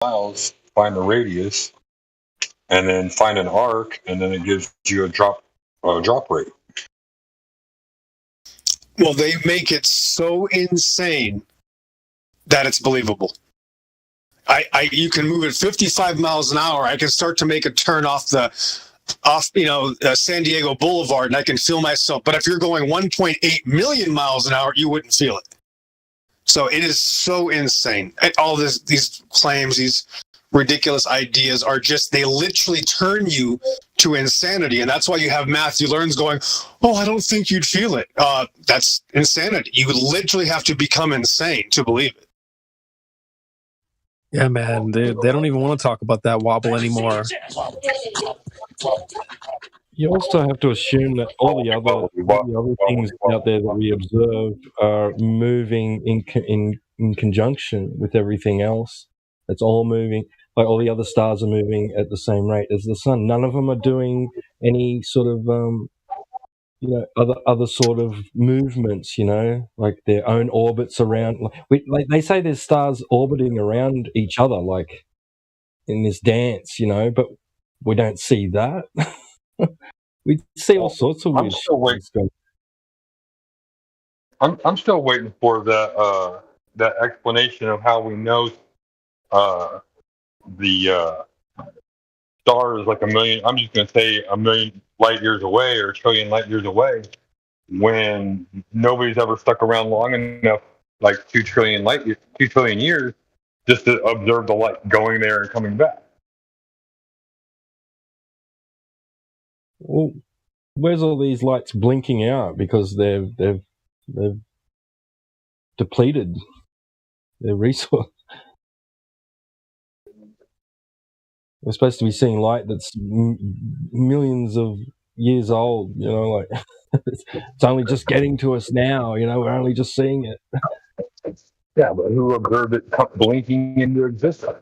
miles, find the radius, and then find an arc, and then it gives you a drop rate. Well, they make it so insane that it's believable. You can move at 55 miles an hour. I can start to make a turn off San Diego Boulevard, and I can feel myself. But if you're going 1.8 million miles an hour, you wouldn't feel it. So it is so insane. All these claims, these ridiculous ideas are just, they literally turn you to insanity. And that's why you have Matthew Learns going, oh, I don't think you'd feel it. That's insanity. You literally have to become insane to believe it. Yeah, man, they don't even want to talk about that wobble anymore. You also have to assume that all the other things out there that we observe are moving in conjunction with everything else. It's all moving. Like all the other stars are moving at the same rate as the sun. None of them are doing any sort of other sort of movements, like their own orbits around. Like they say there's stars orbiting around each other, like in this dance, but we don't see that. We see all sorts of weird shit. I'm still waiting for that explanation of how we know the star is like a million. I'm just going to say a million light years away or a trillion light years away, when nobody's ever stuck around long enough, like 2 trillion years, just to observe the light going there and coming back. Well, where's all these lights blinking out? Because they've depleted their resource. We're supposed to be seeing light that's millions of years old, like it's only just getting to us now, we're only just seeing it. Yeah, but who observed it blinking into existence?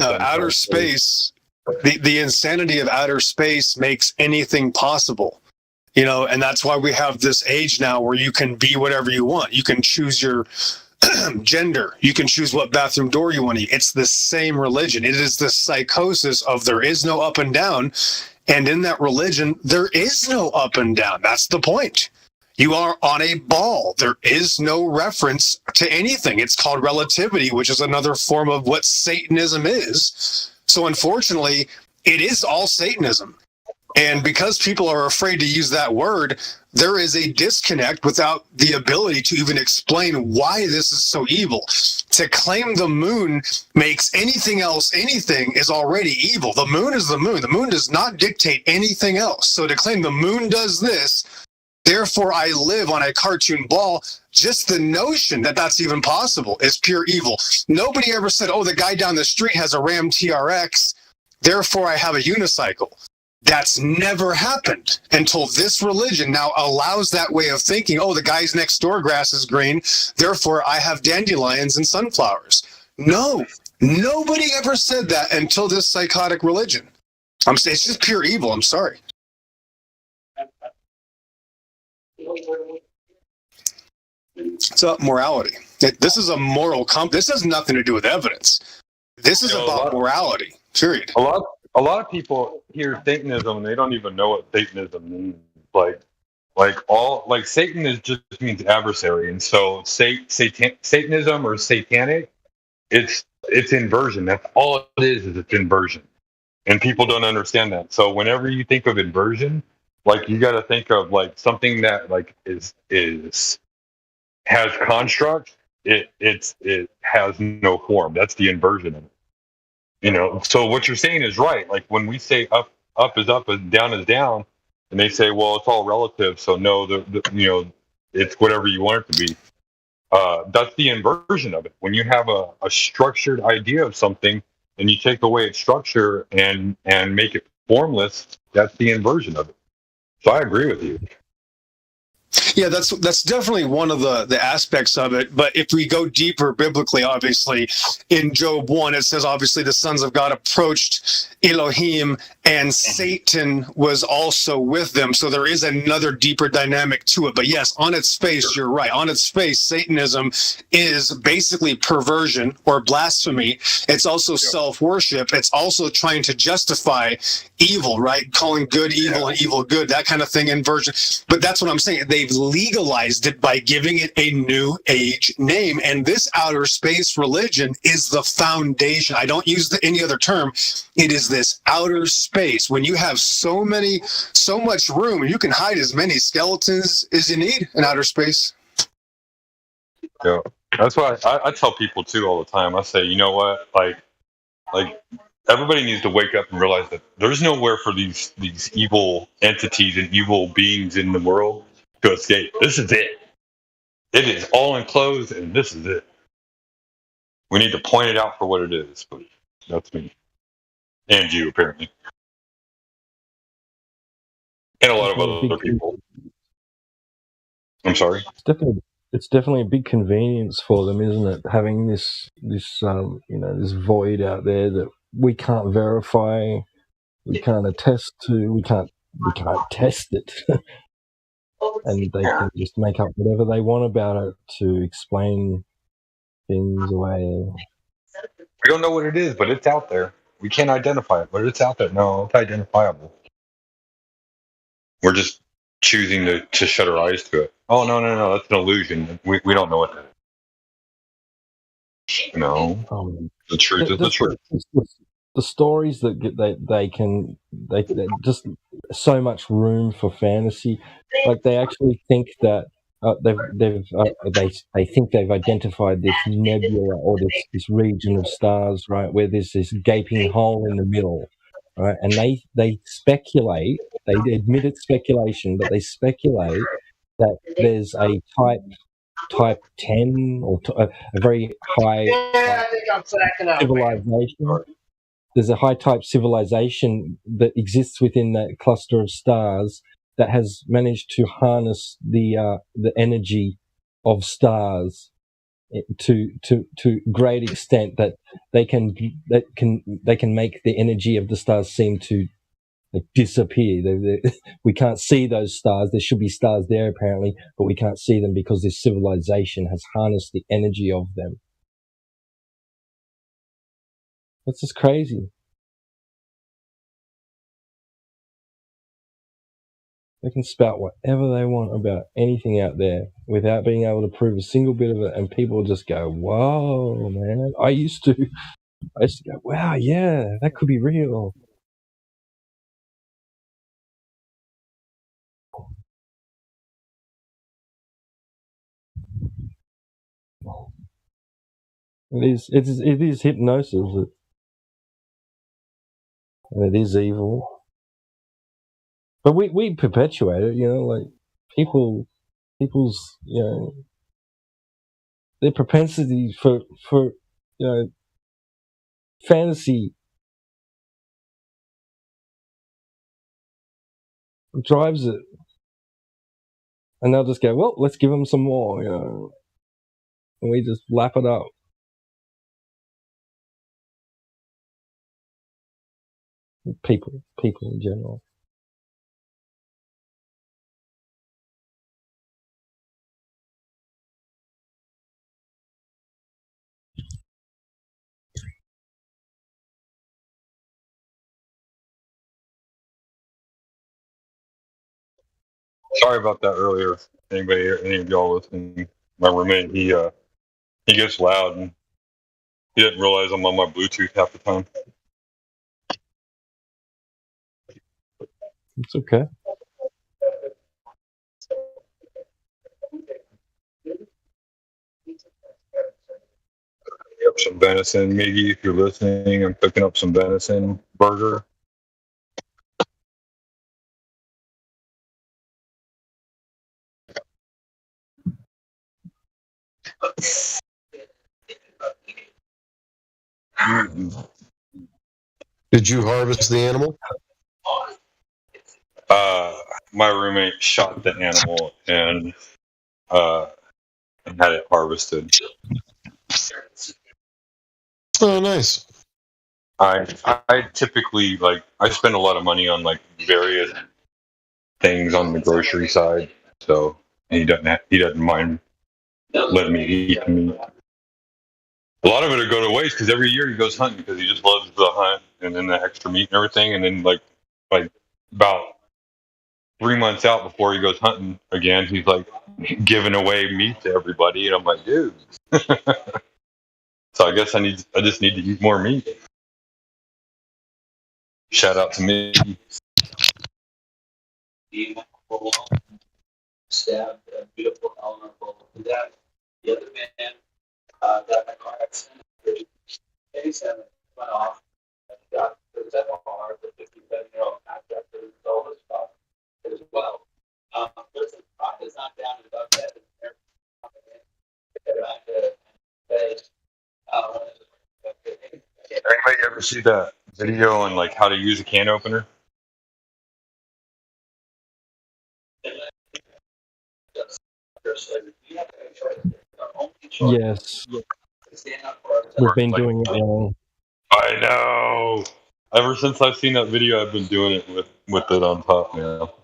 Outer space, the insanity of outer space makes anything possible. And that's why we have this age now where you can be whatever you want. You can choose your gender. You can choose what bathroom door you want to eat. It's the same religion. It is the psychosis of there is no up and down. And in that religion, there is no up and down. That's the point. You are on a ball. There is no reference to anything. It's called relativity, which is another form of what Satanism is. So unfortunately, it is all Satanism. And because people are afraid to use that word, there is a disconnect without the ability to even explain why this is so evil. To claim the moon makes anything else anything is already evil. The moon is the moon. The moon does not dictate anything else. So to claim the moon does this, therefore I live on a cartoon ball, just the notion that that's even possible is pure evil. Nobody ever said, oh, the guy down the street has a Ram TRX, therefore I have a unicycle. That's never happened until this religion now allows that way of thinking. Oh, the guy's next door grass is green, therefore I have dandelions and sunflowers. No, nobody ever said that until this psychotic religion. It's just pure evil. I'm sorry. It's about morality. This is a moral this has nothing to do with evidence. This is about morality, period. A lot of people hear Satanism and they don't even know what Satanism means. Like Satan just means adversary, and so Satanism or satanic, it's inversion. That's all it is it's inversion, and people don't understand that. So whenever you think of inversion, like you got to think of like something that like is has construct. It has no form. That's the inversion of it. So what you're saying is right. Like when we say up is up and down is down, and they say, well, it's all relative. So no, it's whatever you want it to be. That's the inversion of it. When you have a structured idea of something and you take away its structure and make it formless, that's the inversion of it. So I agree with you. Yeah, that's definitely one of the aspects of it. But if we go deeper biblically, obviously, in Job 1, it says, obviously, the sons of God approached Elohim and Satan was also with them. So there is another deeper dynamic to it. But yes, on its face, you're right. On its face, Satanism is basically perversion or blasphemy. It's also self-worship. It's also trying to justify evil, right? Calling good evil and evil good, that kind of thing, inversion. But that's what I'm saying. They've legalized it by giving it a new age name. And this outer space religion is the foundation. I don't use any other term. It is this outer space. When you have so much room, you can hide as many skeletons as you need in outer space. Yeah, that's why I tell people too all the time. I say, you know what, like everybody needs to wake up and realize that there's nowhere for these evil entities and evil beings in the world to escape. This is it. It is all enclosed, and this is it. We need to point it out for what it is. But that's me, and you apparently, and a lot of other people. I'm sorry. It's definitely a big convenience for them, isn't it? Having this this void out there that we can't verify, we can't attest to, we can't test it, and they can just make up whatever they want about it to explain things away. We don't know what it is, but it's out there. We can't identify it, but it's out there. No, it's identifiable. We're just choosing to shut our eyes to it. Oh, no, that's an illusion. We don't know what that is. The truth is the truth. The stories that they just so much room for fantasy. Like they actually think that they think they've identified this nebula or this region of stars, right, where there's this gaping hole in the middle, right, and they speculate. They admit it's speculation, but they speculate that there's a type 10 or a very high civilization. There's a high type civilization that exists within that cluster of stars that has managed to harness the energy of stars to great extent that they can make the energy of the stars seem to disappear. We can't see those stars. There should be stars there apparently, but we can't see them because this civilization has harnessed the energy of them. That's just crazy. They can spout whatever they want about anything out there without being able to prove a single bit of it, and people just go, "Whoa, man!" I used to go, "Wow, yeah, that could be real." It is hypnosis, and it is evil. But we perpetuate it, like people's, their propensity for fantasy drives it, and they'll just go, "Well, let's give them some more," and we just lap it up. People in general. Sorry about that earlier. Any of y'all listening? My roommate, he gets loud and he didn't realize I'm on my Bluetooth half the time. It's okay. Up some venison, Miggy, if you're listening. I'm picking up some venison burger. Did you harvest the animal? my roommate shot the animal and had it harvested. Oh, nice. I typically I spend a lot of money on various things on the grocery side, so he doesn't mind letting me eat the meat. A lot of it will go to waste because every year he goes hunting because he just loves the hunt and then the extra meat and everything, and then like about 3 months out before he goes hunting again, he's giving away meat to everybody, and I'm like, dude. So I guess I just need to eat more meat. Shout out to me. Stabbed a beautiful Eleanor Bull to death. The other man got in a car accident. 87 went off and got to the FR. The 57-year-old contractor told his father as well. Listen, is not down in Baghdad. Anybody ever see that video on how to use a can opener? Yes, we've been doing it wrong. I know. Ever since I've seen that video, I've been doing it with it on top now.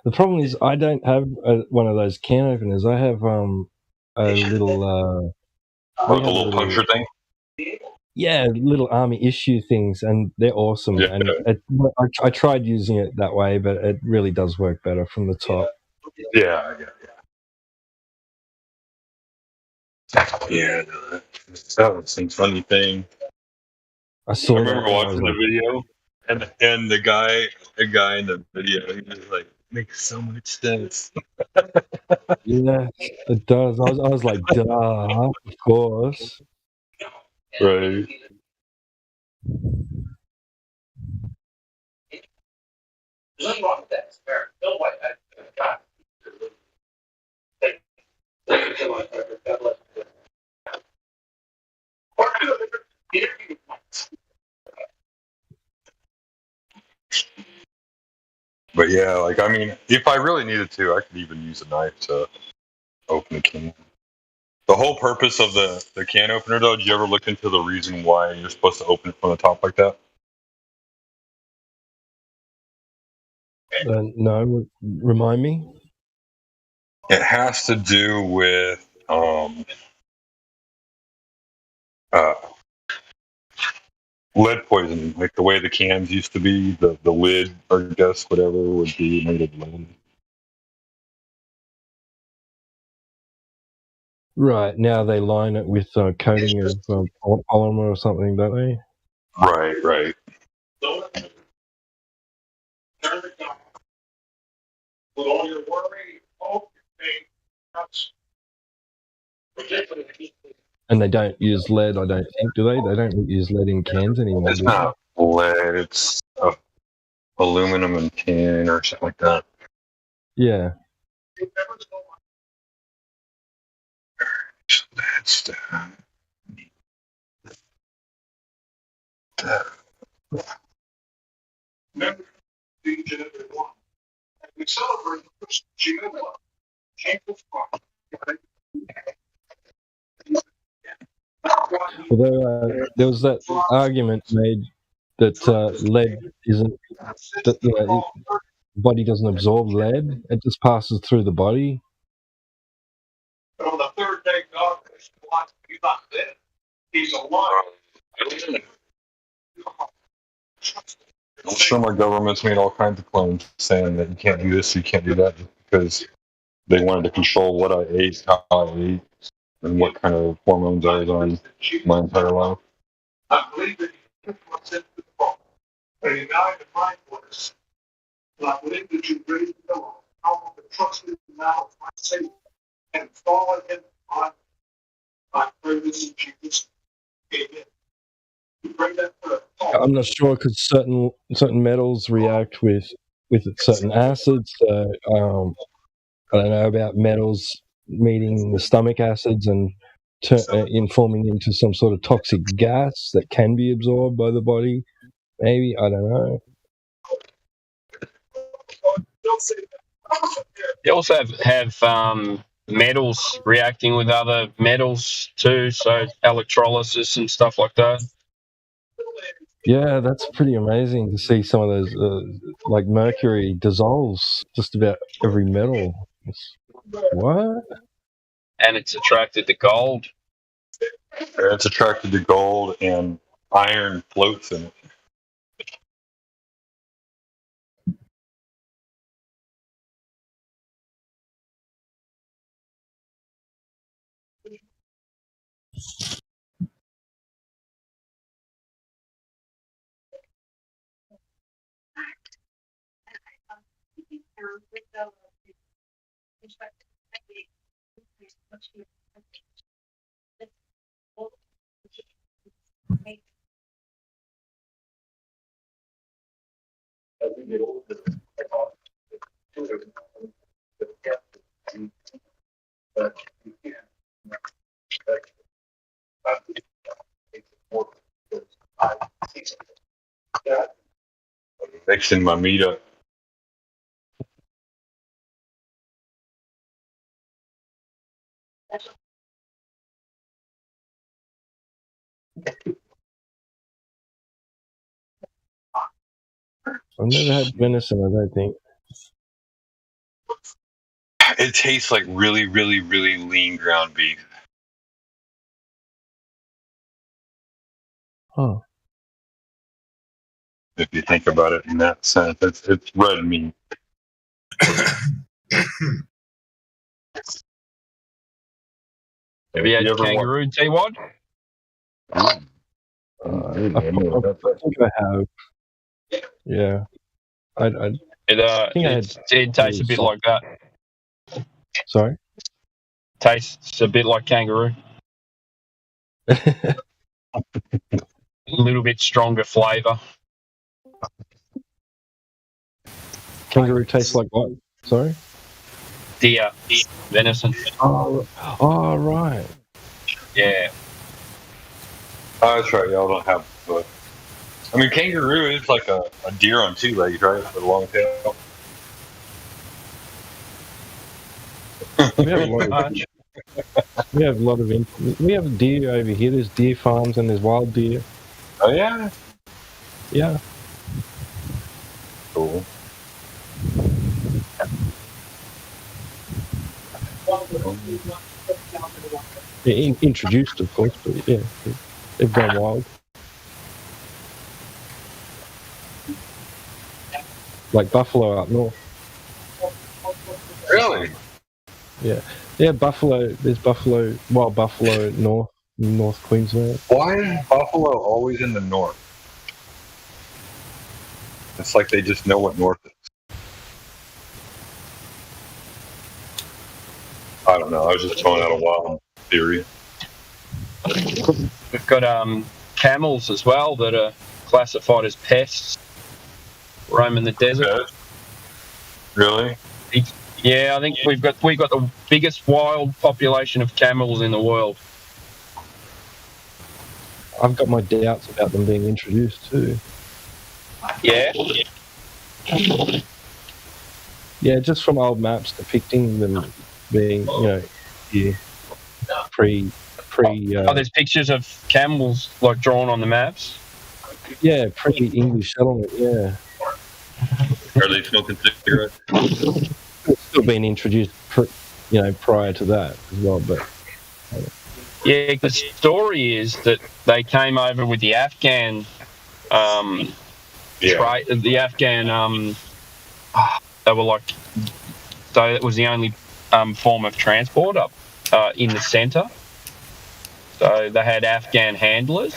The problem is I don't have one of those can openers. I have a little The little puncture thing. little army issue things, and they're awesome. Yeah. And I tried using it that way, but it really does work better from the top. Yeah. That was some funny thing. I saw. I remember watching the video, and the guy in the video, he was like, makes so much sense. Yeah, it does. I was like, duh, of course. Right. There's nothing wrong with that. It's fair. Bill White, God. But yeah, I mean, if I really needed to, I could even use a knife to open a can. The whole purpose of the can opener, though, did you ever look into the reason why you're supposed to open it from the top like that? No, remind me. It has to do with lead poisoning, like the way the cans used to be. The lid, or I guess whatever, would be made of lead. Right, now they line it with a coating of polymer or something, don't they? Right. With all your worry, hope, And they don't use lead, I don't think, do they? They don't use lead in cans anymore. It's not lead, it's aluminum and tin or something like that. Yeah. That's each and every one. And we celebrate Geneva. Although there was that argument made that lead isn't, that the body doesn't absorb lead, it just passes through the body. But on the third day, God, he's not dead. He's alive. I'm sure my government's made all kinds of claims saying that you can't do this, you can't do that, because they wanted to control what I ate, how I ate, and what kind of hormones I was on my entire life. I believe that he took what's into the fall. And he died in mindfulness. And I believe that you raised the pillow. I want to trust him now as my Savior and follow him on. I pray this in Jesus. Amen. You pray that prayer. I'm not sure because certain metals react with certain acids. I don't know about metals meeting the stomach acids and forming into some sort of toxic gas that can be absorbed by the body. Maybe, I don't know. They also have metals reacting with other metals too, so electrolysis and stuff like that. Yeah, that's pretty amazing to see some of those, like mercury dissolves just about every metal. What? And it's attracted to gold. It's attracted to gold, and iron floats in it. Mixing my meat up. I've never had venison, I don't think. It tastes like really, really, really lean ground beef. Oh, If you think about it in that sense, it's red meat. Have you had ever kangaroo, T-Wad? I think I have. Yeah. I think I had. It tastes a bit like that. Sorry? Tastes a bit like kangaroo. A little bit stronger flavour. Kangaroo tastes like what? Sorry? Deer, venison. Oh, right. Yeah. Oh, that's right. Y'all don't have. But I mean, kangaroo is like a deer on two legs, right? With a long tail. We have a lot of we have deer over here. There's deer farms and there's wild deer. Oh yeah. Yeah. Cool. Yeah, introduced, of course, but yeah, they've gone wild. Like buffalo up north. Really? Yeah, buffalo. There's wild buffalo North Queensland. Why is buffalo always in the north? It's like they just know what north is. I don't know. I was just throwing out a wild theory. We've got camels as well that are classified as pests. Roaming the desert. Okay. Really? Yeah, I think we've got the biggest wild population of camels in the world. I've got my doubts about them being introduced too. Yeah. Yeah, just from old maps depicting them being, pre. There's pictures of camels like drawn on the maps. Yeah, pre-English settlement. Yeah. Are they smoking cigarettes? It's still been introduced, prior to that as well. But yeah, the story is that they came over with the Afghan, the Afghan. They were like, so that was the only form of transport up in the centre. So they had Afghan handlers.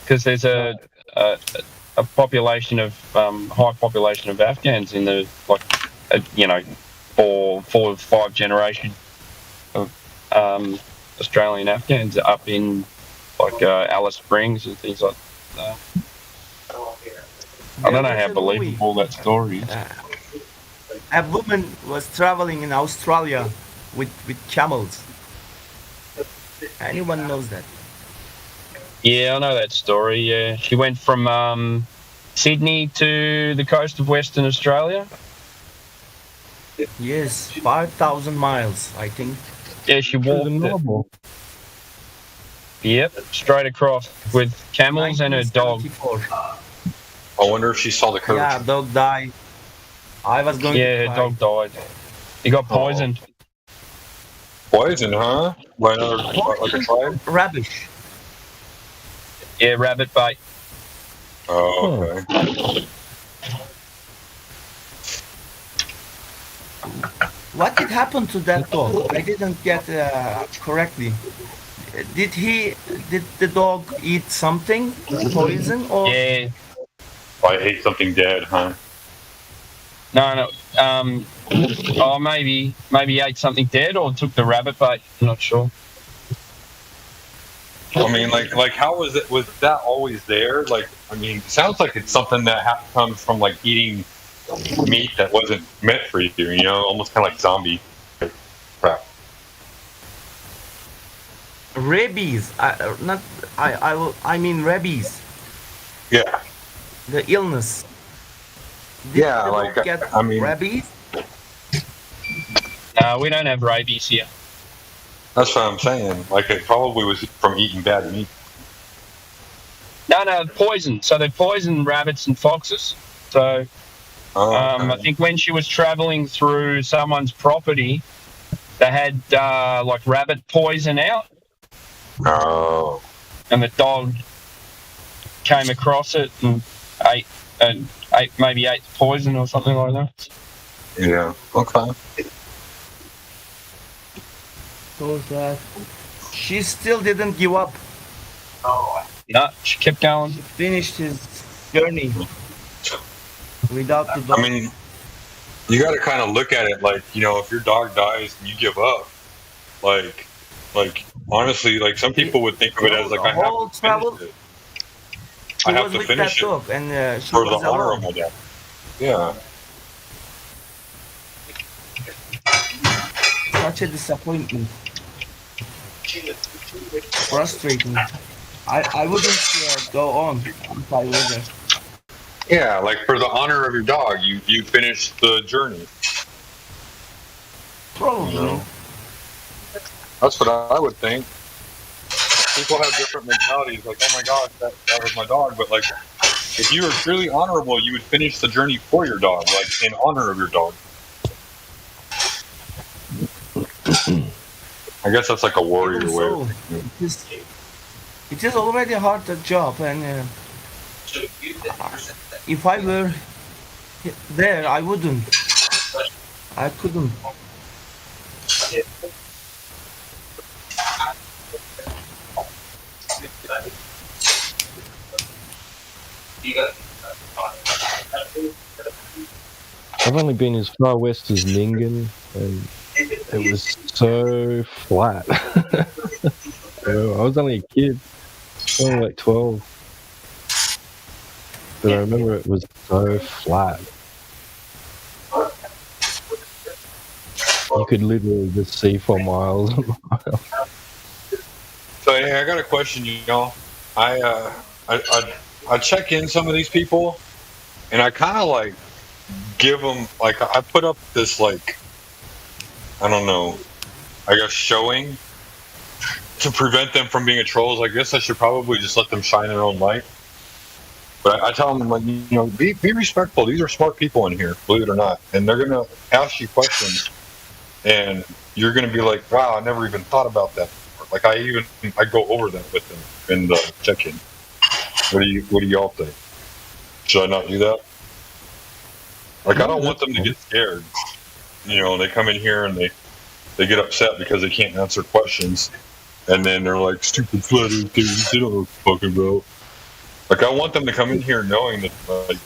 Because there's a population of high population of Afghans in the four or five generation of Australian Afghans up in Alice Springs and things like that. I don't know how believable that story is. A woman was traveling in Australia with camels. Anyone knows that? Yeah, I know that story. Yeah, she went from Sydney to the coast of Western Australia. Yes, 5,000 miles, I think. Yeah, she Through the walked it. novel. Yep, straight across with camels and her dog. 1974. I wonder if she saw the coach. Yeah, dog died. I was going Yeah, to her cry. dog died. He got poisoned. Poison, huh? By another like a tribe? Rubbish. Yeah, rabbit bait. Oh, okay. What did happen to that dog? I didn't get correctly. Did the dog eat something poison or? Yeah. I ate something dead, huh? No. Oh, maybe he ate something dead or took the rabbit bait. I'm not sure. I mean, like how was it? Was that always there? Like, I mean, it sounds like it's something that comes from like eating meat that wasn't meant for you. You know, almost kind of like zombie crap. Rabies. I mean rabies. Yeah. The illness. Did Yeah, the like, dog get I mean- rabies? No, we don't have rabies here. That's what I'm saying. Like, it probably was from eating bad meat. No, poison. So they poison rabbits and foxes. So I think when she was traveling through someone's property, they had like rabbit poison out, Oh. and the dog came across it and ate the poison or something like that. Yeah. Okay. So that she still didn't give up. No, she kept going. She finished his journey without the dog. I mean, you got to kind of look at it like, you know, if your dog dies and you give up, like honestly, like some people would think of it as like I have whole to travel- finish it. she I have was to with that finish it dog, and she for the was honor alone. of my dad. Yeah. Such a disappointment. Frustrating. I wouldn't go on if I were there. Yeah, like for the honor of your dog, you finish the journey. Probably. You know? That's what I would think. People have different mentalities. Like, oh my gosh, that was my dog. But like, if you were truly honorable, you would finish the journey for your dog, like in honor of your dog. I guess that's like a warrior Even way. so, of thinking. it is already a hard job, and if I were there, I wouldn't. I couldn't. I've only been as far west as Nyngan, and it was so flat. You know, I was only a kid, only like 12, but I remember it was so flat. You could literally just see for miles and miles. So hey, I got a question, you know. I check in some of these people, and I kind of like give them like I put up this like I don't know, I guess showing to prevent them from being a trolls. I guess I should probably just let them shine their own light. But I tell them like, you know, be respectful. These are smart people in here, believe it or not, and they're gonna ask you questions, and you're gonna be like, wow, I never even thought about that before. Like I go over that with them in the check-in. What do y'all think? Should I not do that? Like, I don't want them to get scared. You know, they come in here and they get upset because they can't answer questions, and then they're like, stupid flat earthers, they don't know what they're talking about. Like, I want them to come in here knowing that like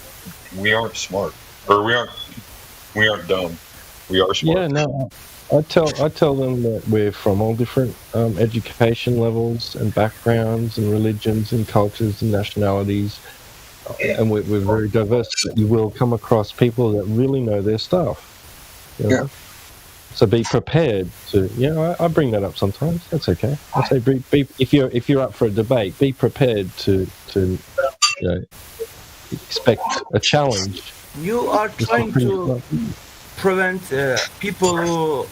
we aren't smart, or we aren't dumb. We are smart. Yeah, no. I tell them that we're from all different education levels and backgrounds and religions and cultures and nationalities, and we're very diverse. But you will come across people that really know their stuff. You know? Yeah. So be prepared to. You know, I bring that up sometimes. That's okay. I say be if you're up for a debate, be prepared to you know, expect a challenge. You are trying to prevent people who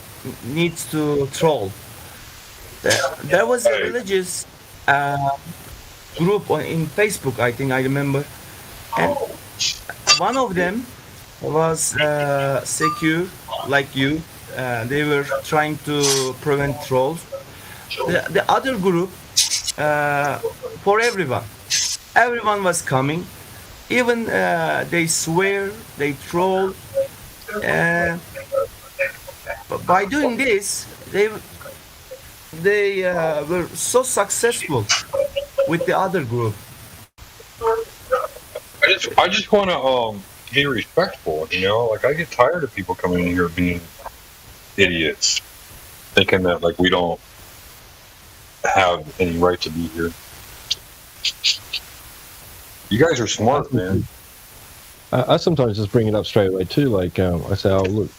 needs to troll. There was a religious group in Facebook, I think I remember, and one of them was secure, like you. They were trying to prevent trolls. The other group, for everyone was coming. Even they swear, they troll. But by doing this, they were so successful with the other group. I just want to be respectful, you know. Like I get tired of people coming in here being idiots, thinking that like we don't have any right to be here. You guys are smart, man. I sometimes just bring it up straight away too. Like I say, oh look,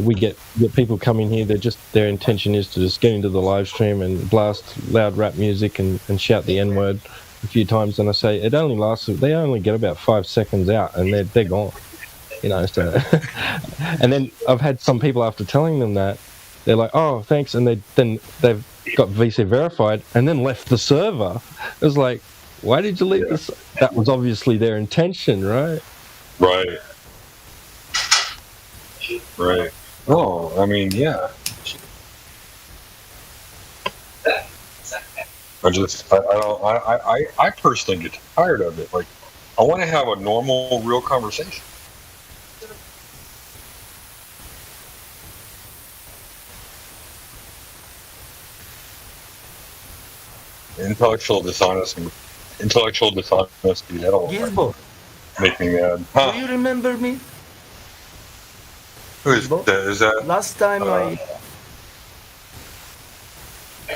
we get people coming here. Their intention is to just get into the live stream and blast loud rap music and shout the N word a few times. And I say it only lasts. They only get about 5 seconds out, and they're gone. You know. So, and then I've had some people after telling them that they're like, oh thanks, and they've got VC verified and then left the server. It was like, why did you leave this? That was obviously their intention, right? Right. Oh, I mean, yeah. I personally get tired of it. Like, I want to have a normal, real conversation. Intellectual dishonesty, that'll Gizbo, make me mad. do Huh. you remember me? Who is Gizbo? that? Is that Last time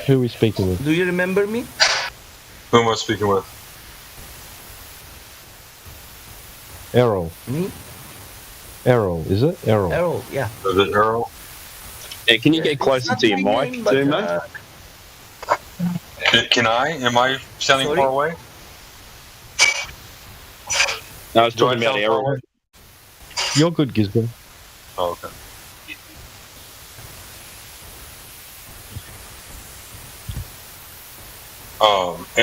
Who are we speaking with? do you remember me? who am I speaking with? Errol. Me? Errol, is it? Errol. Errol, yeah. Is it Earl? Yeah, can you get It's closer not to your my mic, name, but, too, mate? Can I? Am I sounding Sorry? far away? No, I was Do I talking about sound far Errol. away? You're good, Gisborne. Oh, okay.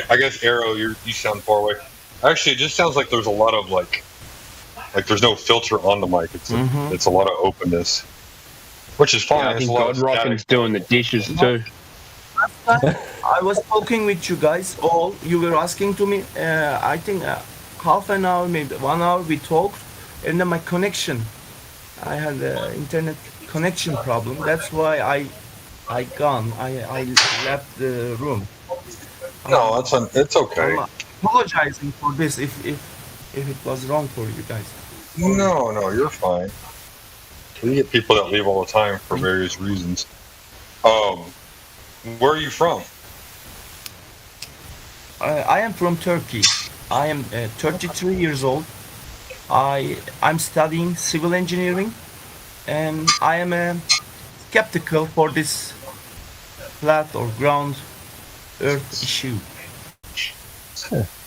I guess Arrow, you sound far away. Actually, it just sounds like there's a lot of like there's no filter on the mic. It's a lot of openness, which is fine. Yeah, I It's think a lot God of Rockin's static. doing the dishes too. I was talking with you guys all. You were asking to me. I think half an hour, maybe 1 hour, we talked, and then my connection. I had an internet connection problem. That's why I gone. I left the room. No, it's okay. I'm apologizing for this if it was wrong for you guys. No, you're fine. We get people that leave all the time for various reasons. Where are you from? I am from Turkey. I am 33 years old. I'm studying civil engineering, and I am skeptical for this flat or ground Earth issue.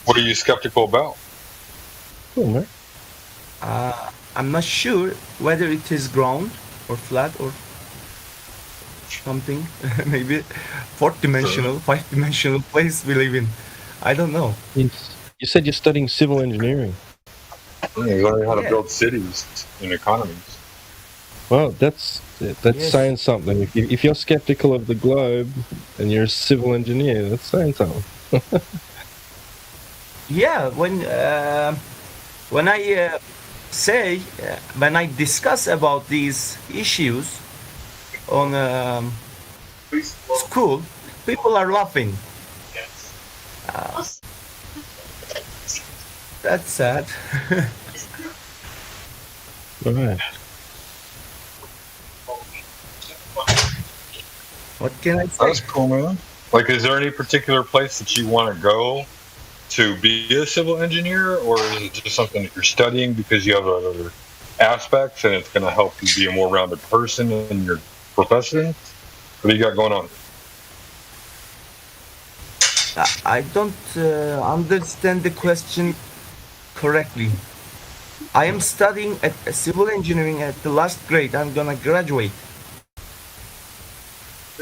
What are you skeptical about? Cool, man. I'm not sure whether it is ground or flat or something. Maybe fourth dimensional, 5-dimensional place we live in. I don't know. You said you're studying civil engineering. Yeah, you learn how to Yeah. build cities and economies. Well, that's Yes. saying something. If you're skeptical of the globe and you're a civil engineer, that's saying something. Yeah, when I say when I discuss about these issues on school, people are laughing. That's sad. All right. What can I say? That's cool, man. Like, is there any particular place that you want to go to be a civil engineer, or is it just something that you're studying because you have other aspects and it's going to help you be a more rounded person in your profession? What do you got going on? I don't understand the question correctly. I am studying at civil engineering at the last grade. I'm gonna graduate.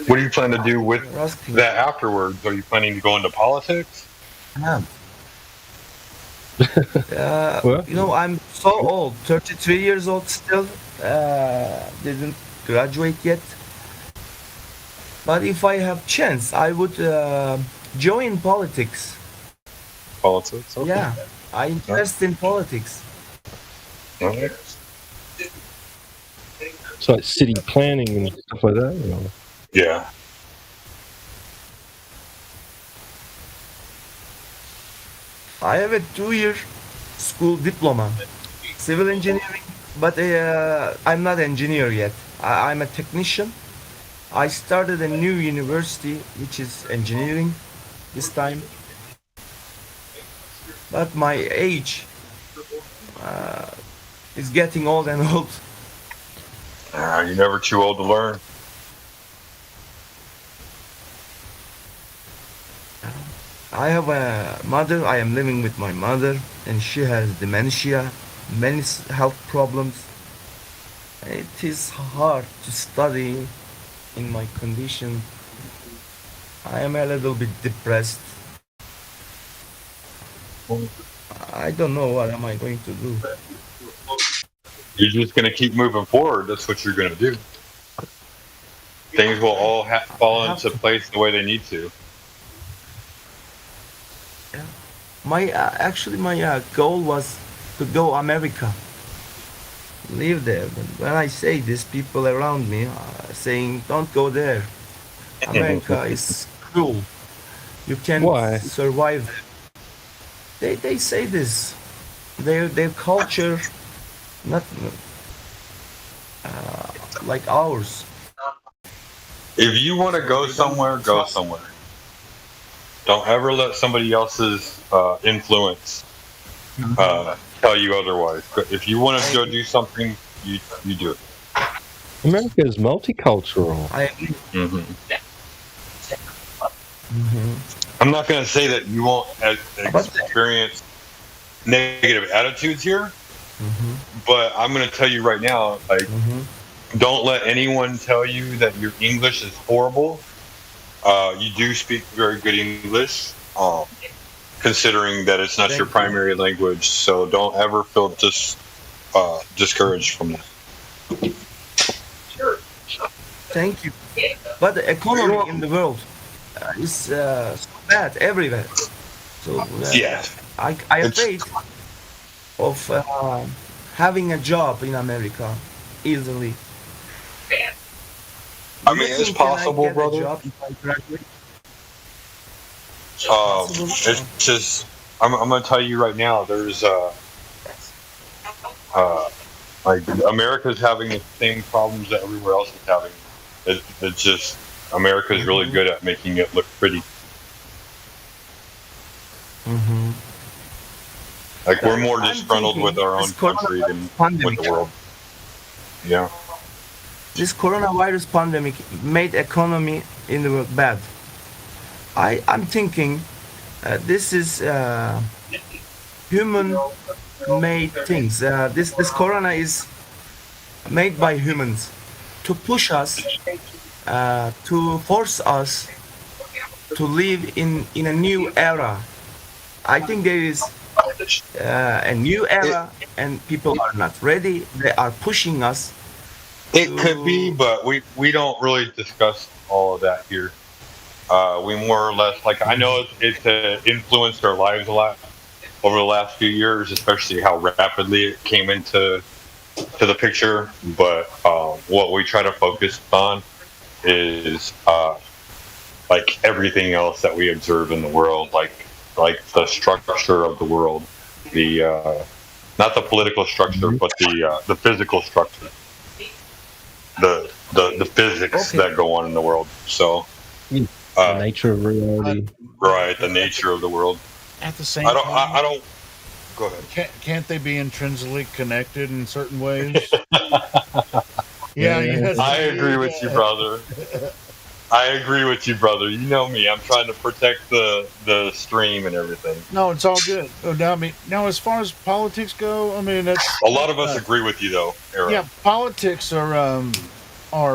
What do you plan to do with You're asking. that afterwards? Are you planning to go into politics? Yeah. Well, You know, I'm so old, 33 years old still. Didn't graduate yet. But if I have chance, I would join politics. Politics. Okay. Yeah, I invest in politics. All right. so like city planning and stuff like that. You know. Yeah. I have a 2-year school diploma, civil engineering, but I'm not engineer yet. I'm a technician. I started a new university, which is engineering this time. But my age is getting old and old. You're never too old to learn. I have a mother. I am living with my mother, and she has dementia, many health problems. It is hard to study in my condition. I am a little bit depressed. I don't know what am I going to do. You're just going to keep moving forward. That's what you're going to do. Things will all fall into place the way they need to. My actually my goal was to go America, live there. But when I say this, people around me are saying, "Don't go there. America is cruel. You can Why? survive." They say this. Their culture, not like ours. If you want to go somewhere, go somewhere. Don't ever let somebody else's influence tell you otherwise. But if you want to go do something, you do it. America is multicultural. I agree. Mm-hmm. Mhm. I'm not going to say that you won't experience negative attitudes here, Mhm. but I'm going to tell you right now, like, Mhm. don't let anyone tell you that your English is horrible. You do speak very good English, considering that it's not Thank your you. primary language. So don't ever feel discouraged from that. Thank you. But the economy in the world is so bad everywhere. So Yeah. I It's- afraid of having a job in America easily. I mean, it's Think, can I possible, get a brother. job if I graduate? It's just, I'm going to tell you right now, there's, like, America's having the same problems that everywhere else is having. It's just, America's really good at making it look pretty. Mm-hmm. Like, we're more I'm disgruntled with thinking our own this country than with pandemic. the world. Yeah. This coronavirus pandemic made economy in the world bad. I'm thinking this is human-made things. This corona is made by humans to push us, to force us to live in a new era. I think there is a new era, and people are not ready. They are pushing us. It could be, but we don't really discuss all of that here. We more or less, like, I know it's influenced our lives a lot over the last few years, especially how rapidly it came into the picture. But what we try to focus on is like everything else that we observe in the world, like the structure of the world, the not the political structure, but the physical structure. The physics that go on in the world. So, The nature of reality. right, the nature of the world. At the same I don't. time, I don't. Go ahead. can't they be intrinsically connected in certain ways? Yeah, yes. I agree with you, brother. I agree with you, brother. You know me. I'm trying to protect the stream and everything. No, it's all good. Now as far as politics go, I mean that's A lot of us agree with you, though, Arrow. yeah. Politics are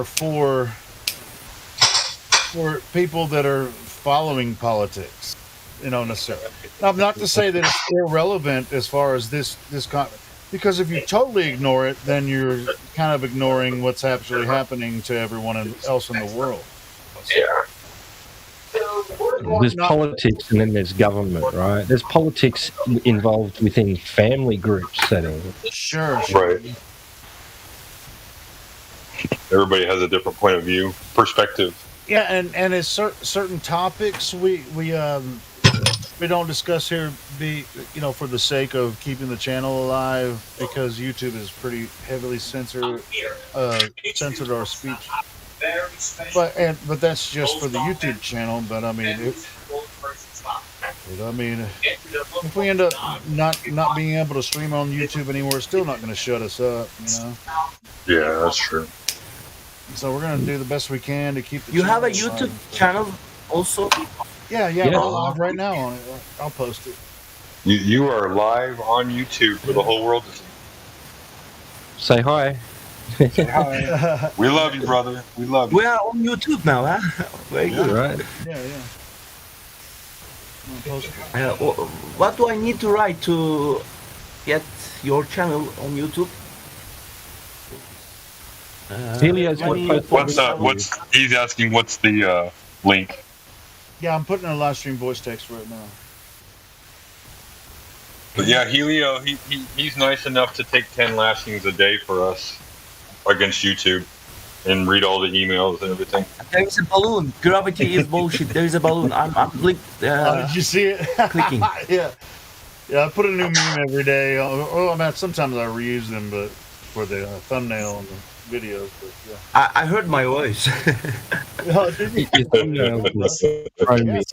for people that are following politics. Necessarily. Now, not to say that it's irrelevant as far as this because if you totally ignore it, then you're kind of ignoring what's actually happening to everyone else in the world. There's politics and then there's government, right? There's politics involved within family group settings. Sure. Right. Everybody has a different point of view, perspective. Yeah, and as certain topics we don't discuss here, for the sake of keeping the channel alive, because YouTube is pretty heavily censored our speech. But that's just for the YouTube channel. But I mean, if we end up not being able to stream on YouTube anymore, it's still not going to shut us up, Yeah, that's true. So we're going to do the best we can to keep the You have a channel YouTube alive. channel also? Yeah, we're live right now on it. I'll post it. You are live on YouTube for the whole world to see. Say hi. Say hi. We love you, brother. We love you. We are on YouTube now, huh? Very good. Right. Yeah. I'll post it. What do I need to write to get your channel on YouTube? Helios he's asking what's the link? Yeah, I'm putting in a live stream voice text right now. But yeah, Helio, he's nice enough to take 10 lashings a day for us against YouTube and read all the emails and everything. There is a balloon. Gravity is bullshit. There is a balloon. I'm clicked. Did you see it? Clicking. Yeah, I put a new meme every day. Sometimes I reuse them, but for the thumbnail and the videos. But yeah. I heard my voice. Oh, did you? Yeah, see,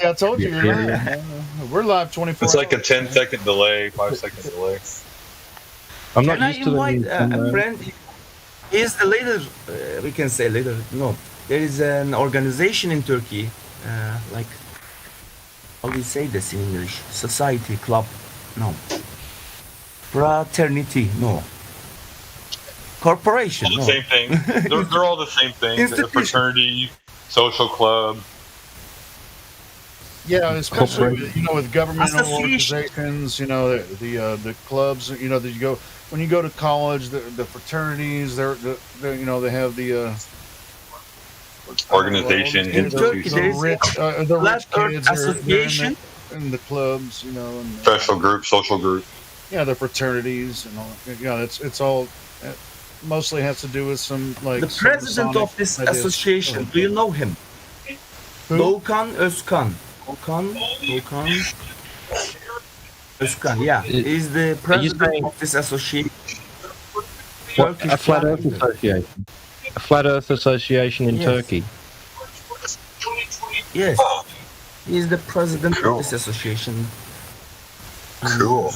I told you. You're live. We're live 24 It's like a hours. 10-second delay, 5-second delay. I'm not Can I used to invite the a friend? He's the leader. We can say leader. No, there is an organization in Turkey, like how do you say this in English? Society, club, no. Fraternity, no. Corporation, All no. the same thing. They're all the same thing. The Institution. fraternity, social club. Yeah, especially with governmental Association. organizations, the clubs, that you go when you go to college, the fraternities, they have the Organization, In Turkey, there is the Flat rich Earth kids are Association. in the clubs, and Special group, social group. the fraternities and all. It's all mostly has to do with some like The president of this ideas. association, do you know him? Who? Doğukan Özkan. Doğukan Özkan, yeah. He's the president saying- of this association. What, a Flat Earth Association. A Flat Earth Association in Yes. Turkey. Yes. He's the president Cool. of this association. Cool.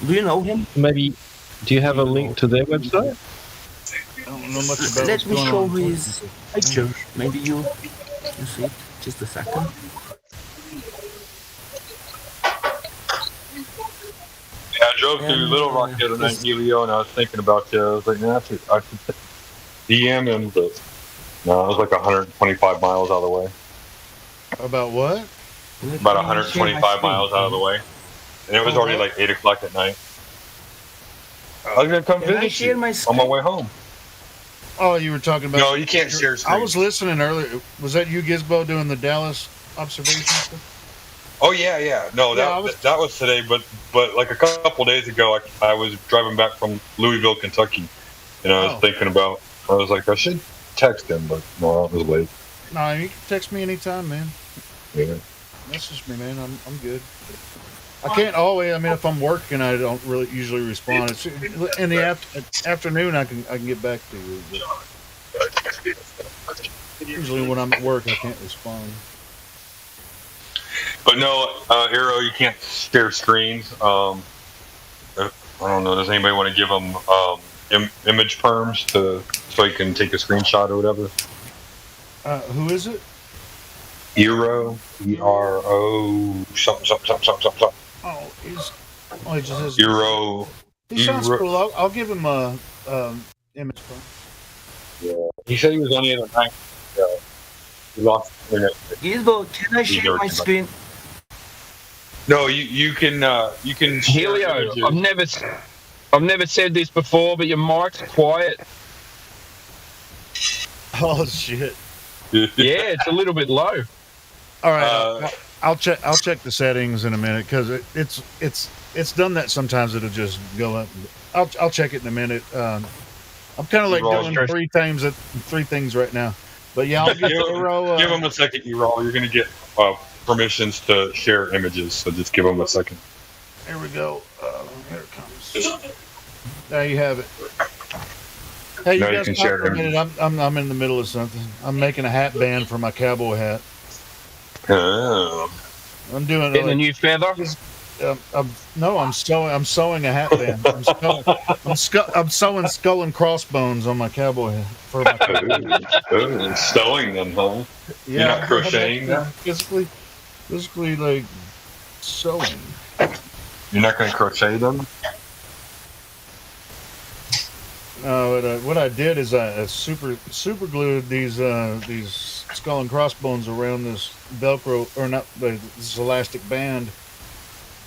Do you know him? Maybe, do you have a link to their website? I don't know much about Let what's me going show on. his picture. Maybe you see it. Just a second. Yeah, I drove through Little Rock the other night, Helio, and I was thinking about you. I was like, I should DM him, but no, it was like 125 miles out of the way. About what? Let About me share my 125 miles screen. out of the way. And it was already like 8 o'clock at night. I was going to come Can I visit share you my on my screen? way home. Oh, you were talking about. No, you can't share I was screens. listening earlier. Was that you, Gizbo, doing the Dallas observation? Oh, yeah. No, Yeah, I was- that was today, but like a couple days ago, I was driving back from Louisville, Kentucky, and I was Oh. thinking about, I was like, I should text him, but no, it was late. No, you can text me anytime, man. Yeah. Message me, man. I'm good. I can't always. I mean, if I'm working, I don't really usually respond. It's in the afternoon. I can get back to you. But usually when I'm at work, I can't respond. But no, Arrow, you can't share screens. I don't know. Does anybody want to give them image perms so you can take a screenshot or whatever? Who is it? Eero, ERO, something. Oh, he just has. Eero. He sounds Eero. cool. I'll give him a image. Yeah. He said he was on the other night. He lost internet. Gizbo, can I share my screen? No, you can share Helio, images. I've never said this before, but your mic's quiet. Oh shit! Yeah, it's a little bit low. All right, I'll check the settings in a minute because it's done that sometimes. It'll just go up. I'll check it in a minute. I'm kind of like doing three things right now. But yeah, I'll give Eero. Give him a second, Eero. You're gonna get permissions to share images, so just give him a second. Here we go. Here it comes. There you have it. Hey, Now you you guys can talk share for a minute. images. I'm in the middle of something. I'm making a hat band for my cowboy hat. Oh. I'm doing Getting a new feather. I'm sewing a hat band. I'm sewing skull and crossbones on my cowboy hat for my Sewing them, huh? yeah. You're not crocheting them? Physically like sewing. You're not going to crochet them? What I did is I super glued these skull and crossbones around this Velcro or not this elastic band,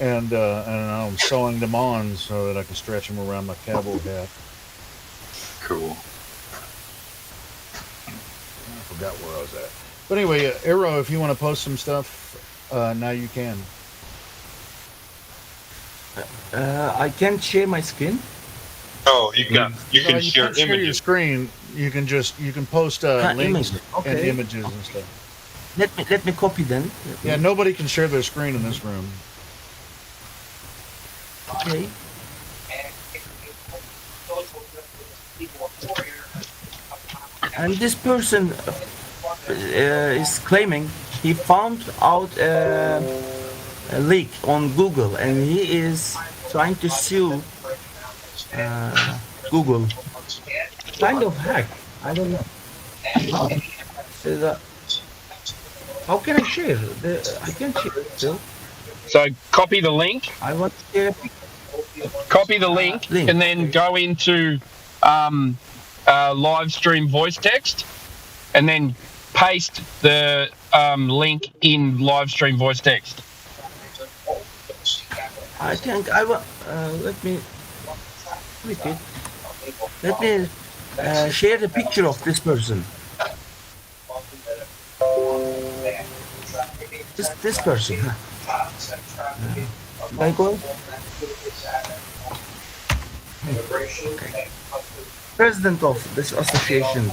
and I'm sewing them on so that I can stretch them around my cowboy hat. Cool. I forgot where I was at. But anyway, Eero, if you want to post some stuff, now you can. I can't share my screen. Oh, you can share can't share your images. screen. You can post links Images. and Okay. images and stuff. Let me copy then. Yeah, nobody can share their screen in this room. Okay. And this person is claiming he found out a leak on Google, and he is trying to sue Google. Kind of hack. I don't know. How can I share? I can't share it still. So copy the link. I want to share. Copy the link, Link. and then go into live stream voice text, and then paste the link in live stream voice text. I think I want. Let me click it. Let me share the picture of this person. This person. I go. Okay. President of this association.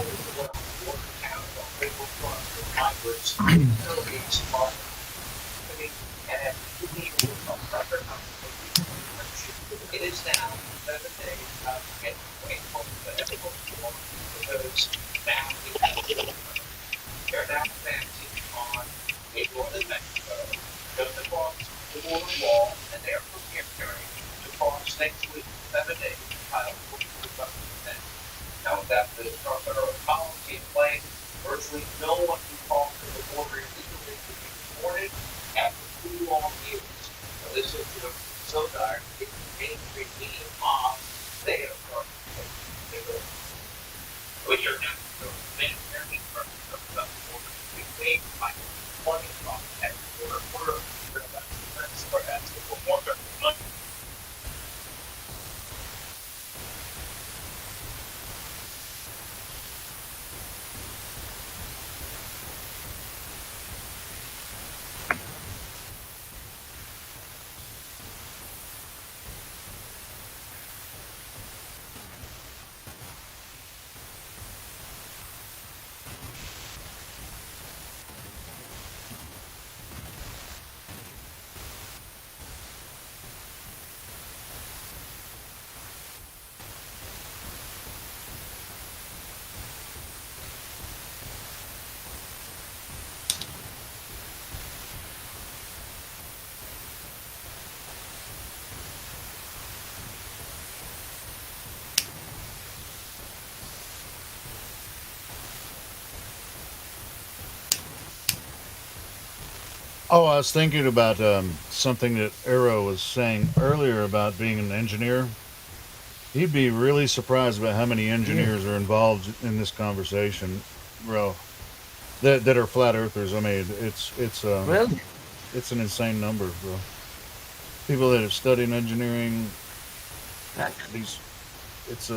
Oh, I was thinking about something that Arrow was saying earlier about being an engineer. He'd be really surprised about how many engineers are involved in this conversation, bro. That are flat earthers. I mean, Really? it's an insane number, bro. People that have studied engineering. These, it's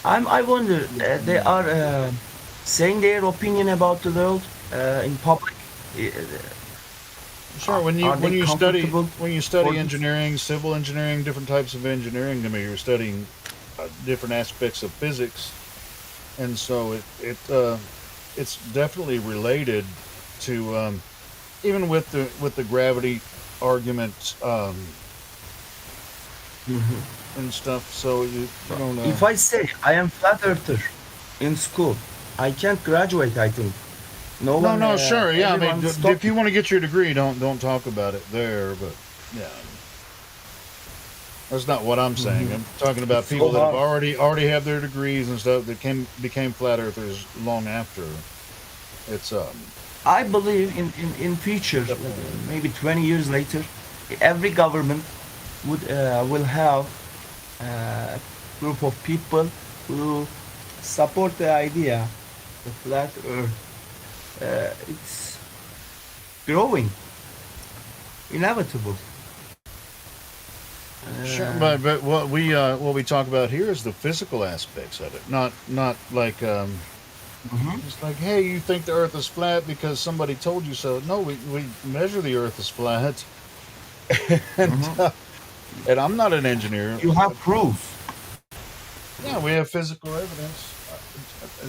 I wonder, they are saying their opinion about the world in public. Sure. When Are they you comfortable study for this? engineering, civil engineering, different types of engineering, I mean, you're studying different aspects of physics, and so it's definitely related to even with the gravity argument and stuff. So you don't know. If I say I am flat earther in school, I can't graduate, I think. No, sure, yeah. I mean, everyone if stop- you want to get your degree, don't talk about it there. But yeah, that's not what I'm saying. I'm talking about It's so people that have hard. already have their degrees and stuff that became flat earthers long after. It's I believe in future, maybe 20 years later, every government will have a group of people who support the idea of flat Earth. It's growing, inevitable. sure, but what we talk about here is the physical aspects of it, not like it's like, hey, you think the Earth is flat because somebody told you so. No, we measure the Earth is flat, and I'm not an engineer. You have proof. Yeah, we have physical evidence.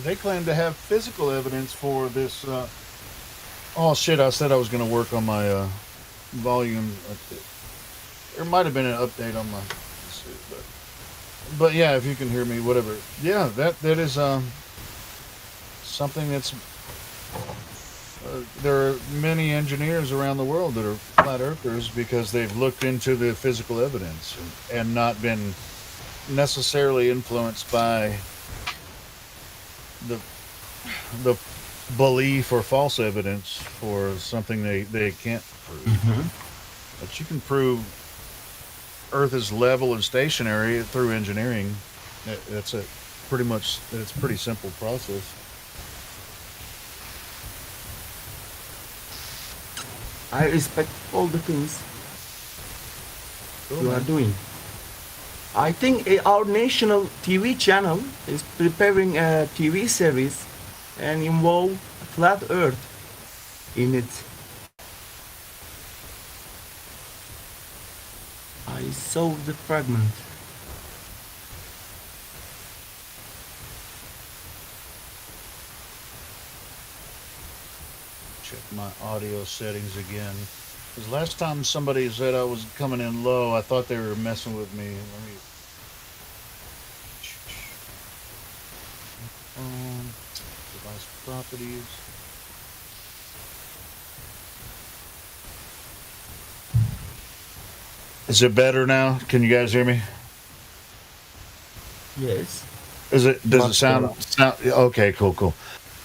They claim to have physical evidence for this. Oh shit! I said I was going to work on my volume. There might have been an update on my, but yeah, if you can hear me, whatever. Yeah, that is something that's. There are many engineers around the world that are flat earthers because they've looked into the physical evidence and not been necessarily influenced by the belief or false evidence for something they can't prove. But you can prove Earth is level and stationary through engineering. That's a pretty much. It's a pretty simple process. I respect all the things you are doing. I think our national TV channel is preparing a TV series and involve flat Earth in it. I saw the fragment. Check my audio settings again. Because last time somebody said I was coming in low, I thought they were messing with me. Let me. Device properties. Is it better now? Can you guys hear me? Yes. Does it sound okay? Cool.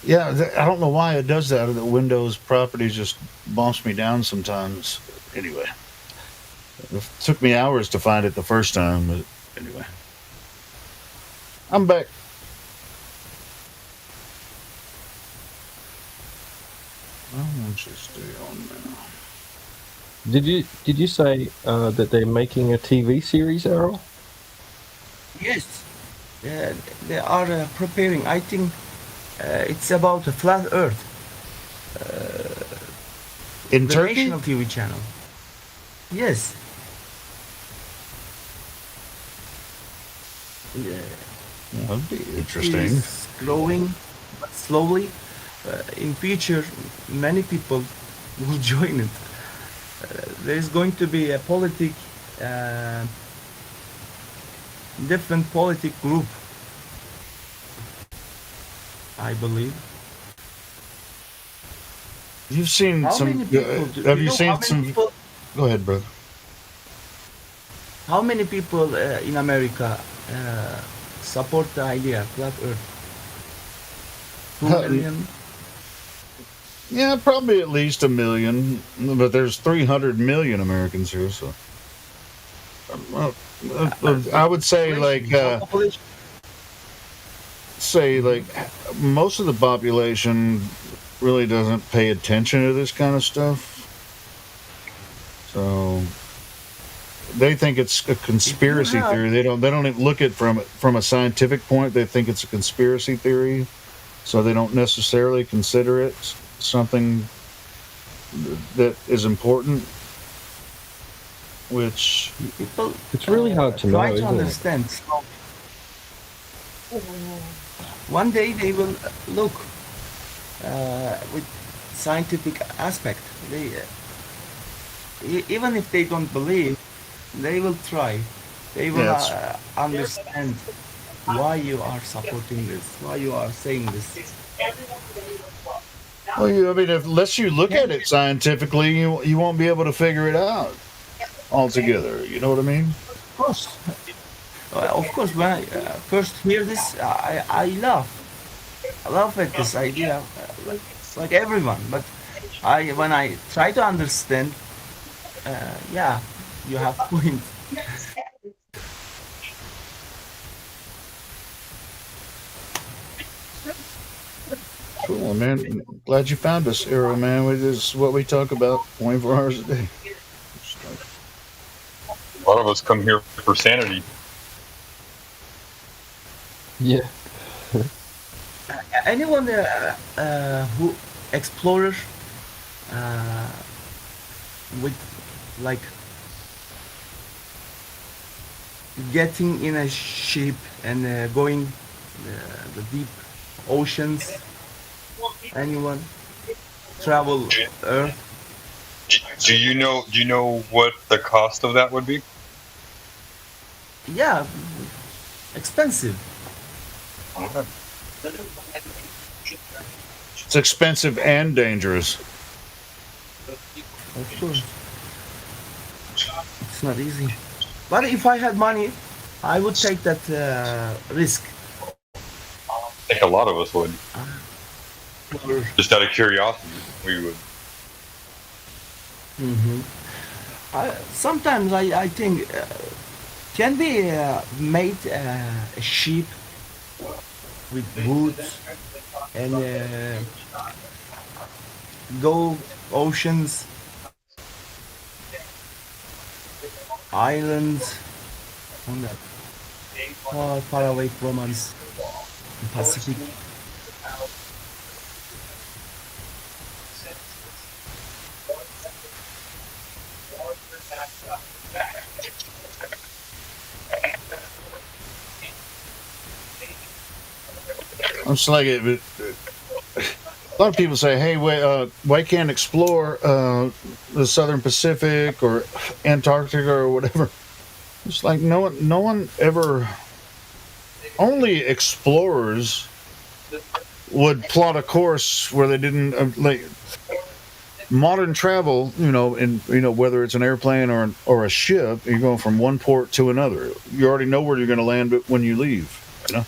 Yeah, I don't know why it does that. The Windows properties just bumps me down sometimes. Anyway, it took me hours to find it the first time, but anyway, I'm back. I want you to stay on now. Did you say that they're making a TV series, Errol? Yes. They are preparing. I think it's about a flat Earth. In The Turkey? national TV channel. Yes. That'd be interesting. It's growing but slowly. In future, many people will join it. There is going to be a different politic group, I believe. You've seen How some. many people? Have you know seen how many some? people? Go ahead, brother. How many people in America support the idea of flat Earth? 2 Uh, million. Yeah, probably at least 1 million, but there's 300 million Americans here, so I would say most of the population really doesn't pay attention to this kind of stuff. So they think it's a conspiracy theory. They don't even look at it from a scientific point. They think it's a conspiracy theory, so they don't necessarily consider it something that is important. Which people, It's really hard to know, try to isn't it? understand. So, one day they will look with scientific aspect. They even if they don't believe, they will try. They will understand why you are supporting this, why you are saying this. Well, unless you look at it scientifically, you won't be able to figure it out altogether. You know what I mean? Of course. Of course, when I first hear this, I laugh. I laugh at this idea, like everyone. But when I try to understand, yeah, you have point. Cool, man. Glad you found us, Arrow, man. This is what we talk about 24 hours a day. A lot of us come here for sanity. Yeah. Anyone who explorer with like getting in a ship and going the deep oceans. Anyone travel Earth? Do you know what the cost of that would be? Yeah, expensive. It's expensive and dangerous. Of course. It's not easy. But if I had money, I would take that risk. I think a lot of us would. Just out of curiosity, we would. Mm-hmm. Sometimes I think can we made a ship with woods and go oceans, islands, on that far away from us, the Pacific. I'm just like it. A lot of people say, "Hey, why can't explore the Southern Pacific or Antarctica or whatever?" It's like no one ever. Only explorers would plot a course where they didn't like modern travel. Whether it's an airplane or a ship, you're going from one port to another. You already know where you're going to land when you leave. You know.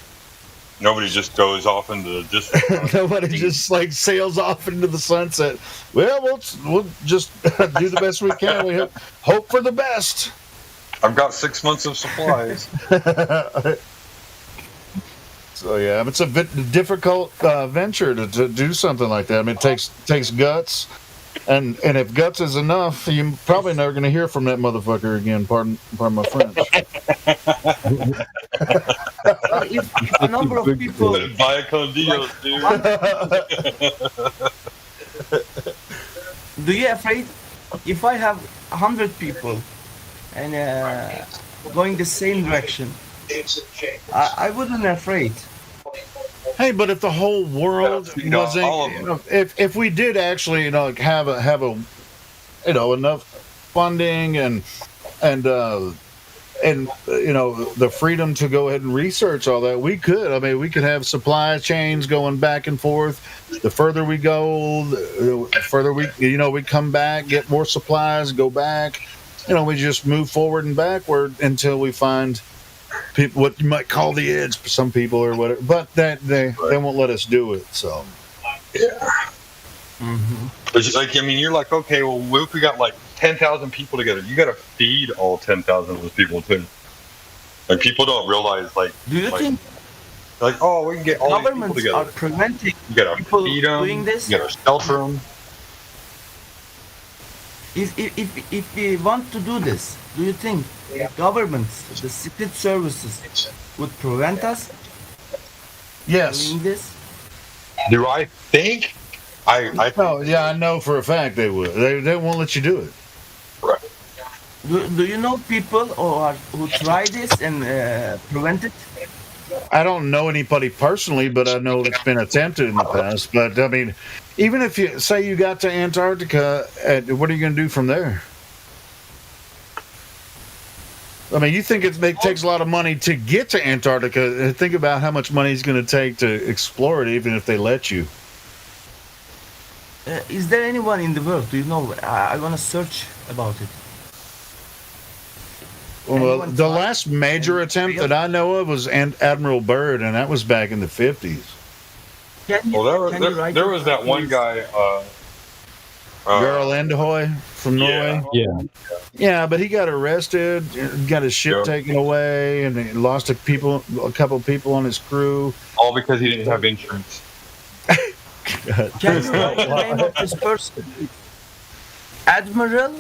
Nobody just goes off into the distance. Nobody just like sails off into the sunset. Well, we'll just do the best we can. We hope for the best. I've got 6 months of supplies. So yeah, it's a bit difficult venture to do something like that. I mean, it takes guts, and if guts is enough, you're probably never going to hear from that motherfucker again. Pardon my French. If a number of people Vaya con Dios, dude. do you afraid if I have 100 people and going the same direction, I wouldn't afraid. Hey, but if the whole world wasn't, if we did actually, have a enough funding and the freedom to go ahead and research all that, we could. I mean, we could have supply chains going back and forth. The further we go, the further we come back, get more supplies, go back. We just move forward and backward until we find people, what you might call the edge for some people or whatever. But that they won't let us do it. So, yeah. Mm-hmm. It's just like, I mean, you're like, okay, well, what if we got like 10,000 people together? You got to feed all 10,000 of those people too. Like, people don't realize, like, Do you think oh, we can get all these people governments together. are preventing You got to people feed them. doing this? You got to shelter them. If we want to do this, do you think governments, the secret services, would prevent us Yes. doing this? Do I think? I Oh, yeah, I know for a fact they would. They won't let you do it. Do you know people who try this and prevent it? I don't know anybody personally, but I know it's been attempted in the past. But I mean, even if you say you got to Antarctica, what are you going to do from there? I mean, you think it takes a lot of money to get to Antarctica. Think about how much money it's going to take to explore it, even if they let you. Is there anyone in the world? Do you know? I want to search about it. Well, Anyone the tried? last major attempt that I know of was Admiral Byrd, and that was back in the 50s. Can you, well, can you write there it was that down, one please? guy. Gerald Endehoy from Norway. Yeah. Yeah, but he got arrested, got his ship Yeah. taken away, and he lost a couple people on his crew. All because he didn't have insurance. Can you write the name of this person? Admiral?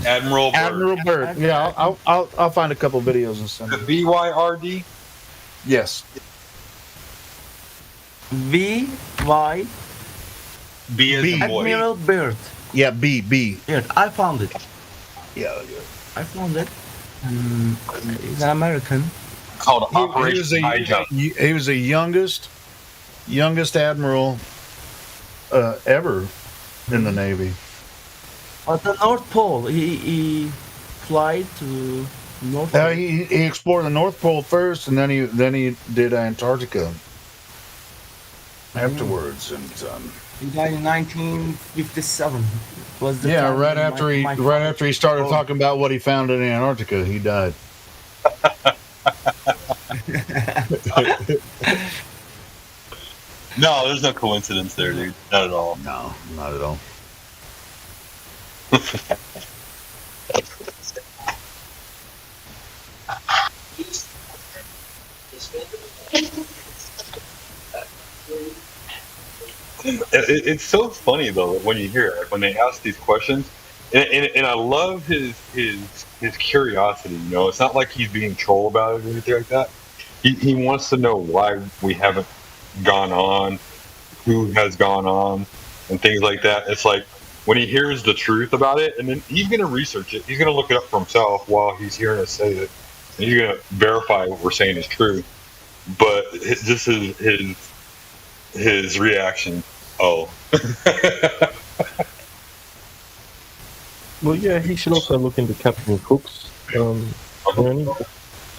Admiral Byrd. Admiral Byrd. Yeah, I'll find a couple videos and send The them. BYRD. Yes. V.Y. B as in boy. Admiral Byrd. Yeah, B. Here, I found it. Yeah. I found it. He's an American. Called He Operation High Jump. was the youngest admiral ever in the Navy. At the North Pole, he flied to North Pole. He explored the North Pole first, and then he did Antarctica afterwards. And He died in 1957. Was the yeah, time right my- after he started Oh. talking about what he found in Antarctica, he died. No, there's no coincidence there, dude. Not at all. No, not at all. It's so funny though when you hear it, like, when they ask these questions, and I love his curiosity. You know, it's not like he's being troll about it or anything like that. He wants to know why we haven't gone on, who has gone on, and things like that. It's like when he hears the truth about it, and then he's going to research it. He's going to look it up for himself while he's hearing us say it, and he's going to verify what we're saying is true. But this is his reaction. Oh. Well, yeah, he should also look into Captain Cook's journey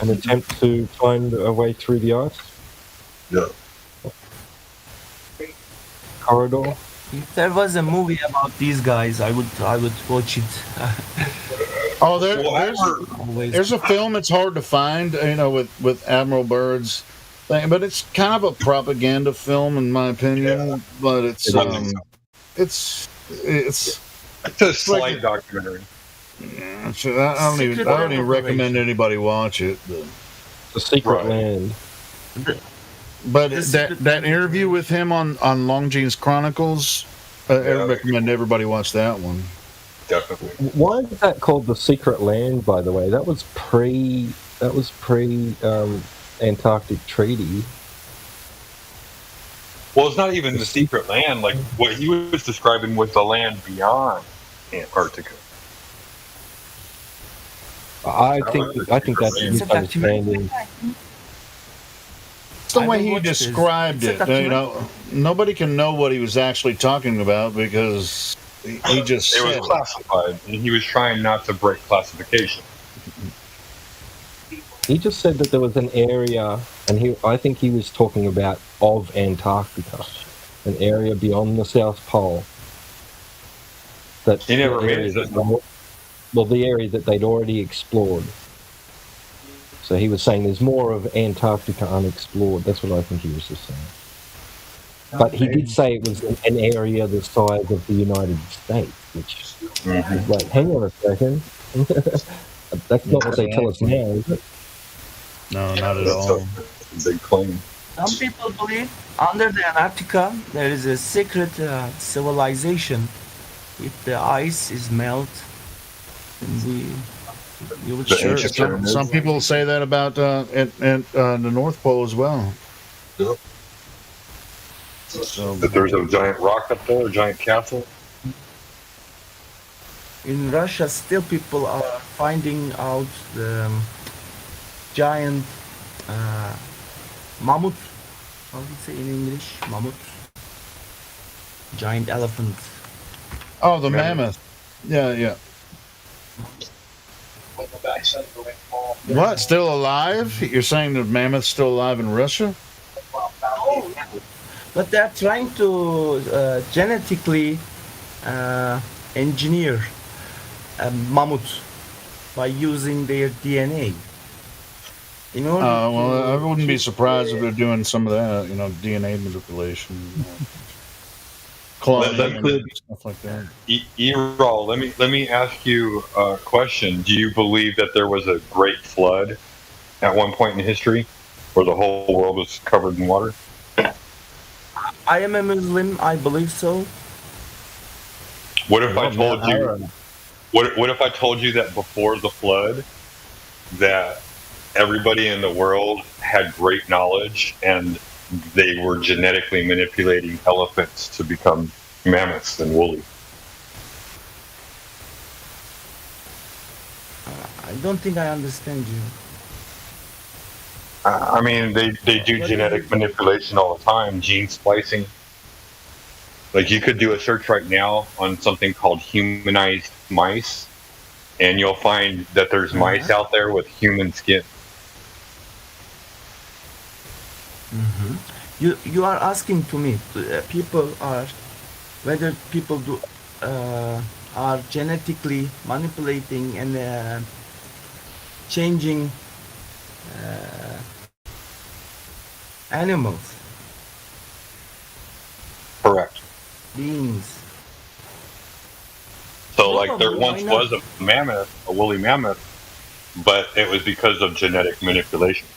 and attempt to find a way through the ice Yeah. corridor. If there was a movie about these guys, I would watch it. Oh, Always. there's a film that's hard to find, with Admiral Byrd's thing, but it's kind of a propaganda film in my opinion. But it's It's a slight documentary. I don't even recommend anybody watch it. The Secret Right. Land. But that interview with him on Longines Chronicles, I recommend everybody watch that one. Definitely. Why is that called the Secret Land? By the way, that was pre Antarctic Treaty. Well, it's not even the secret land. Like what he was describing was the land beyond Antarctica. I think that's a misunderstanding. It's the I way will he watch this. described It's a it. Nobody can know what he was actually talking about because he just It was said it. classified, and he was trying not to break classification. He just said that there was an area, and I think he was talking about of Antarctica, an area beyond the South Pole. That He never the made area it. the area that they'd already explored. So he was saying there's more of Antarctica unexplored. That's what I think he was just saying. But he did say it was an area the size of the United States, which is like, hang on a second. That's not what they tell us now, is it? No, not at That's all. a big claim. Some people believe under the Antarctica there is a secret civilization. If the ice is melt, then you would The sure. ancient pyramids. Some people say that about the North Pole as well. Yep. So That there's a giant rock up there, a giant castle. In Russia, still people are finding out the giant mammoth. How do you say in English? Mammoth. Giant elephant. oh, the mammoth. Yeah. What? Still alive? You're saying the mammoth's still alive in Russia? But they're trying to genetically engineer a mammoth by using their DNA. In order Well, I to- wouldn't be surprised if they're doing some of that. DNA manipulation, cloning, Let me- and stuff like that. Erol, let me ask you a question. Do you believe that there was a great flood at one point in history, where the whole world was covered in water? I am a Muslim. I believe so. What if I Well, told now, you? Aaron, What if I told you that before the flood, that everybody in the world had great knowledge and they were genetically manipulating elephants to become mammoths and woolly? I don't think I understand you. I mean, they do genetic manipulation all the time, gene splicing. Like, you could do a search right now on something called humanized mice, and you'll find that there's mice out there with human skin. You are asking to me. People are whether people do are genetically manipulating and changing animals, Correct. beings. So, like, there Probably, once why not? was a mammoth, a woolly mammoth, but it was because of genetic manipulation.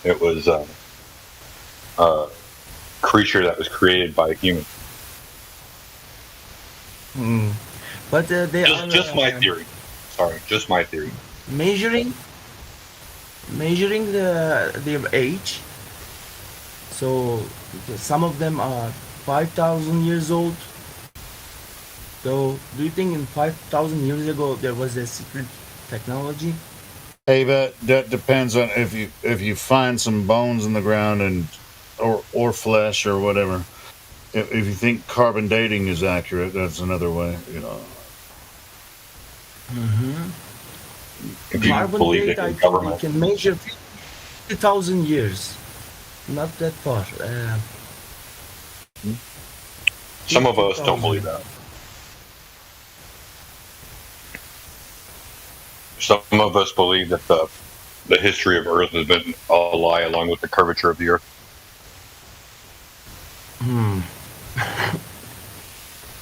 It was a creature that was created by a human. But they are Just my theory. Sorry, just my theory. measuring their age. So some of them are 5,000 years old. So do you think in 5,000 years ago there was a secret technology? Hey, that depends on if you find some bones in the ground and or flesh or whatever. If you think carbon dating is accurate, that's another way. If you Carbon believe date, it I in think we government. can measure 50,000 years. Not that far. Some of us don't 50,000. believe that. Some of us believe that the history of Earth has been a lie, along with the curvature of the Earth.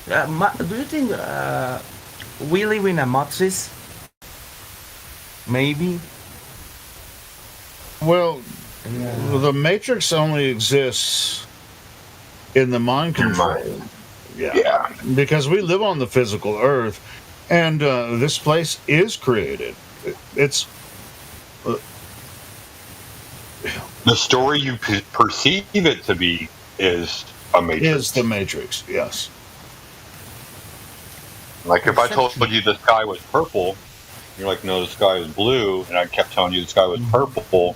Do you think we live in a matrix? Maybe. Well, Yeah. the Matrix only exists in the mind control. Yeah. Because we live on the physical Earth, and this place is created. It's The story you perceive it to be is a matrix. is the Matrix. Yes. Like, if I told you the sky was purple, you're like, no, the sky is blue, and I kept telling you the sky was purple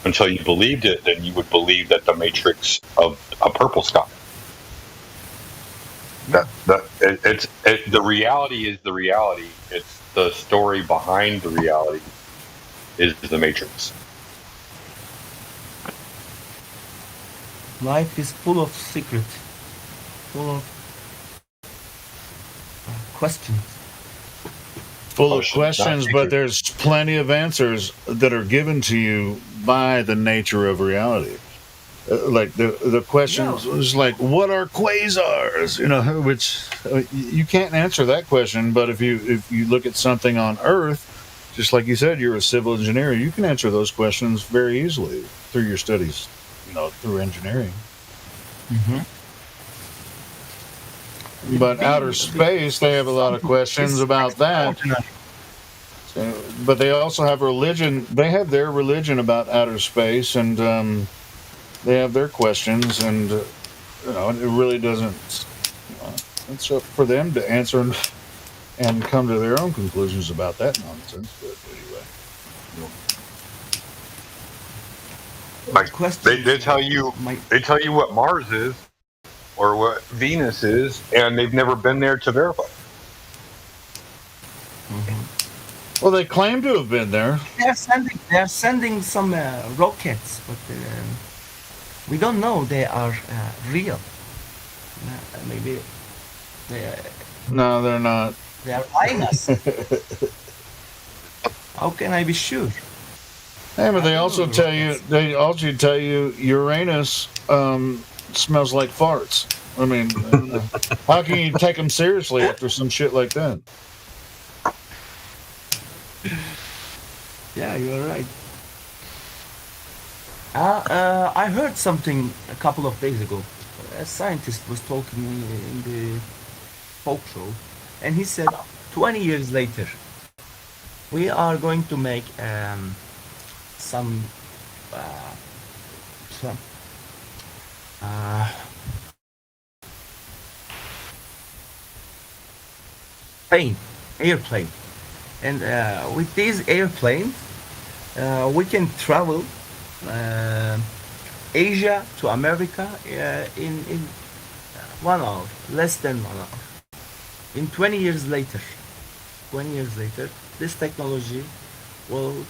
until you believed it, then you would believe that the matrix of a purple sky. The reality is the reality. It's the story behind the reality is the matrix. Life is full of secret, full of questions. Full Oh, of shit, not questions, secret. but there's plenty of answers that are given to you by the nature of reality. like the question was like, what are quasars? You know, which you can't answer that question. But if you look at something on Earth, just like you said, you're a civil engineer, you can answer those questions very easily through your studies, you know, through engineering. Mm-hmm. But outer space, they have a lot of questions about that. But they also have religion. They have their religion about outer space, and they have their questions. And you know, it really doesn't. It's up for them to answer and come to their own conclusions about that nonsense. But anyway, Like they tell you what Mars is or what Venus is, and they've never been there to verify. Mm-hmm. Well, they claim to have been there. They're sending some rockets, but we don't know they are real. Maybe No, they're not. they are lying us. How can I be sure? Hey, but they also tell you Uranus smells like farts. I mean, how can you take them seriously after some shit like that? Yeah, you're right. I heard something a couple of days ago. A scientist was talking in the talk show, and he said 20 years later, we are going to make some airplane, and with this airplane, we can travel Asia to America in 1 hour, less than 1 hour. In 20 years later, this technology will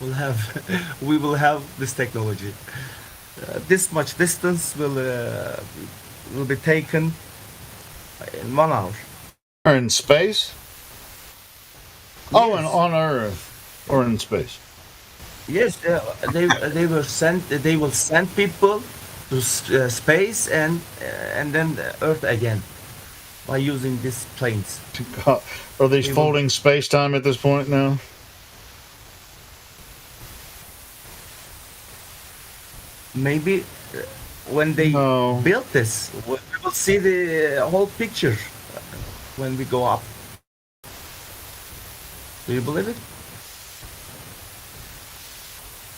we will have this technology. This much distance will be taken in 1 hour. Or in space? Oh, and on Earth or in space? Yes, they will send people to space and then Earth again by using these planes. Are these folding space time at this point now? Maybe when they build this, we will see the whole picture when we go up. Do you believe it?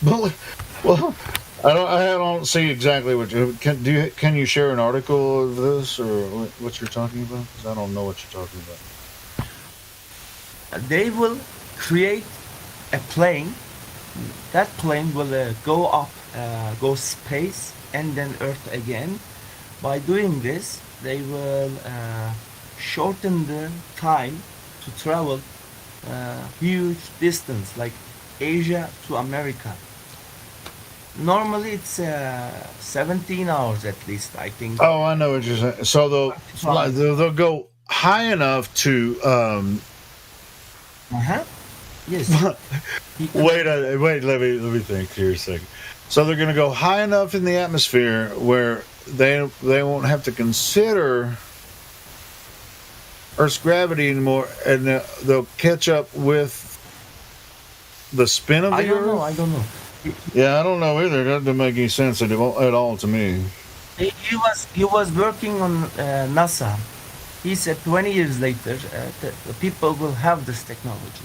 Well, I don't see exactly what you can you share an article of this or what you're talking about? Because I don't know what you're talking about. They will create a plane. That plane will go up, go space, and then Earth again. By doing this, they will shorten the time to travel huge distance, like Asia to America. Normally, it's 17 hours at least, I think. Oh, I know what you're saying. So they'll go high enough to. Yes. Wait. Let me think here a second. So they're going to go high enough in the atmosphere where they won't have to consider Earth's gravity anymore, and they'll catch up with the spin of the Earth. I don't know. Yeah, I don't know either. That doesn't make any sense at all to me. He was working on NASA. He said 20 years later, the people will have this technology.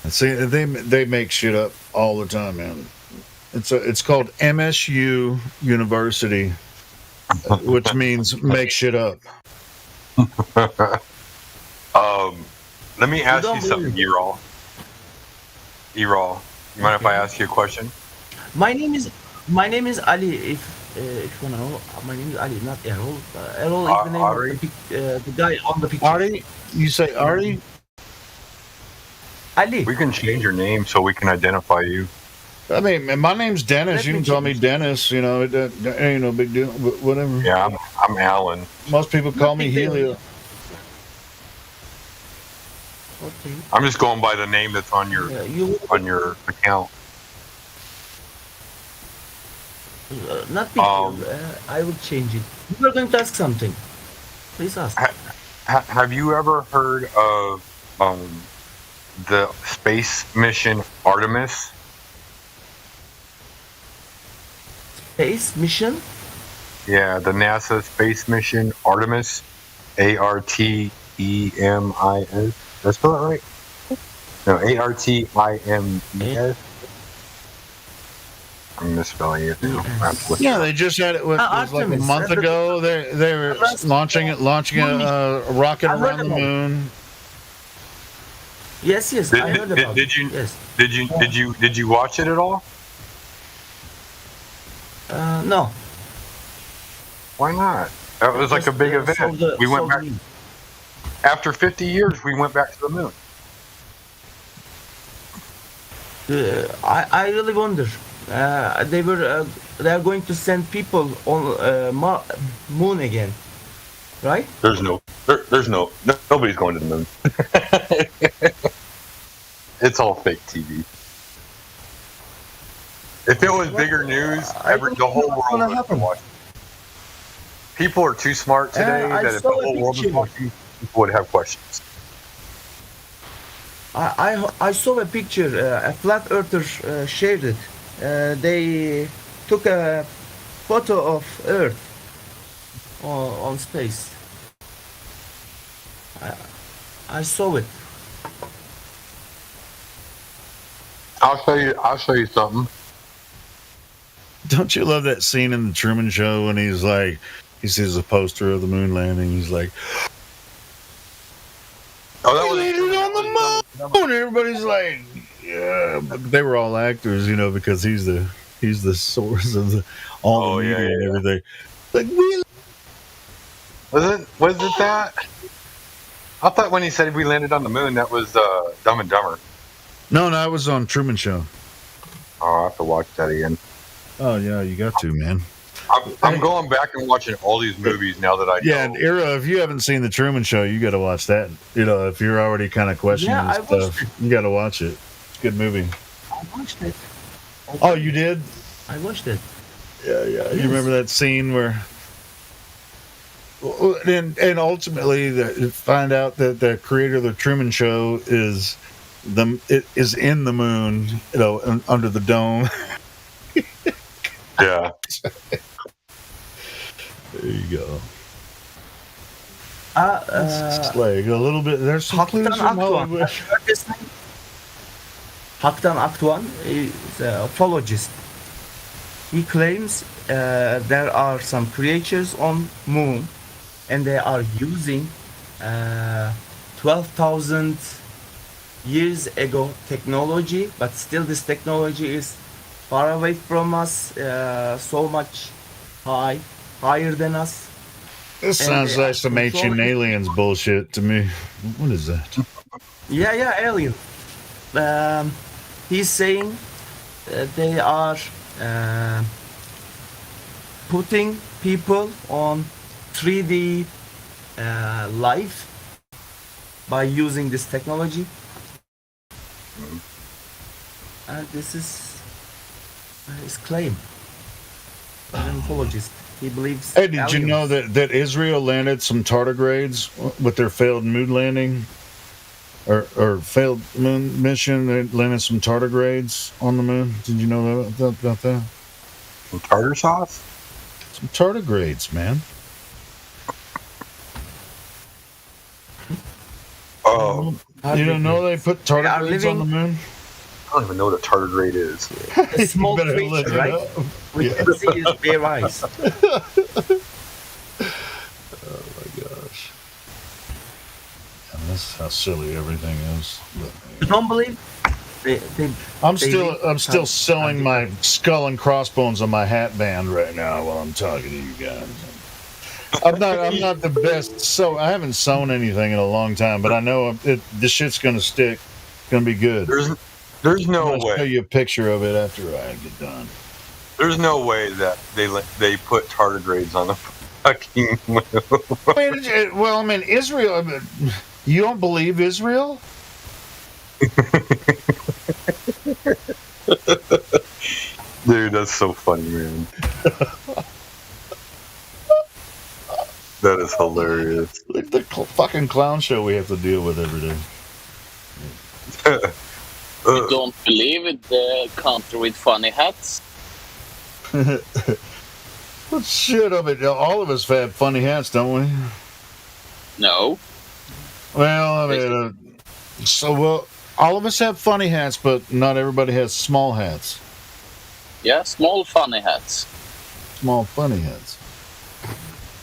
See, they make shit up all the time, man. It's called MSU University, which means make shit up. Let me ask you something, Erol. You mind if I ask you a question? My name is Ali. If you wanna know, my name is Ali, not Errol. Errol is the name of the guy on the picture. Artie? You say Artie? Ali. We can change your name so we can identify you. I mean, my name's Dennis. You can call me Dennis. You know, it ain't no big deal. Whatever. Yeah, I'm Alan. Most people call me Helio. Okay. I'm just going by the name that's on your account. Not big deal. I will change it. You were going to ask something. Please ask. Have you ever heard of the space mission Artemis? Space mission? Yeah, the NASA space mission Artemis, Artemis. Did I spell that right? No, Artemis. I'm misspelling it now. Yeah, they just had it. It was like a Artemis. month ago. They were launching a rocket I heard around the about it. moon. Yes, I heard about did you it. Yes. did you watch it at all? No. Why not? That was like a big event. We went back after 50 years. We went back to the moon. I really wonder. They are going to send people on moon again, right? There's nobody's going to the moon. It's all fake TV. If it was bigger news, the whole world would have watched. People are too smart today that if the whole world was watching, people would have questions. I saw a picture. A flat earther shared it. They took a photo of Earth on space. I saw it. I'll show you something. Don't you love that scene in the Truman Show when he's like, he sees a poster of the moon landing. He's like, "Oh, that was landed on the moon!" And everybody's like, "Yeah." But they were all actors, because he's the source of all the media and everything. Like, was it that? I thought when he said we landed on the moon, that was Dumb and Dumber. No, I was on Truman Show. Oh, I have to watch that again. Oh yeah, you got to, man. I'm going back and watching all these movies now that I know. Yeah, and Ira, if you haven't seen the Truman Show, you got to watch that. If you're already kind of questioning this stuff, you got to watch it. It's a good movie. I watched it. Oh, you did? I watched it. Yeah. Yes. You remember that scene where? And ultimately, find out that the creator of the Truman Show is in the moon, under the dome. Yeah. There you go. It's like a little bit. There's some clues from Hollywood. Haktan Akdoğan is a ufologist. He claims there are some creatures on moon, and they are using 12,000 years ago technology, but still this technology is far away from us, so much higher than us. This sounds like some ancient aliens bullshit to me. What is that? Yeah, alien. He's saying they are putting people on 3D life by using this technology. And this is his claim. An ufologist. He believes. Hey, did you know that Israel landed some tardigrades with their failed moon landing? Or failed moon mission? They landed some tardigrades on the moon. Did you know about that? Some tartar sauce? Some tardigrades, man. Oh. You don't know they put tardigrades on the moon? I don't even know what a tardigrade is. A small creature, right? We can see his bare eyes. Oh my gosh. And this is how silly everything is. You don't believe? I'm still selling my skull and crossbones on my hat band right now while I'm talking to you guys. I'm not the best. So I haven't sewn anything in a long time, but I know this shit's gonna stick. It's gonna be good. There's no I'm gonna way. show you a picture of it after I get done. There's no way that they put tardigrades on the fucking moon. Israel. You don't believe Israel? Dude, that's so funny, man. That is hilarious. Like the fucking clown show we have to deal with every day. You don't believe it, the country with funny hats? But shit, I mean, all of us have funny hats, don't we? No. Well, I mean, all of us have funny hats, but not everybody has small hats. Yeah, small funny hats Small funny hats.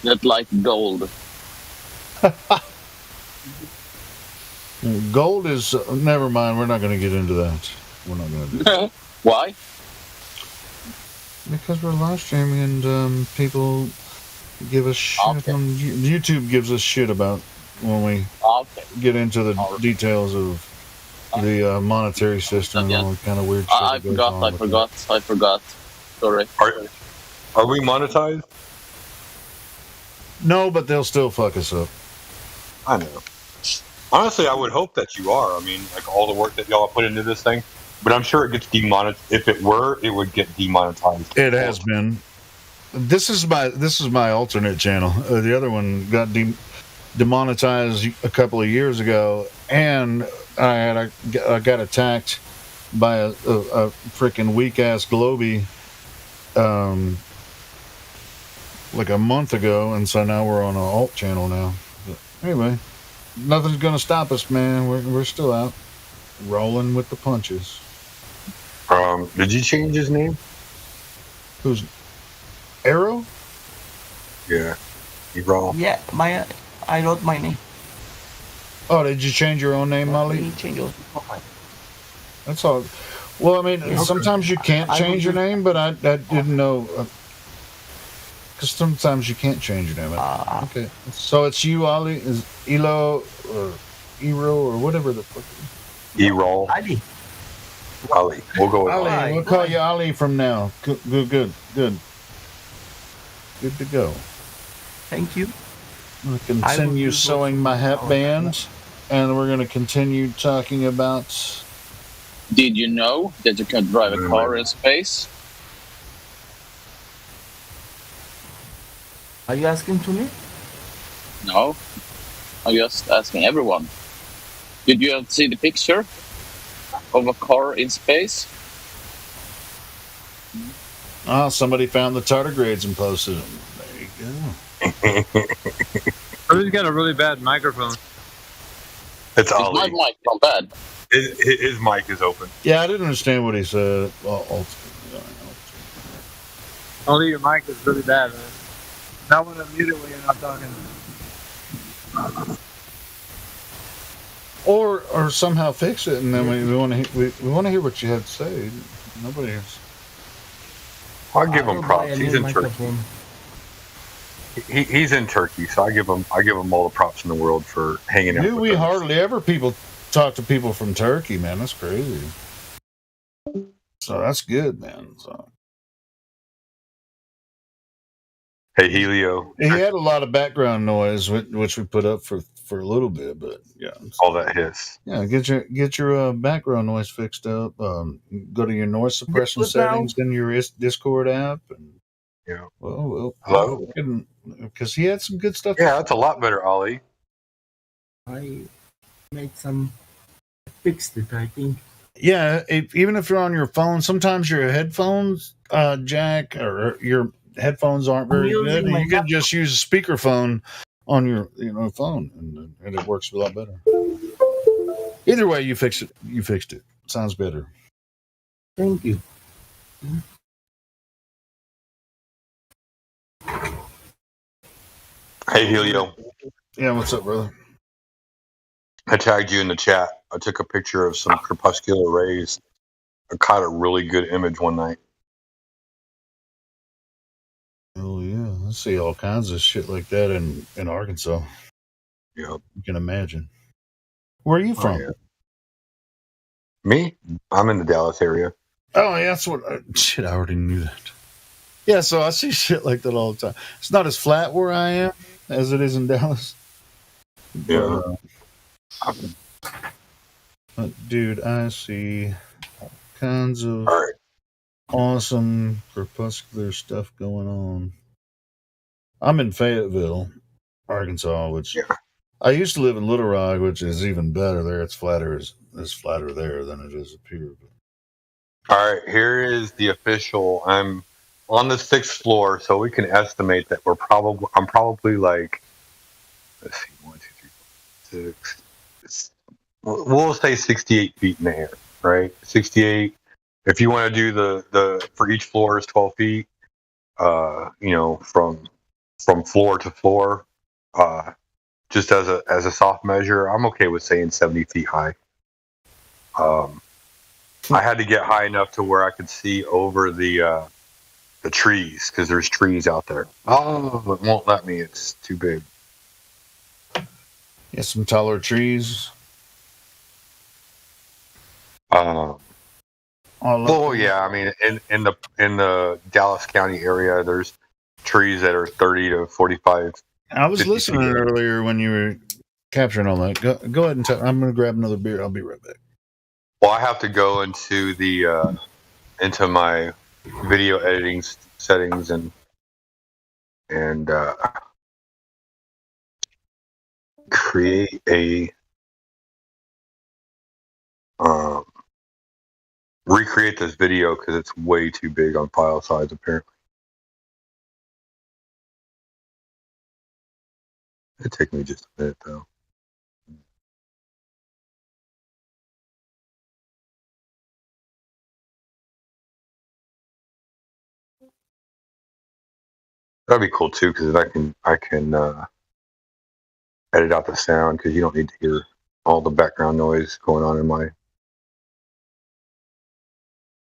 that like gold. Gold is never mind. We're not going to get into that. We're not going to do that Why? because we're live streaming and people give us shit Okay. on YouTube. Gives us shit about when we Okay. get into the Alright. details of the monetary system and all that kind of weird shit. I that goes on with it. I forgot. Sorry. Are we monetized? No, but they'll still fuck us up. I know. Honestly, I would hope that you are. I mean, like all the work that y'all put into this thing. But I'm sure it gets demonetized. If it were, it would get demonetized. It has been. This is my alternate channel. The other one got demonetized a couple of years ago, and I got attacked by a freaking weak ass Globy, like a month ago, and so now we're on an alt channel now. But anyway, nothing's gonna stop us, man. We're still out, rolling with the punches. Did you change his name? Who's Arrow? Yeah, you wrong. Yeah, I wrote my name. Oh, did you change your own name, Molly? That's all. Well, I mean, sometimes you can't change your name, but I didn't know. Because sometimes you can't change your name. Okay. So it's you, Ali, is Elo, or Ero, or whatever the fuck. E-roll. Ali. Ali. We'll go with Ali, Ali. we'll call you Ali from now. Good. Good to go. Thank you. I continue sewing my hat band, and we're going to continue talking about. Did you know that you can drive a car in space? Are you asking to me? No. I'm just asking everyone. Did you see the picture of a car in space? Oh, somebody found the tardigrades and posted them. There you go. Who's got a really bad microphone? It's Is my Ali. mic not bad? His mic is open. Yeah, I didn't understand what he said. Well, Only your mic is really bad, man. Not when I'm muted when you're not talking. or somehow fix it, and then we want to we want to hear what you have to say. Nobody has. I'll give him props. He's in Turkey. He's in Turkey, so I give him all the props in the world for hanging out. Dude, with we us. hardly ever talk to people from Turkey, man. That's crazy. So that's good, man. So Hey, Helio. he had a lot of background noise, which we put up for a little bit, but yeah, All that hiss. yeah. Get your background noise fixed up. Go to your noise suppression Good now. settings in your Discord app, and Yeah. well, Hello? because he had some good stuff. Yeah, that's a lot better, Ollie. I made some fixed it, I think. Yeah, even if you're on your phone, sometimes your headphones jack or your headphones aren't very using good. And my you can just use a speakerphone on your phone, and it works a lot better. Either way, you fixed it. Sounds better. Thank you. Hey, Helio. Yeah, what's up, brother? I tagged you in the chat. I took a picture of some crepuscular rays. I caught a really good image one night. Oh yeah, I see all kinds of shit like that in Arkansas. Yep. You can imagine. Where are you from? yeah. Me? I'm in the Dallas area. Oh, yeah, that's what. Shit, I already knew that. Yeah, so I see shit like that all the time. It's not as flat where I am as it is in Dallas. Yeah. Dude, I see all kinds of All right. awesome crepuscular stuff going on. I'm in Fayetteville, Arkansas, which Yeah. I used to live in Little Rock, which is even better. There, it's flatter. It's flatter there than it is up here. All right. Here is the official. I'm on the 6th floor, so we can estimate that I'm probably like, let's see, 1, 2, 3, 4, 6. We'll say 68 feet in the air, right? 68. If you want to do the for each floor is 12 feet. From floor to floor, just as a soft measure, I'm okay with saying 70 feet high. I had to get high enough to where I could see over the trees because there's trees out there. Oh, it won't let me. It's too big. Yeah, some taller trees. Oh yeah, I mean, in the Dallas County area, there's trees that are 30 to 45. I was listening earlier when you were capturing all that. Go ahead and tell. I'm going to grab another beer. I'll be right back. Well, I have to go into the into my video editing settings and create a recreate this video because it's way too big on file size apparently. It'd take me just a minute though. That'd be cool too because I can edit out the sound because you don't need to hear all the background noise going on in my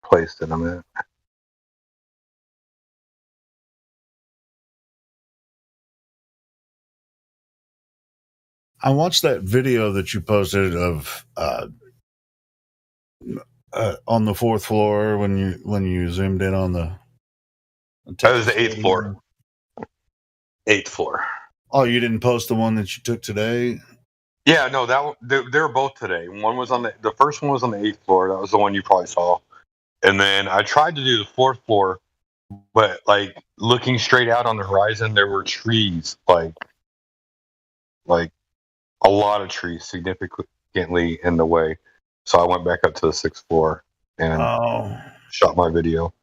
place that I'm at. I watched that video that you posted of on the 4th floor when you zoomed in on the. That was the 8th floor. 8th floor. Oh, you didn't post the one that you took today? Yeah, no, they were both today. One was on the first one was on the 8th floor. That was the one you probably saw. And then I tried to do the 4th floor, but like looking straight out on the horizon, there were trees, like a lot of trees significantly in the way. So I went back up to the 6th floor and shot my video.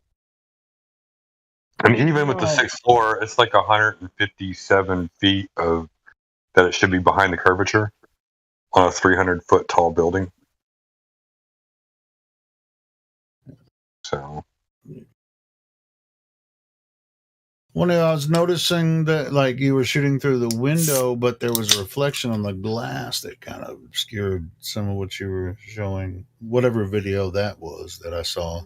And even with the 6th floor, it's like 157 feet of that it should be behind the curvature on a 300-foot tall building. So. Well, I was noticing that like you were shooting through the window, but there was a reflection on the glass that kind of obscured some of what you were showing. Whatever video that was that I saw.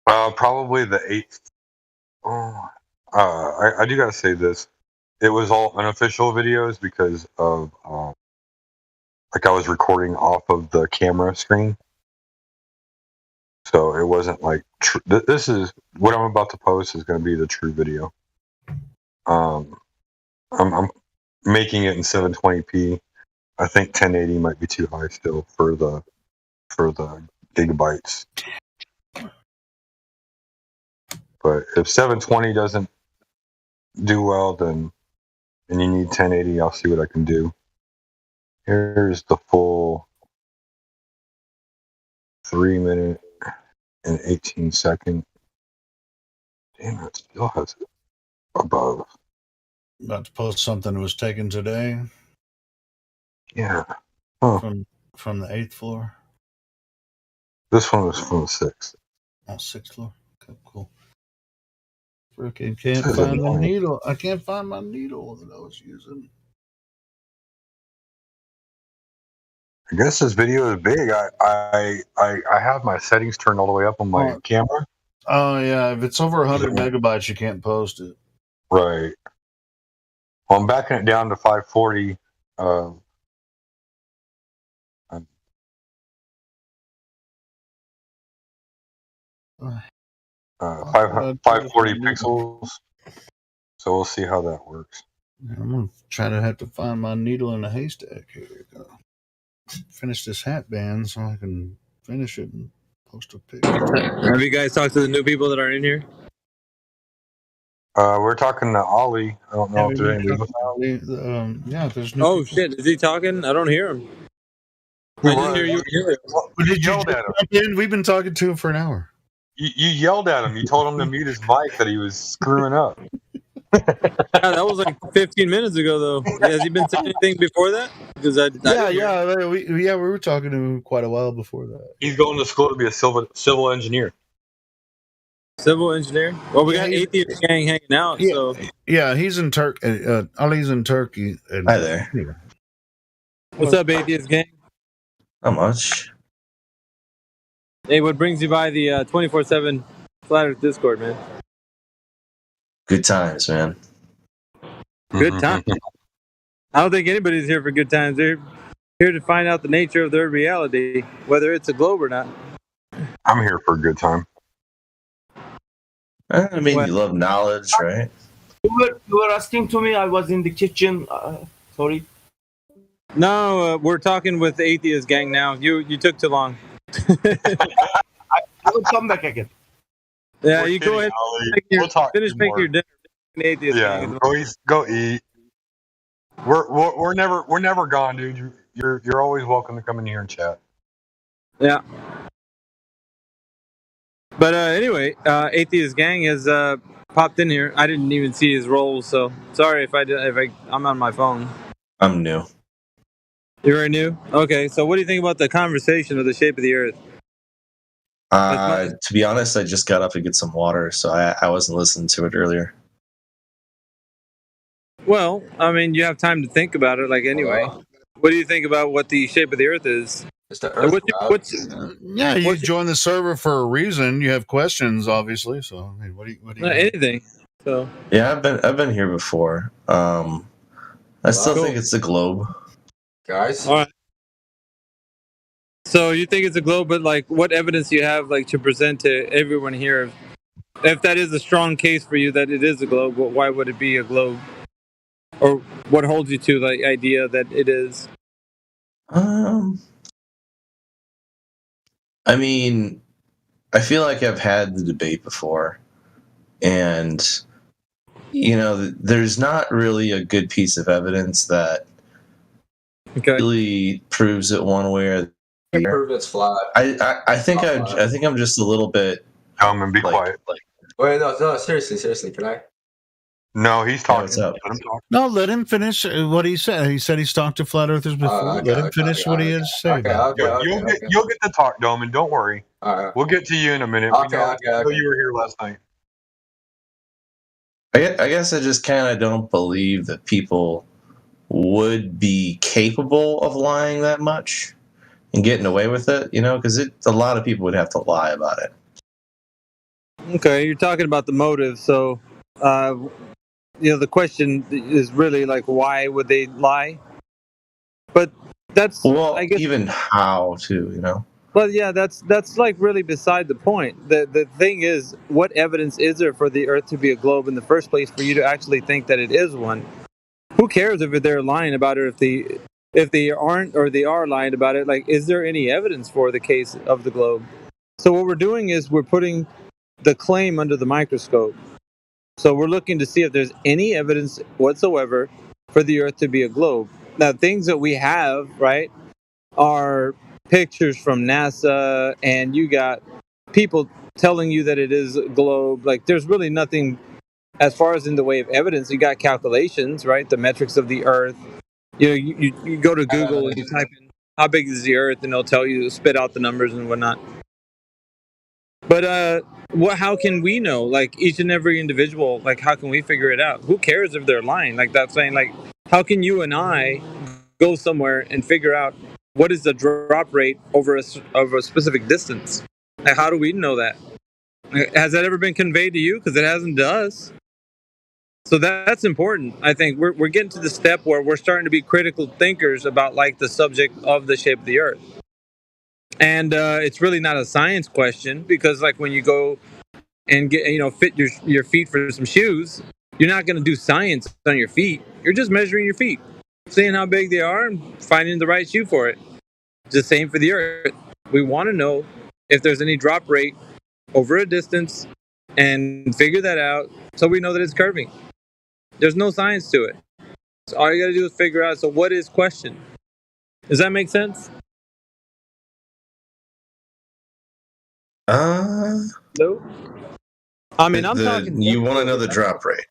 Probably the 8th. I do gotta say this. It was all unofficial videos because of like I was recording off of the camera screen. So it wasn't like this is what I'm about to post is going to be the true video. I'm making it in 720p. I think 1080 might be too high still for the gigabytes. But if 720 doesn't do well, then and you need 1080, I'll see what I can do. Here's the full 3 minute and 18 second. Damn, it still has it above. About to post something that was taken today. Yeah. Huh. From the 8th floor. This one was from the 6th. Oh, 6th floor. Okay, cool. Freaking can't find the needle. I can't find my needle that I was using. I guess this video is big. I have my settings turned all the way up on my camera. Oh yeah, if it's over 100 megabytes, you can't post it. Right. Well, I'm backing it down to 540. 540 pixels. So we'll see how that works. I'm gonna try to have to find my needle in a haystack. Here we go. finish this hat band so I can finish it and post a picture. Have you guys talked to the new people that are in here? We're talking to Ollie. I don't know if there's anybody. Yeah, there's no. Oh shit! Is he talking? I don't hear him. I just hear you. Did you yelled at him. jump in? We've been talking to him for an hour. You yelled at him. You told him to mute his mic that he was screwing up. Yeah, that was like 15 minutes ago, though. Has he been saying anything before that? Because We were talking to him quite a while before that. He's going to school to be a civil engineer. Civil engineer. Well, we got Atheist Gang hanging out. Yeah, So yeah, he's in Turkey. Ali's in Turkey. And, Hi there. what's up, Atheist Gang? Not much. Hey, what brings you by the 24/7 Flat Earth Discord, man? Good times, man. Good time. I don't think anybody's here for good times. They're here to find out the nature of their reality, whether it's a globe or not. I'm here for a good time. I mean, you love knowledge, right? You were asking to me. I was in the kitchen. Sorry. No, we're talking with the Atheist Gang now. You took too long. I will come back again. Yeah, We're you go kidding, ahead. Ollie. We'll talk Finish making more. your dinner. Atheist Yeah, Gang. go eat. We're never gone, dude. You're always welcome to come in here and chat. Yeah. But anyway, Atheist Gang has popped in here. I didn't even see his role, so sorry if I'm on my phone. I'm new. You're new? Okay, so what do you think about the conversation of the shape of the Earth? To be honest, I just got up to get some water, so I wasn't listening to it earlier. Well, I mean, you have time to think about it, like anyway. What do you think about what the shape of the Earth is? It's the Earth. You joined the server for a reason. You have questions, obviously. So, I mean, what do you? Anything. So. Yeah, I've been here before. I still think it's the globe. Guys. All right. So you think it's a globe, but like, what evidence do you have, like, to present to everyone here? If that is a strong case for you that it is a globe, why would it be a globe? Or what holds you to the idea that it is? I mean, I feel like I've had the debate before, and there's not really a good piece of evidence that really proves it one way or the other. Prove it's flat. I think I'm just a little bit dumb and be quiet. Wait, no, seriously, can I? No, he's talking. What's up? Let him talk. No, let him finish what he said. He said he's talked to flat earthers before. Let him finish what he has to say. You'll get to talk, Doman. Don't worry. We'll get to you in a minute. We know you were here last night. I guess I just kind of don't believe that people would be capable of lying that much and getting away with it, because a lot of people would have to lie about it. Okay, you're talking about the motive, so the question is really like, why would they lie? But that's I guess, even how to, Well, yeah, that's like really beside the point. The thing is, what evidence is there for the Earth to be a globe in the first place for you to actually think that it is one? Who cares if they're lying about it, if they aren't, or they are lying about it? Like, is there any evidence for the case of the globe? So what we're doing is we're putting the claim under the microscope. So we're looking to see if there's any evidence whatsoever for the Earth to be a globe. Now, things that we have, right, are pictures from NASA, and you got people telling you that it is a globe. Like, there's really nothing as far as in the way of evidence. You got calculations, right? The metrics of the Earth. You go to Google and you type in how big is the Earth, and they'll tell you, spit out the numbers and whatnot. But how can we know? Like, each and every individual, like, how can we figure it out? Who cares if they're lying? Like, that's saying, like, how can you and I go somewhere and figure out what is the drop rate over a specific distance? Like, how do we know that? Has that ever been conveyed to you? Because it hasn't to us. So that's important. I think we're getting to the step where we're starting to be critical thinkers about, like, the subject of the shape of the Earth. And it's really not a science question, because, like, when you go and get, fit your feet for some shoes, you're not going to do science on your feet. You're just measuring your feet, seeing how big they are and finding the right shoe for it. The same for the Earth. We want to know if there's any drop rate over a distance and figure that out so we know that it's curving. There's no science to it. So all you got to do is figure out, so what is question? Does that make sense? No. I mean, I'm talking. You want to know the drop rate?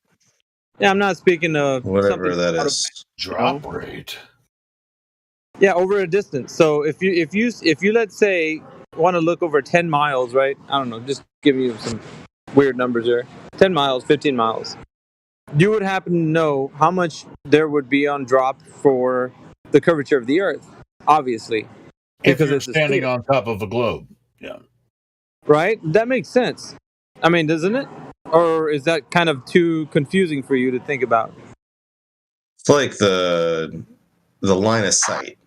Yeah, I'm not speaking of whatever that is. Drop rate. Yeah, over a distance. So if you let's say want to look over 10 miles, right? I don't know, just give you some weird numbers there. 10 miles, 15 miles. You would happen to know how much there would be on drop for the curvature of the Earth, obviously, If you're standing on top of a globe. Yeah. Right? That makes sense. I mean, doesn't it? Or is that kind of too confusing for you to think about? It's like the line of sight.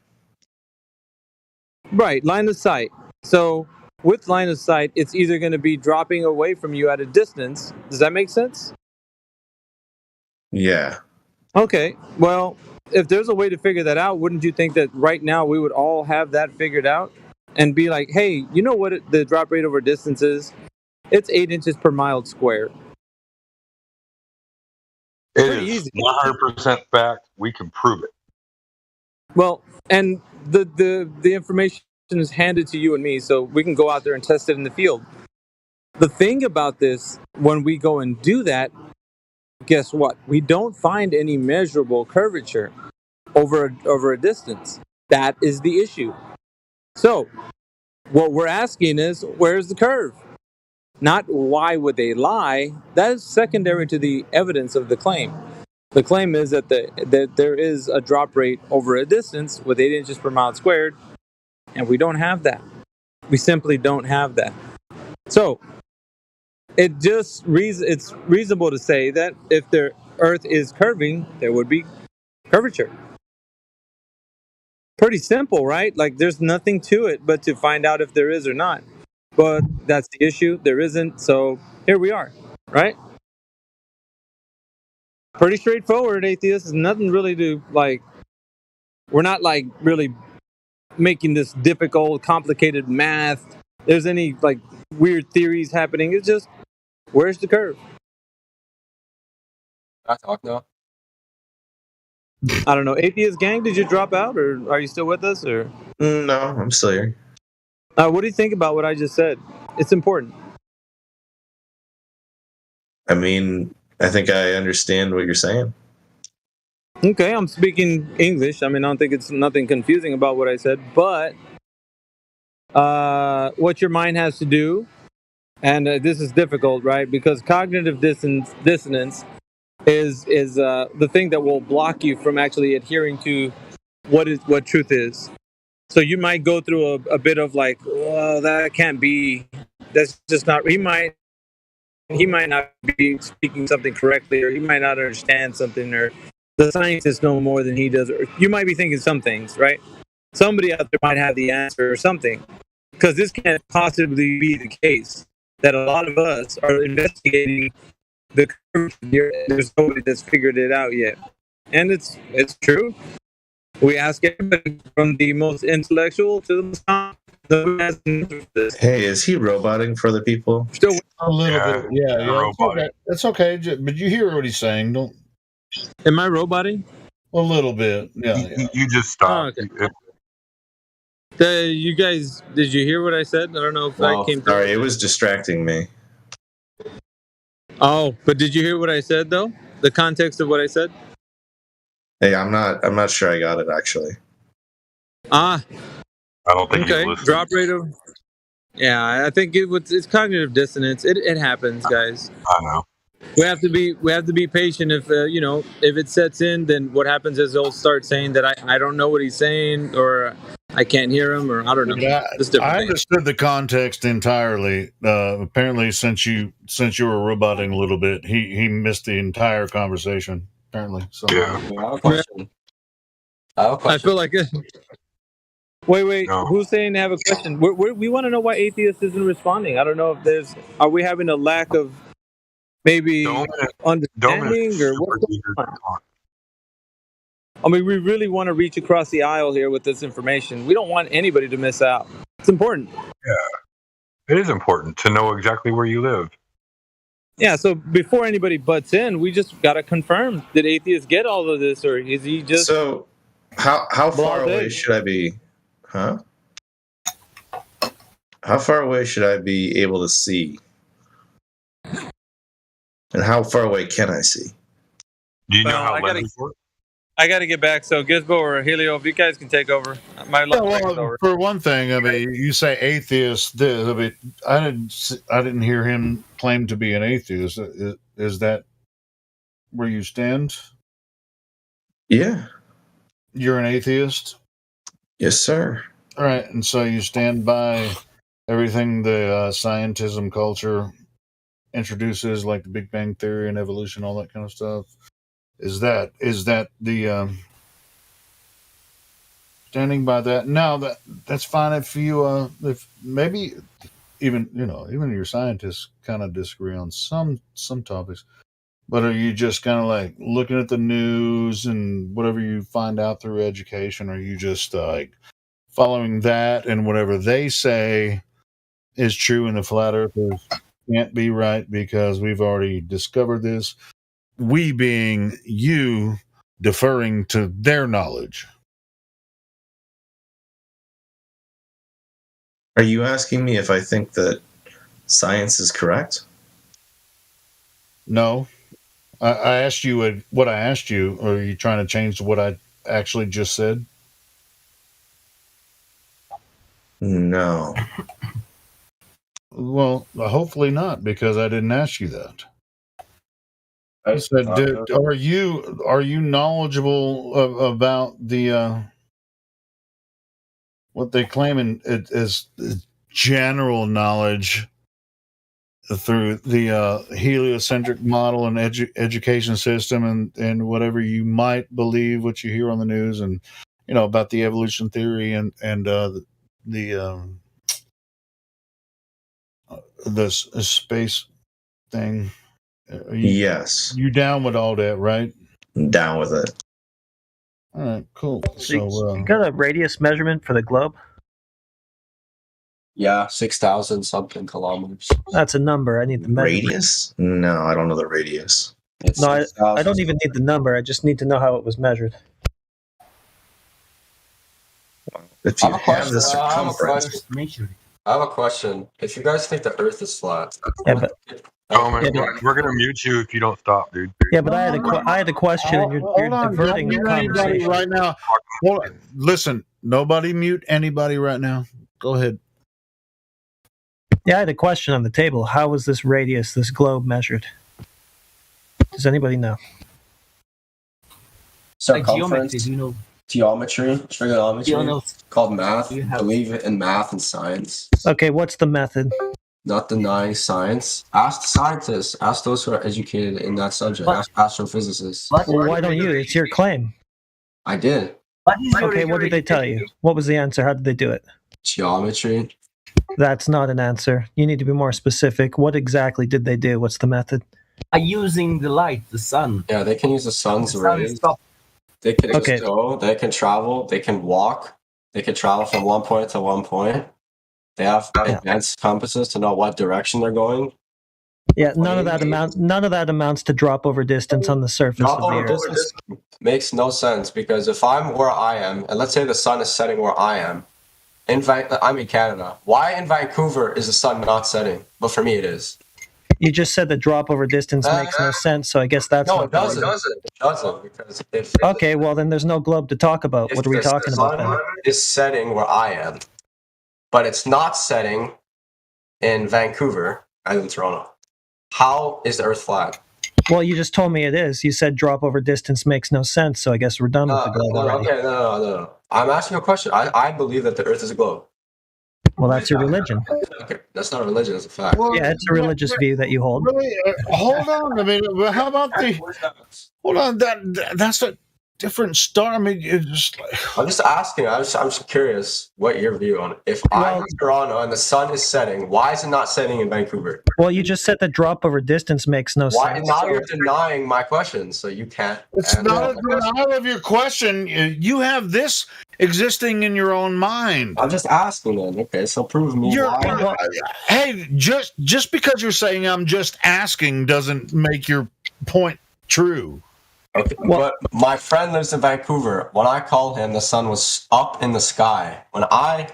Right, line of sight. So with line of sight, it's either going to be dropping away from you at a distance. Does that make sense? Yeah. Okay. Well, if there's a way to figure that out, wouldn't you think that right now we would all have that figured out and be like, hey, you know what the drop rate over distance is? It's 8 inches per mile squared. It Pretty is easy. 100% fact. We can prove it. Well, and the information is handed to you and me, so we can go out there and test it in the field. The thing about this, when we go and do that, guess what? We don't find any measurable curvature over a distance. That is the issue. So, what we're asking is, where's the curve? Not why would they lie. That is secondary to the evidence of the claim. The claim is that that there is a drop rate over a distance with 8 inches per mile squared, and we don't have that. We simply don't have that. So, it's reasonable to say that if the Earth is curving, there would be curvature. Pretty simple, right? Like, there's nothing to it but to find out if there is or not. But that's the issue. There isn't. So here we are, right? Pretty straightforward, atheists. Nothing really to, like, we're not like really making this difficult, complicated math. There's any like weird theories happening. It's just, where's the curve? I talk now. I don't know. Atheist gang, did you drop out, or are you still with us? Or No, I'm still here. what do you think about what I just said? It's important. I mean, I think I understand what you're saying. Okay, I'm speaking English. I mean, I don't think it's nothing confusing about what I said, but what your mind has to do, and this is difficult, right? Because cognitive dissonance is the thing that will block you from actually adhering to what truth is. So you might go through a bit of like, well, that can't be. That's just not. He might not be speaking something correctly, or he might not understand something, or the scientists know more than he does. Or you might be thinking some things, right? Somebody out there might have the answer or something, because this can't possibly be the case. That a lot of us are investigating the curve here. There's nobody that's figured it out yet, and it's true. We ask everybody from the most intellectual to the most common. Hey, is he roboting for the people? Still a little bit. Yeah. That's okay. But you hear what he's saying, don't? Am I roboting? A little bit. Yeah. You just stopped. Oh, okay. You guys, did you hear what I said? I don't know if I came through. Sorry, it was distracting me. Oh, but did you hear what I said though? The context of what I said? Hey, I'm not sure I got it actually. I don't think okay. you listened. Drop rate of. Yeah, I think it's cognitive dissonance. It happens, guys. I know. We have to be patient. If if it sets in, then what happens is they'll start saying that I don't know what he's saying, or I can't hear him, or I don't know. Yeah, I understood the context entirely. Apparently, since you were roboting a little bit, he missed the entire conversation. Apparently, so I have a question. I feel like it. Wait. No. Who's saying they have a question? We want to know why atheist isn't responding. I don't know if are we having a lack of maybe understanding or what's going on? I mean, we really want to reach across the aisle here with this information. We don't want anybody to miss out. It's important. Yeah, it is important to know exactly where you live. Yeah, so before anybody butts in, we just got to confirm, did atheists get all of this, or is he just... So, how far Blasé. away should I be? Huh? How far away should I be able to see? And how far away can I see? Do you know Well, how I gotta- lenses work? I got to get back, so Gizbo or Helio, if you guys can take over. My Yeah, luck is well, over. for one thing, I mean, you say atheist. I mean, I didn't hear him claim to be an atheist. Is that where you stand? Yeah. You're an atheist? Yes, sir. All right, and so you stand by everything the scientism culture introduces, like the Big Bang Theory and evolution, all that kind of stuff. Is that the standing by that? No, that's fine if you if maybe even your scientists kind of disagree on some topics. But are you just kind of like looking at the news and whatever you find out through education? Or are you just like following that and whatever they say is true and the flat earthers can't be right because we've already discovered this? We being you deferring to their knowledge. Are you asking me if I think that science is correct? No. I asked you what I asked you, or are you trying to change what I actually just said? No. Well, hopefully not, because I didn't ask you that. I said, are you knowledgeable about the what they claim as general knowledge through the heliocentric model and education system and whatever you might believe, what you hear on the news, and about the evolution theory and the space thing? Yes. You down with all that, right? I'm down with it. All right, cool. So So you got a radius measurement for the globe? Yeah, 6,000 something kilometers. That's a number. I need the measurement. Radius? No, I don't know the radius. It's No, I 6,000. don't even need the number. I just need to know how it was measured. If I you have a have question. the I have a circumference. question. I have a question. If you guys think the Earth is flat, Yeah, but Oh my Yeah, God, we're gonna mute you if you don't stop, dude. yeah, but I had a question, and you're hold on, diverting don't the mute anybody conversation. right now. Hold on. Listen, nobody mute anybody right now. Go ahead. Yeah, I had a question on the table. How was this radius, this globe, measured? Does anybody know? circumference, geometry, trigonometry, Geometry. called math. You have- Believe in math and science, Okay, what's the method? not denying science. Ask the scientists. Ask those who are educated in that subject. Ask astrophysicists. Well, why don't you? It's your claim. I did. Okay, what did they tell you? What was the answer? How did they do it? Geometry. That's not an answer. You need to be more specific. What exactly did they do? What's the method? Using the light, the sun. Yeah, they can use the sun's The sun rays. stop. They can Okay. go. They can travel. They can walk. They can travel from one point to one point. They have advanced compasses to know what direction they're going. Yeah, none of that amounts to drop over distance on the surface Drop of the over Earth. distance makes no sense because if I'm where I am, and let's say the sun is setting where I am, I'm in Canada. Why in Vancouver is the sun not setting? But for me, it is. You just said that drop over distance makes no sense, so I guess that's No, not it doesn't. It doesn't because if Okay, well then there's no globe to talk about. if What are we the talking about sun then? is setting where I am, but it's not setting in Vancouver as in Toronto, how is the Earth flat? Well, you just told me it is. You said drop over distance makes no sense, so I guess we're done with the globe already. Okay, no. I'm asking a question. I believe that the Earth is a globe. Well, that's your religion. Okay, that's not a religion. It's a fact. Well, Yeah, it's a religious view that you hold. Really, hold on. I mean, how about the? Hold on. That's what different star. I mean, it's just like, I'm just asking. I'm just curious what your view on it. If I'm in Toronto and the sun is setting, why is it not setting in Vancouver? Well, you just said that drop over distance makes no Why sense. now you're denying my question, so you can't. It's not a denial of your question. You have this existing in your own mind. I'm just asking then. Okay, so prove me why. Hey, just because you're saying I'm just asking doesn't make your point true. Okay, but my friend lives in Vancouver. When I called him, the sun was up in the sky. When I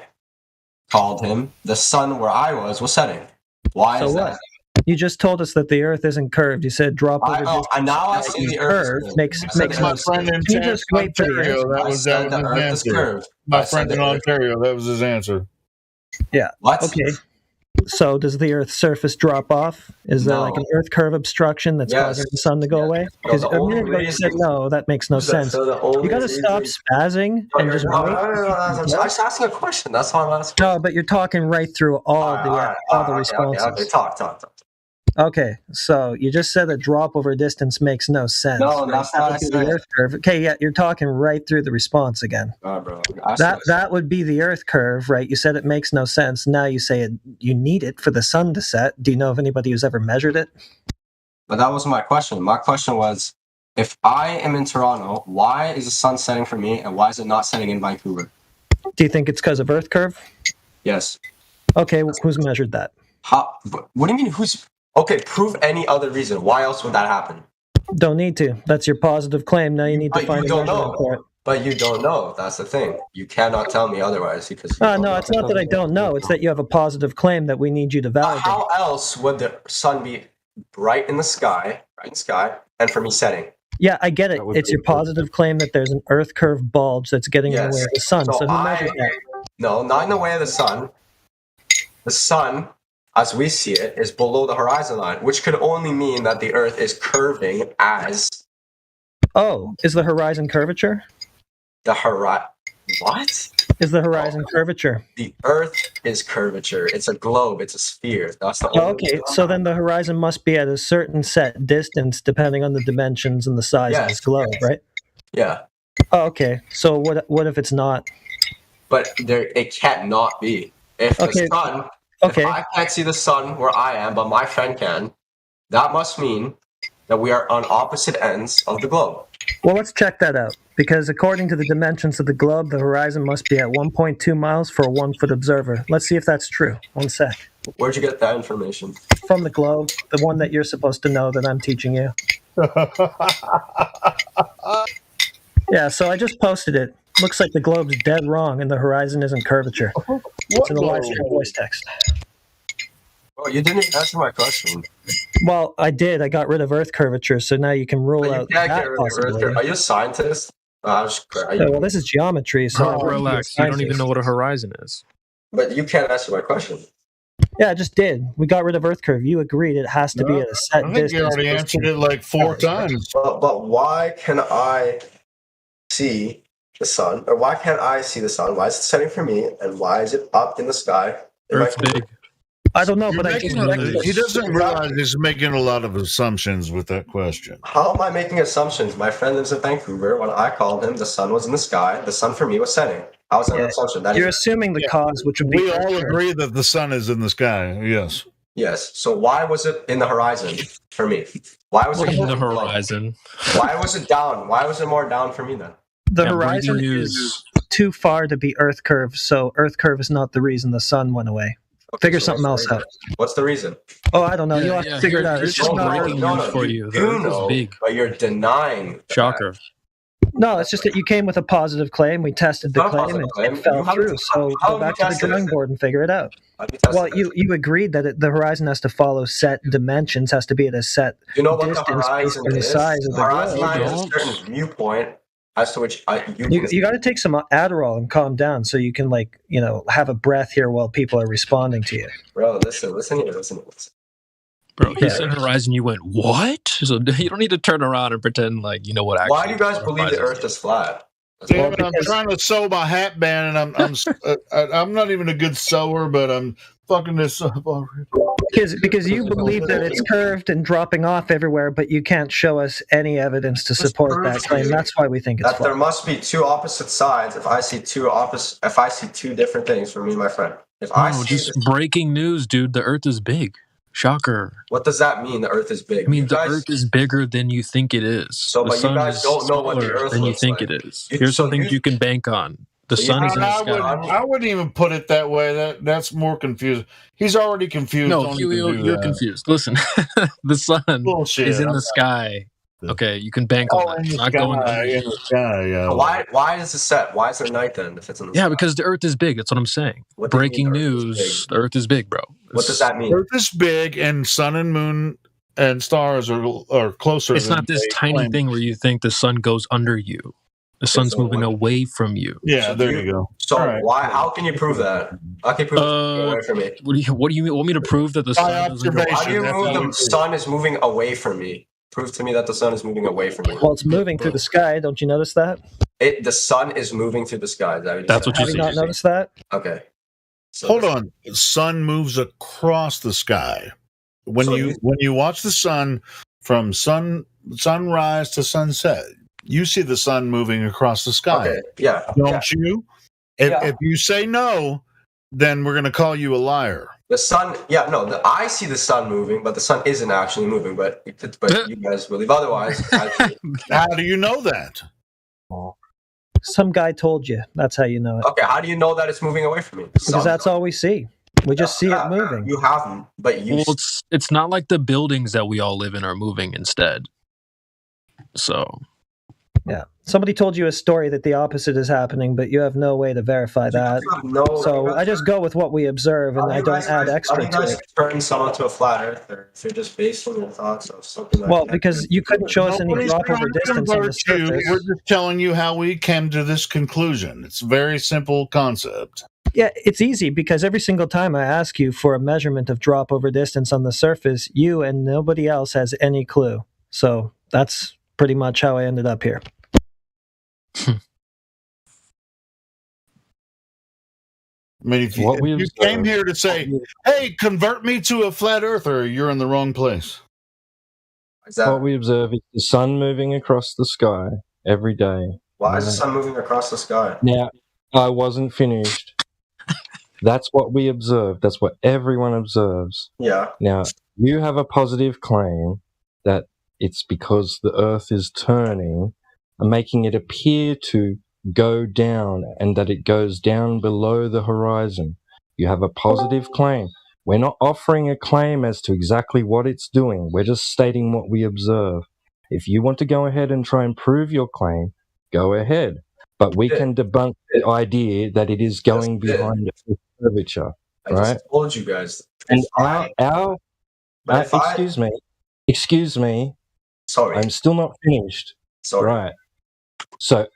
called him, the sun where I was setting. Why So is what? that? You just told us that the Earth isn't curved. You said drop over distance. Now I see the Earth curved is makes curved. no My sense. friend in You just wait for the Ontario, answer. that was his answer. My friend in Ontario, that was his answer. Yeah. What? Okay. So does the Earth's surface drop off? Is there like an Earth curve obstruction that's causing the sun to go away? Because a minute ago you said no, that makes no sense. You got to stop spazzing and just wait. I'm just asking a question. That's all I'm asking. No, but you're talking right through all the responses. Okay, talk. Okay, so you just said that drop over distance makes no sense. No, that's not what I the said. Earth curve. Okay, yeah, you're talking right through the response again. Bro. That would be the Earth curve, right? You said it makes no sense. Now you say you need it for the sun to set. Do you know of anybody who's ever measured it? But that wasn't my question. My question was, if I am in Toronto, why is the sun setting for me, and why is it not setting in Vancouver? Do you think it's because of Earth curve? Yes. Okay, who's measured that? How? What do you mean? Who's? Okay, prove any other reason. Why else would that happen? Don't need to. That's your positive claim. Now you need to find a measurement for it. But you don't know. That's the thing. You cannot tell me otherwise because. No, it's not that I don't know. It's that you have a positive claim that we need you to validate. How else would the sun be bright in the sky, and for me setting? Yeah, I get it. It's your positive claim that there's an Earth curve bulge that's getting in the way of the sun. So who measured that? No, not in the way of the sun. The sun, as we see it, is below the horizon line, which could only mean that the Earth is curving as... Oh, is the horizon curvature? The horizon... What? Is the horizon curvature? The Earth is curvature. It's a globe. It's a sphere. That's the only Okay, so then the horizon must be at a certain set distance depending on the dimensions and the size of this globe, right? Yeah. Oh, okay. So what if it's not? But it can't not be. If the sun... If I can't see the sun where I am, but my friend can, that must mean that we are on opposite ends of the globe. Well, let's check that out. Because according to the dimensions of the globe, the horizon must be at 1.2 miles for a 1 foot observer. Let's see if that's true. 1 sec. Where'd you get that information? From the globe, the one that you're supposed to know that I'm teaching you. Yeah, so I just posted it. Looks like the globe's dead wrong and the horizon isn't curvature. It's in the live stream voice text. Oh, you didn't answer my question. Well, I did. I got rid of Earth curvature, so now you can rule out can't that get rid of Earth possibility. curvature. Are you a scientist? Well, this is geometry, so Relax. You don't even know what a horizon is. But you can't answer my question. Yeah, I just did. We got rid of Earth curve. You agreed it has to be at a set I think distance. you already answered it like 4 times. But why can I see the sun? Or why can't I see the sun? Why is it setting for me? And why is it up in the sky? Earth's big. I don't know, but I just He doesn't realize he's making a lot of assumptions with that question. How am I making assumptions? My friend lives in Vancouver. When I called him, the sun was in the sky. The sun for me was setting. How is that an assumption? You're assuming the cause, which would be... We all agree that the sun is in the sky, yes. Yes. So why was it in the horizon for me? Why was it in the horizon? Why was it down? Why was it more down for me then? The horizon is too far to be Earth curve, so Earth curve is not the reason the sun went away. Figure something else out. What's the reason? Oh, I don't know. You'll have to figure it out. It's just not breaking news for you. The You Earth is know, big. but you're denying. Shocker. No, it's just that you came with a positive claim. We tested the Not a claim positive and claim. it fell You haven't- through. So how go have back you to the tested drawing it? board and figure it out. How do you test Well, it? you agreed that the horizon has to follow set dimensions, has to be at a set You know what the distance based horizon on the is? size of The horizon the line globe. is a certain viewpoint as to which You got to take some Adderall and calm down so you can, like, have a breath here while people are responding to you. Bro, listen here. Bro, he said horizon. You went, what? So you don't need to turn around and pretend like you know what actually. Why do you guys believe the horizon is. Earth is flat? Damn it, I'm trying to sew my hat band, and I'm not even a good sewer, but I'm fucking this up already. Because you believe that it's curved and dropping off everywhere, but you can't show us any evidence to support that claim. That's why we think it's that there must be two opposite sides. If I see two different things from me and my friend. Just breaking news, dude. The Earth is big. Shocker. What does that mean? The Earth is big. I mean, the Earth is bigger than you think it is. So, but you guys don't know what the Earth than you looks think like. it is. Here's something you can bank on. The sun is in the sky. I wouldn't even put it that way. That's more confusing. He's already confused. No, you're confused. Listen, the sun is in the sky. Okay, you can bank on that. It's not going in the sky. Yeah. Why is it set? Why is there night then if it's in the sky? Yeah, because the Earth is big. That's what I'm saying. Breaking news: the Earth is big, bro. What does that mean? Earth is big, and sun and moon and stars are closer. It's not this tiny thing where you think the sun goes under you. The sun's moving away from you. Yeah, there you go. So why? How can you prove that? How can you prove it's away from me? What do you want me to prove that the sun? How do you prove the sun is moving away from me? Prove to me that the sun is moving away from me. Well, it's moving through the sky. Don't you notice that? The sun is moving through the sky. That's what you see. Have you not noticed that? Okay. So hold on. The sun moves across the sky. When you watch the sun from sunrise to sunset, you see the sun moving across the sky. Okay. Yeah. Don't you? If you say no, then we're going to call you a liar. The sun, I see the sun moving, but the sun isn't actually moving. But you guys believe otherwise. How do you know that? Some guy told you. That's how you know it. Okay, how do you know that it's moving away from me? Because that's all we see. We just see it moving. You haven't, but you. Well, it's not like the buildings that we all live in are moving instead. So. Yeah. Somebody told you a story that the opposite is happening, but you have no way to verify that. So I just go with what we observe, and I don't add extra to it. Turn someone to a flat earther if you're just based on your thoughts of something like that. Well, because you couldn't show us any drop over distance on the surface. We're just telling you how we came to this conclusion. It's a very simple concept. Yeah, it's easy because every single time I ask you for a measurement of drop over distance on the surface, you and nobody else has any clue. So that's pretty much how I ended up here. I mean, if you came here to say, hey, convert me to a flat earther, you're in the wrong place. What we observe is the sun moving across the sky every day. Why is the sun moving across the sky? Now, I wasn't finished. That's what we observe. That's what everyone observes. Yeah. Now, you have a positive claim that it's because the Earth is turning and making it appear to go down and that it goes down below the horizon. You have a positive claim. We're not offering a claim as to exactly what it's doing. We're just stating what we observe. If you want to go ahead and try and prove your claim, go ahead. But we can debunk the idea that it is going behind the curvature, right? I just told you guys. And excuse me. Sorry. I'm still not finished. Sorry. Right. So,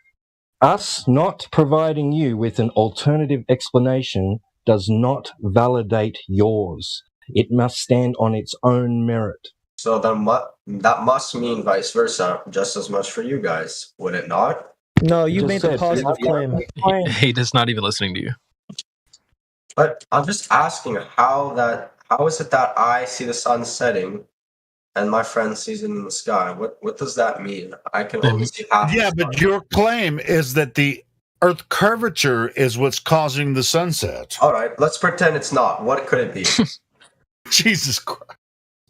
us not providing you with an alternative explanation does not validate yours. It must stand on its own merit. So then that must mean vice versa, just as much for you guys, would it not? No, you made the positive claim. He is not even listening to you. But I'm just asking how is it that I see the sun setting and my friend sees it in the sky? What does that mean? I can only see half. Yeah, but your claim is that the Earth curvature is what's causing the sunset. All right, let's pretend it's not. What could it be? Jesus Christ.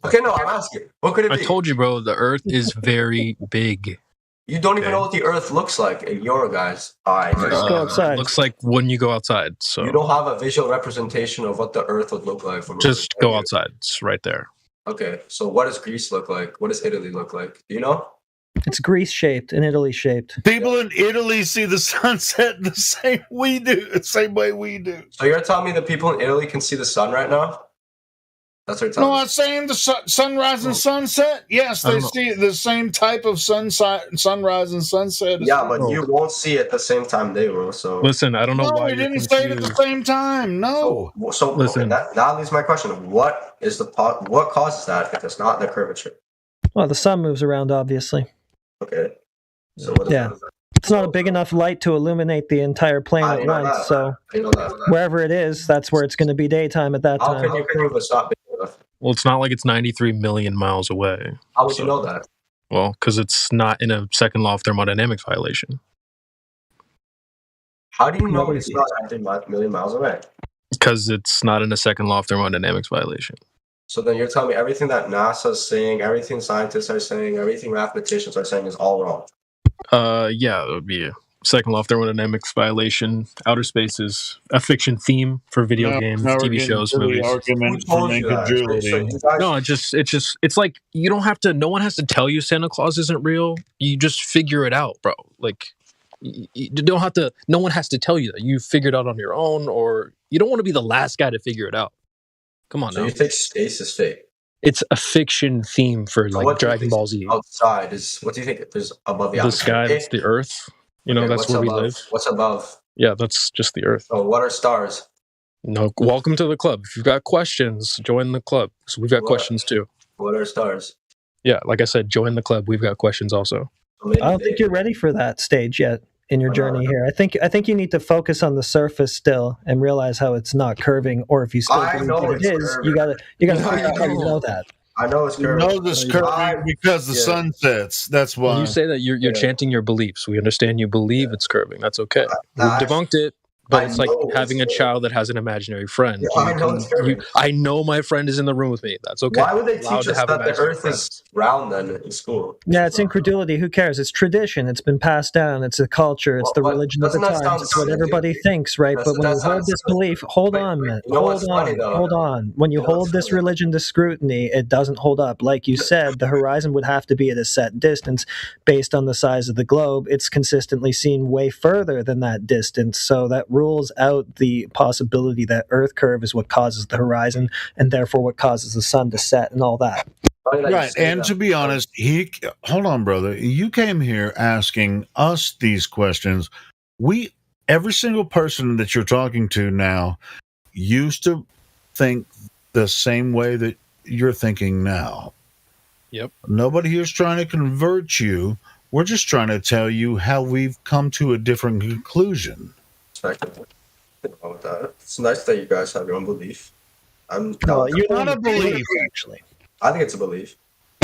Okay, no, I'm asking. What could it be? I told you, bro, the Earth is very big. You don't even know what the Earth looks like in your guys' eyes. Just go outside. It looks like when you go outside. So you don't have a visual representation of what the Earth would look like. Just go outside. It's right there. Okay, so what does Greece look like? What does Italy look like? Do you know? It's Greece-shaped and Italy-shaped. People in Italy see the sunset the same way we do. So you're telling me that people in Italy can see the sun right now? That's what you're telling me. No, I'm saying the sunrise and sunset. Yes, they see the same type of sunrise and sunset. Yeah, but you won't see it at the same time they will. So listen, I don't know why we didn't say it at the same time. No. So listen, okay, that leaves my question: what causes that if it's not the curvature? Well, the sun moves around, obviously. Okay. So what is that? It's not a big enough light to illuminate the entire plane at once. So wherever it is, that's where it's going to be daytime at that time. How can you prove it's not big enough? Well, it's not like it's 93 million miles away. How would you know that? Well, because it's not in a second law of thermodynamics violation. How do you know it's not 93 million miles away? Because it's not in a second law of thermodynamics violation. So then you're telling me everything that NASA's saying, everything scientists are saying, everything mathematicians are saying is all wrong? Yeah, it would be a second law of thermodynamics violation. Outer space is a fiction theme for video games, TV shows, movies. No, it's like you don't have to. No one has to tell you Santa Claus isn't real. You just figure it out, bro. Like you don't have to. No one has to tell you that. You figure it out on your own, or you don't want to be the last guy to figure it out. Come on, so now. You think space is fake? It's a fiction theme for like Dragon Ball Z. Outside is what do you think there's above the sky? That's the Earth. You know, that's where we live. What's above? Yeah, that's just the Earth. So what are stars? No, welcome to the club. If you've got questions, join the club. So we've got questions too. What are stars? Yeah, like I said, join the club. We've got questions also. I don't think you're ready for that stage yet in your journey here. I think you need to focus on the surface still and realize how it's not curving, or if you still believe that it is, you gotta figure out how you know that. I know it's curving. You know this curving because the sun sets. That's why. When you say that you're chanting your beliefs. We understand you believe it's curving. That's okay. We've debunked it. But it's like having a child that has an imaginary friend. I know my friend is in the room with me. That's okay. Why would they teach us that the Earth is round then in school? Yeah, it's incredulity. Who cares? It's tradition. It's been passed down. It's a culture. It's the religion of the times. It's what everybody thinks, right? But when you hold this belief, hold on, man. Hold on. When you hold this religion to scrutiny, it doesn't hold up. Like you said, the horizon would have to be at a set distance based on the size of the globe. It's consistently seen way further than that distance. So that rules out the possibility that Earth curve is what causes the horizon and therefore what causes the sun to set and all that. Right. And to be honest, hold on, brother. You came here asking us these questions. Every single person that you're talking to now used to think the same way that you're thinking now. Yep. Nobody here's trying to convert you. We're just trying to tell you how we've come to a different conclusion. About that. It's nice that you guys have your own belief. You're not a belief, actually. I think it's a belief.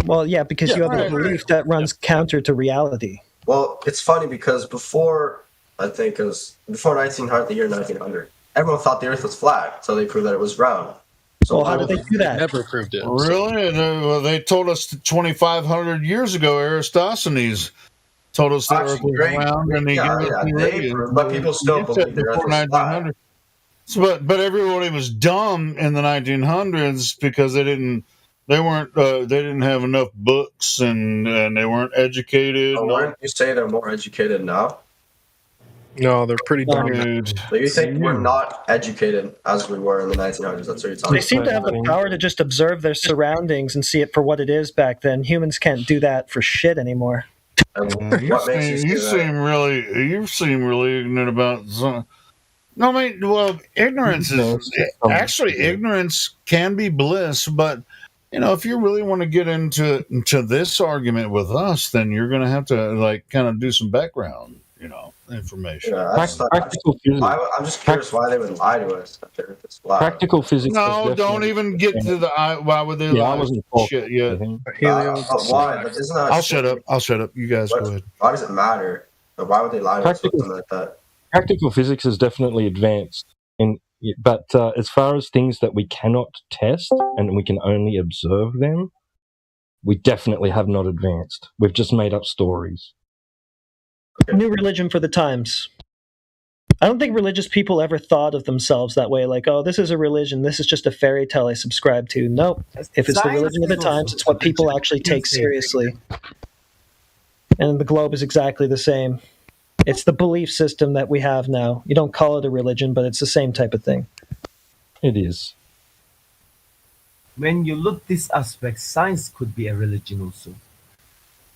Well, yeah, because you have a belief that runs counter to reality. Well, it's funny because before 1900, the year 1900, everyone thought the Earth was flat, so they proved that it was round. So how did they do that? Never proved it. Really? They told us 2,500 years ago, Eratosthenes told us the Earth was round, and but people still believe the Earth was flat. But everybody was dumb in the 1900s because they didn't have enough books and they weren't educated. Oh, wouldn't you say they're more educated now? No, they're pretty dumb. So you think we're not educated as we were in the 1900s? That's what you're talking They seem to have the power to just observe their surroundings and see it for what it is back then. Humans can't do that for shit anymore. You seem really ignorant about some. No, I mean, well, ignorance ignorance can be bliss, but if you really want to get into this argument with us, then you're going to have to kind of do some background, information. Yeah, I'm just curious why they would lie to us. Practical physics. No, don't even get to the why would they lie? I wasn't shit yet. Why? I'll shut up. You guys go ahead. Why does it matter? Why would they lie to us with something like that? Practical physics is definitely advanced, but as far as things that we cannot test and we can only observe them, we definitely have not advanced. We've just made up stories. New religion for the times. I don't think religious people ever thought of themselves that way, like, oh, this is a religion, this is just a fairy tale I subscribe to. Nope. If it's the religion of the times, it's what people actually take seriously. And the globe is exactly the same. It's the belief system that we have now. You don't call it a religion, but it's the same type of thing. It is. When you look this aspect, science could be a religion also.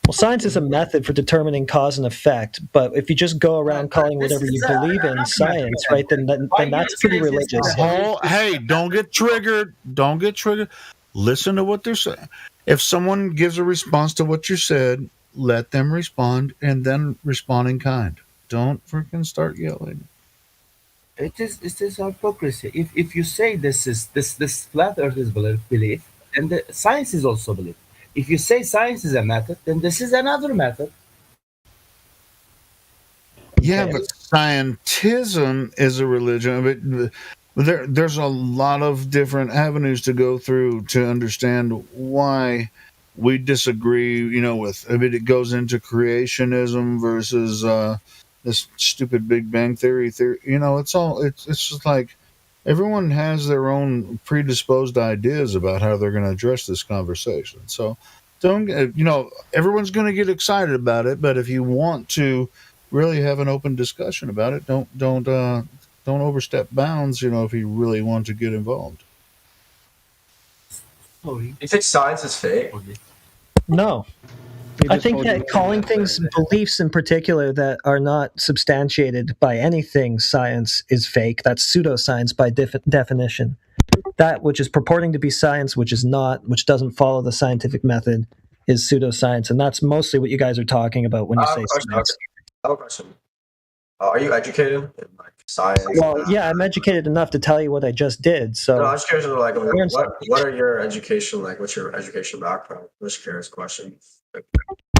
Well, science is a method for determining cause and effect, but if you just go around calling whatever you believe in science, right, then that's pretty religious. Hey, don't get triggered. Listen to what they're saying. If someone gives a response to what you said, let them respond and then respond in kind. Don't freaking start yelling. It is hypocrisy. If you say this flat Earth is belief, and the science is also belief. If you say science is a method, then this is another method. Yeah, but scientism is a religion. But there's a lot of different avenues to go through to understand why we disagree. With it goes into creationism versus this stupid Big Bang theory. It's just like everyone has their own predisposed ideas about how they're going to address this conversation. So don't everyone's going to get excited about it, but if you want to really have an open discussion about it, don't overstep bounds, if you really want to get involved. You think science is fake? No. I think that calling things beliefs in particular that are not substantiated by anything science is fake. That's pseudoscience by definition. That which is purporting to be science, which is not, which doesn't follow the scientific method, is pseudoscience. And that's mostly what you guys are talking about when you say science. I have a question. Are you educated in science? Well, yeah, I'm educated enough to tell you what I just did. So I'm just curious, what are your education like? What's your education background? I'm just curious question.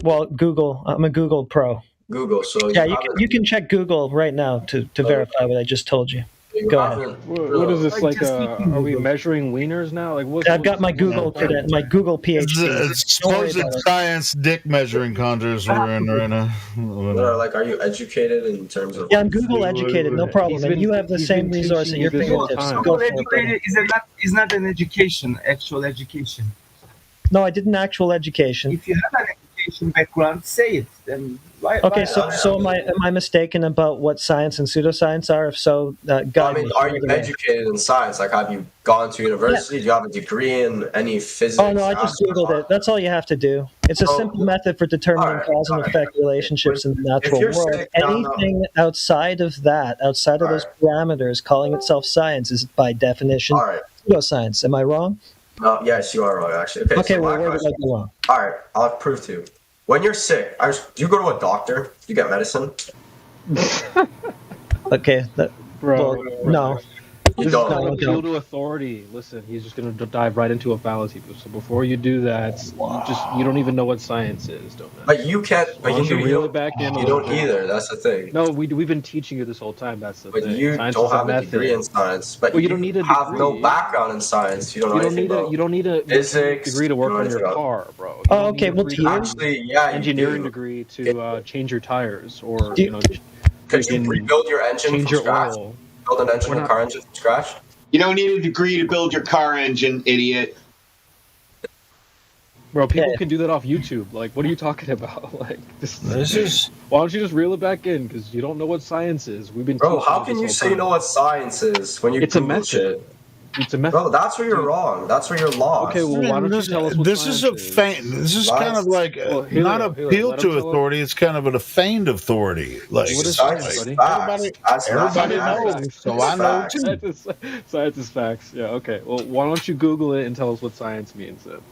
Well, Google. I'm a Google pro. Google. So yeah, you can check Google right now to verify what I just told you. Go ahead. What is this like? Are we measuring wieners now? Like, I've got my Google my Google PhD. It's supposed science dick measuring contest we're in right now. Are you educated in terms of? Yeah, I'm Google educated, no problem. And you have the same resource at your fingertips. Google educated is not an education, actual education. No, I did an actual education. If you have an education background, say it. Then why? Okay, so am I mistaken about what science and pseudoscience are? If so, guide me. Are you educated in science? Like, have you gone to university? Yeah. Do you have a degree in any physics? Oh no, I just Googled it. That's all you have to do. It's a simple method for determining cause and effect relationships in the natural world. Anything outside of that, outside of those parameters, calling itself science is by definition pseudoscience. Am I wrong? No, yes, you are wrong, actually. Okay, well, where did I go wrong? All right, I'll prove to you. When you're sick, do you go to a doctor? Do you get medicine? Okay, bro. No. This is not appeal to authority. Listen, he's just going to dive right into a fallacy. So before you do that, you don't even know what science is, don't you? But you can't. But you reel it back in. You don't either. That's the thing. No, we've been teaching you this whole time. That's the thing. But you don't have a degree in science. But you don't need a degree. Have no background in science. You don't need a physics degree to work on your car, bro. Oh, okay. Well, engineering degree to change your tires or could you rebuild your engine change from your scratch? oil. Build an engine, a car engine from scratch? You don't need a degree to build your car engine, idiot. Bro, people can do that off YouTube. Like, what are you talking about? Like, why don't you just reel it back in? Because you don't know what science is. We've been. Bro, how can you say you know what science is when you It's a method. It's a method. Bro, that's where you're wrong. That's where you're lost. Okay, well, why don't you tell us what this is a feint. This is kind of like not appeal to authority. It's kind of a feigned authority. Like what is science? Everybody knows. So I know too. Science is facts. Yeah. Okay. Well, why don't you Google it and tell us what science means then?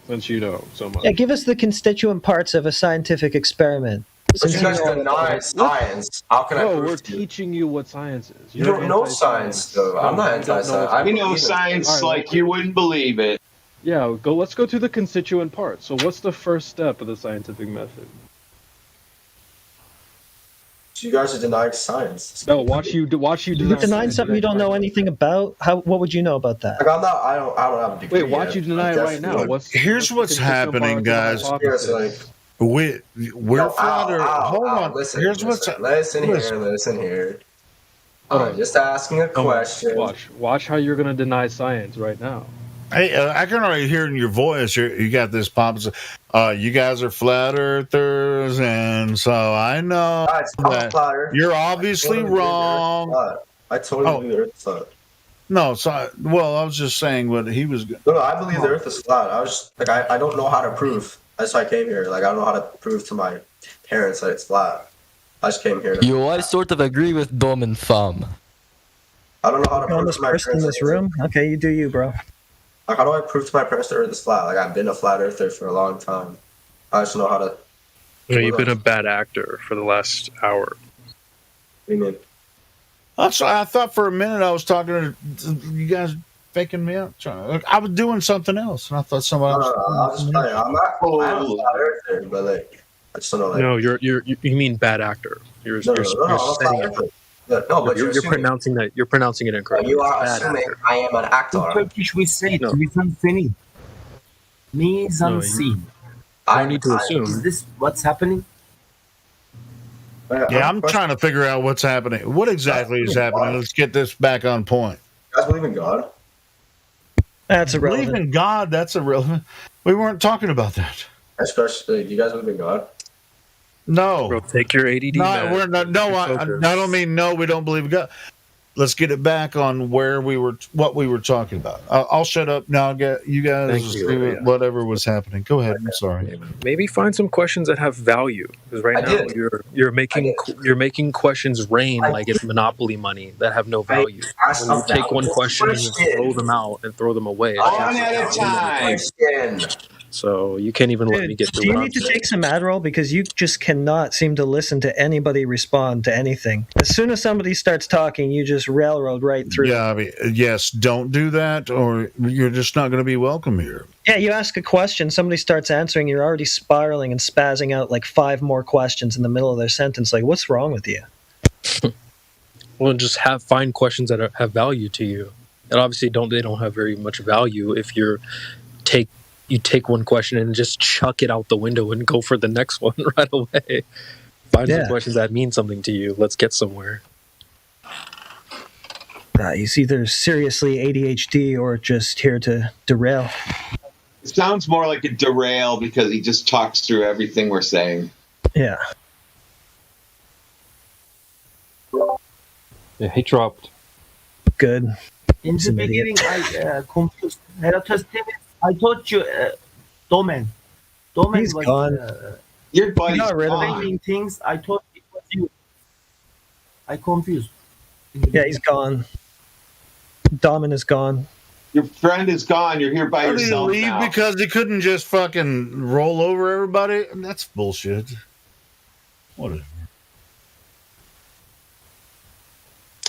Since you know so much. Yeah, give us the constituent parts of a scientific experiment. But you guys deny science. How can I prove we're teaching you what science is. You don't know science, though. I'm not anti-science. We know science like you wouldn't believe it. Yeah, let's go through the constituent parts. So what's the first step of the scientific method? So you guys are denying science. No, watch you deny. You're denying something you don't know anything about. What would you know about that? Like I don't have a degree. Wait, watch you deny it right now. Here's what's happening, guys. We're flat Earth. Hold on. Listen here. I'm just asking a question. Watch how you're going to deny science right now. Hey, I can already hear in your voice. You got this pop. You guys are flat earthers, and so I know that you're obviously wrong. I totally believe the Earth is flat. No, I was just saying what he was. No, I believe the Earth is flat. I was just, I don't know how to prove. That's why I came here. Like, I don't know how to prove to my parents that it's flat. I just came here. I sort of agree with Dom and Thumb. I don't know how to prove to my parents. In this room? Okay, you do you, bro. Like, how do I prove to my parents the Earth is flat? Like, I've been a flat earther for a long time. I just know how to. You've been a bad actor for the last hour. What do you mean? I thought for a minute I was talking to you guys, faking me out. I was doing something else, and I thought somebody else. I'm a flat earther, but like, I just don't know. Like, No, you mean bad actor. You're I'm a flat earther. No, but you're pronouncing that. You're pronouncing it incorrectly. You are Bad assuming actor. I am an actor. In Turkish, we say No. mise-en-scene. Mise-en-scene. I need to assume. Is this what's happening? Yeah, I'm trying to figure out what's happening. What exactly is happening? Let's get this back on point. You guys believe in God? That's irrelevant. Believe in God, that's irrelevant. We weren't talking about that. Especially, do you guys believe in God? No. Bro, take your ADD. No, we're not. No, I don't mean no. We don't believe in God. Let's get it back on what we were talking about. I'll shut up now. Get you guys do whatever was happening. Go ahead. I'm sorry. Maybe find some questions that have value. Because right now you're making questions rain like it's monopoly money that have no value. When you take one question and just throw them out and throw them away. One at a time. So you can't even let me get through. Do you need to take some Adderall? Because you just cannot seem to listen to anybody respond to anything. As soon as somebody starts talking, you just railroad right through. Yeah, I mean, yes, don't do that, or you're just not going to be welcome here. Yeah, you ask a question, somebody starts answering, you're already spiraling and spazzing out like 5 more questions in the middle of their sentence. Like, what's wrong with you? Well, just find questions that have value to you. And obviously, they don't have very much value if you take one question and just chuck it out the window and go for the next one right away. Find some questions that mean something to you. Let's get somewhere. He's either seriously ADHD or just here to derail. It sounds more like a derail because he just talks through everything we're saying. Yeah. Yeah, he dropped. Good. In the beginning, I confused. I told you, Domen. He's was, gone. Your buddy's explaining things. I thought it was you. I confused. Yeah, he's gone. Domin is gone. Your friend is gone. You're here by How did he yourself leave now. because he couldn't just fucking roll over everybody? That's bullshit. Whatever.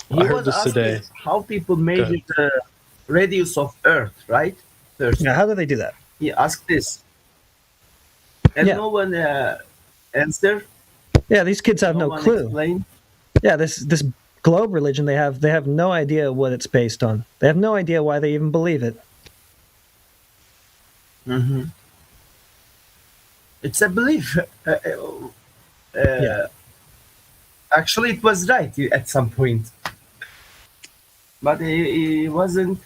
He was asking how people measure the radius of Earth, right? Yeah, how do they do that? He asked this. And no one answered. Yeah, these kids have no clue. Explained. Yeah, this globe religion they have no idea what it's based on. They have no idea why they even believe it. Mm-hmm. It's a belief. Actually, it was right at some point. But it wasn't...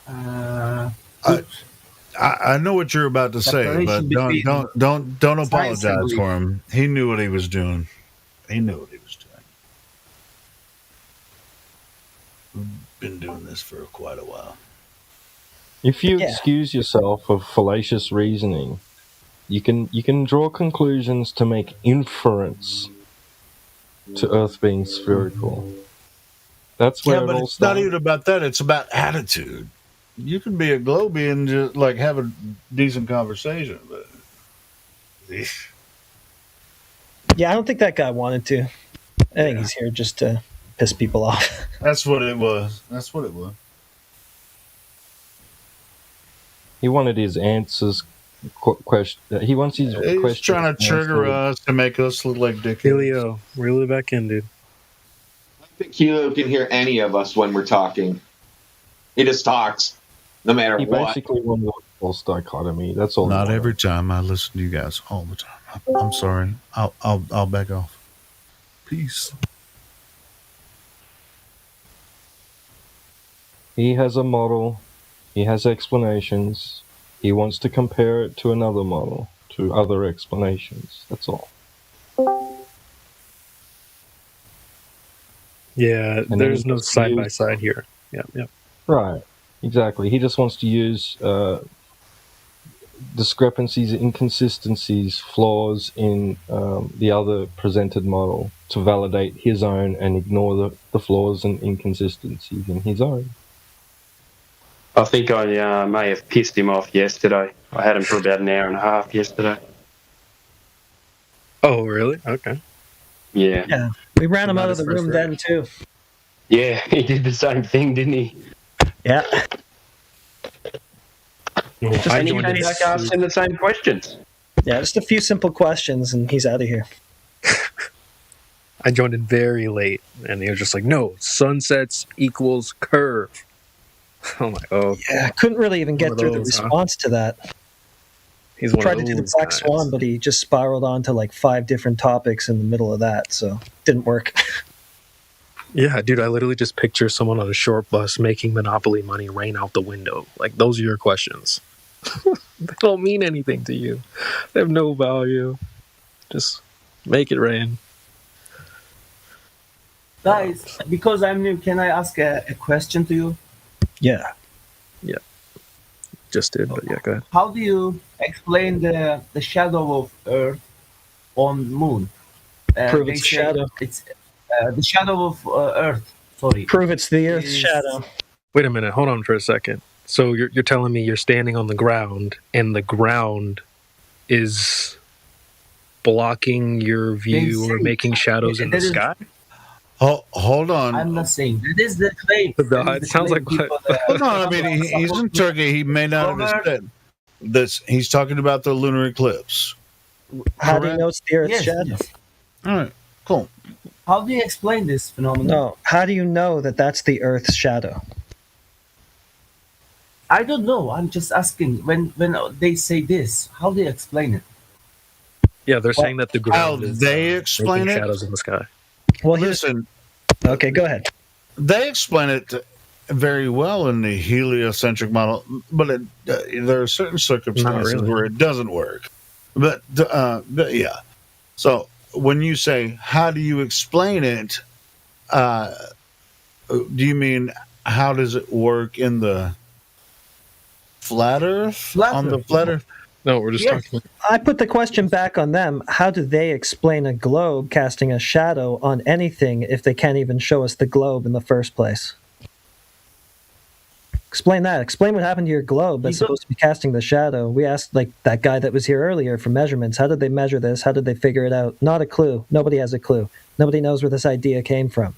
I know what you're about to say, but don't apologize for him. He knew what he was doing. He knew what he was doing. We've been doing this for quite a while. If you excuse yourself of fallacious reasoning, you can draw conclusions to make inference to Earth being spherical. That's where it all it's not starts. even about that. It's about attitude. You can be a globie and just like have a decent conversation, but yeah, I don't think that guy wanted to. I think he's here just to piss people off. That's what it was. He wanted his answers. Question. He wants his He's question. trying to trigger us to make us look like dickheads. Helio, reel it back in, dude. I don't think Hilo can hear any of us when we're talking. He just talks, no matter He what. basically wanted a false dichotomy. That's all. Not every time. I listen to you guys all the time. I'm sorry. I'll back off. Peace. He has a model. He has explanations. He wants to compare it to another model, to other explanations. That's all. Yeah, And there's then no just side by use- side here. Yeah. Right. Exactly. He just wants to use discrepancies, inconsistencies, flaws in the other presented model to validate his own and ignore the flaws and inconsistencies in his own. I think I may have pissed him off yesterday. I had him for about an hour and a half yesterday. Oh, really? Okay. Yeah. Yeah. We ran him out of the room then, too. Yeah, he did the same thing, didn't he? Yeah. And he came back asking the same questions. Yeah, just a few simple questions, and he's out of here. I joined in very late, and he was just like, no, sunsets equals curve. I'm like, oh. Yeah, I couldn't really even get through the response to that. He's He one tried of to do the those Black guys. Swan, but he just spiraled on to like 5 different topics in the middle of that, so didn't work. Yeah, dude, I literally just picture someone on a short bus making Monopoly money rain out the window. Like, those are your questions. They don't mean anything to you. They have no value. Just make it rain. Guys, because I'm new, can I ask a question to you? Yeah. Yeah. Just did, but yeah, go ahead. How do you explain the shadow of Earth on Moon? Prove they it's a say shadow. It's the shadow of Earth. Sorry. Prove it's the Earth's shadow. Wait a minute, hold on for a second. So you're telling me you're standing on the ground, and the ground is blocking your view or making shadows in the sky? Oh, hold on. I'm not saying that is the claim. It sounds like what? Hold on. I mean, he's in Turkey. He may not understand this. He's talking about the lunar eclipse. How do you know it's the Earth's shadow? Yes. All right, cool. How do you explain this phenomenon? No, how do you know that that's the Earth's shadow? I don't know. I'm just asking. When they say this, how do you explain it? Yeah, they're saying that the ground How is they explain making it? shadows in the sky. Well, listen. Okay, go ahead. They explain it very well in the heliocentric model, but there are certain circumstances really. where it doesn't work. But yeah. So when you say, how do you explain it? Do you mean how does it work in the flat Earth? On the flat Earth? No, we're just talking. I put the question back on them. How do they explain a globe casting a shadow on anything if they can't even show us the globe in the first place? Explain that. Explain what happened to your globe that's supposed to be casting the shadow. We asked like that guy that was here earlier for measurements. How did they measure this? How did they figure it out? Not a clue. Nobody has a clue. Nobody knows where this idea came from.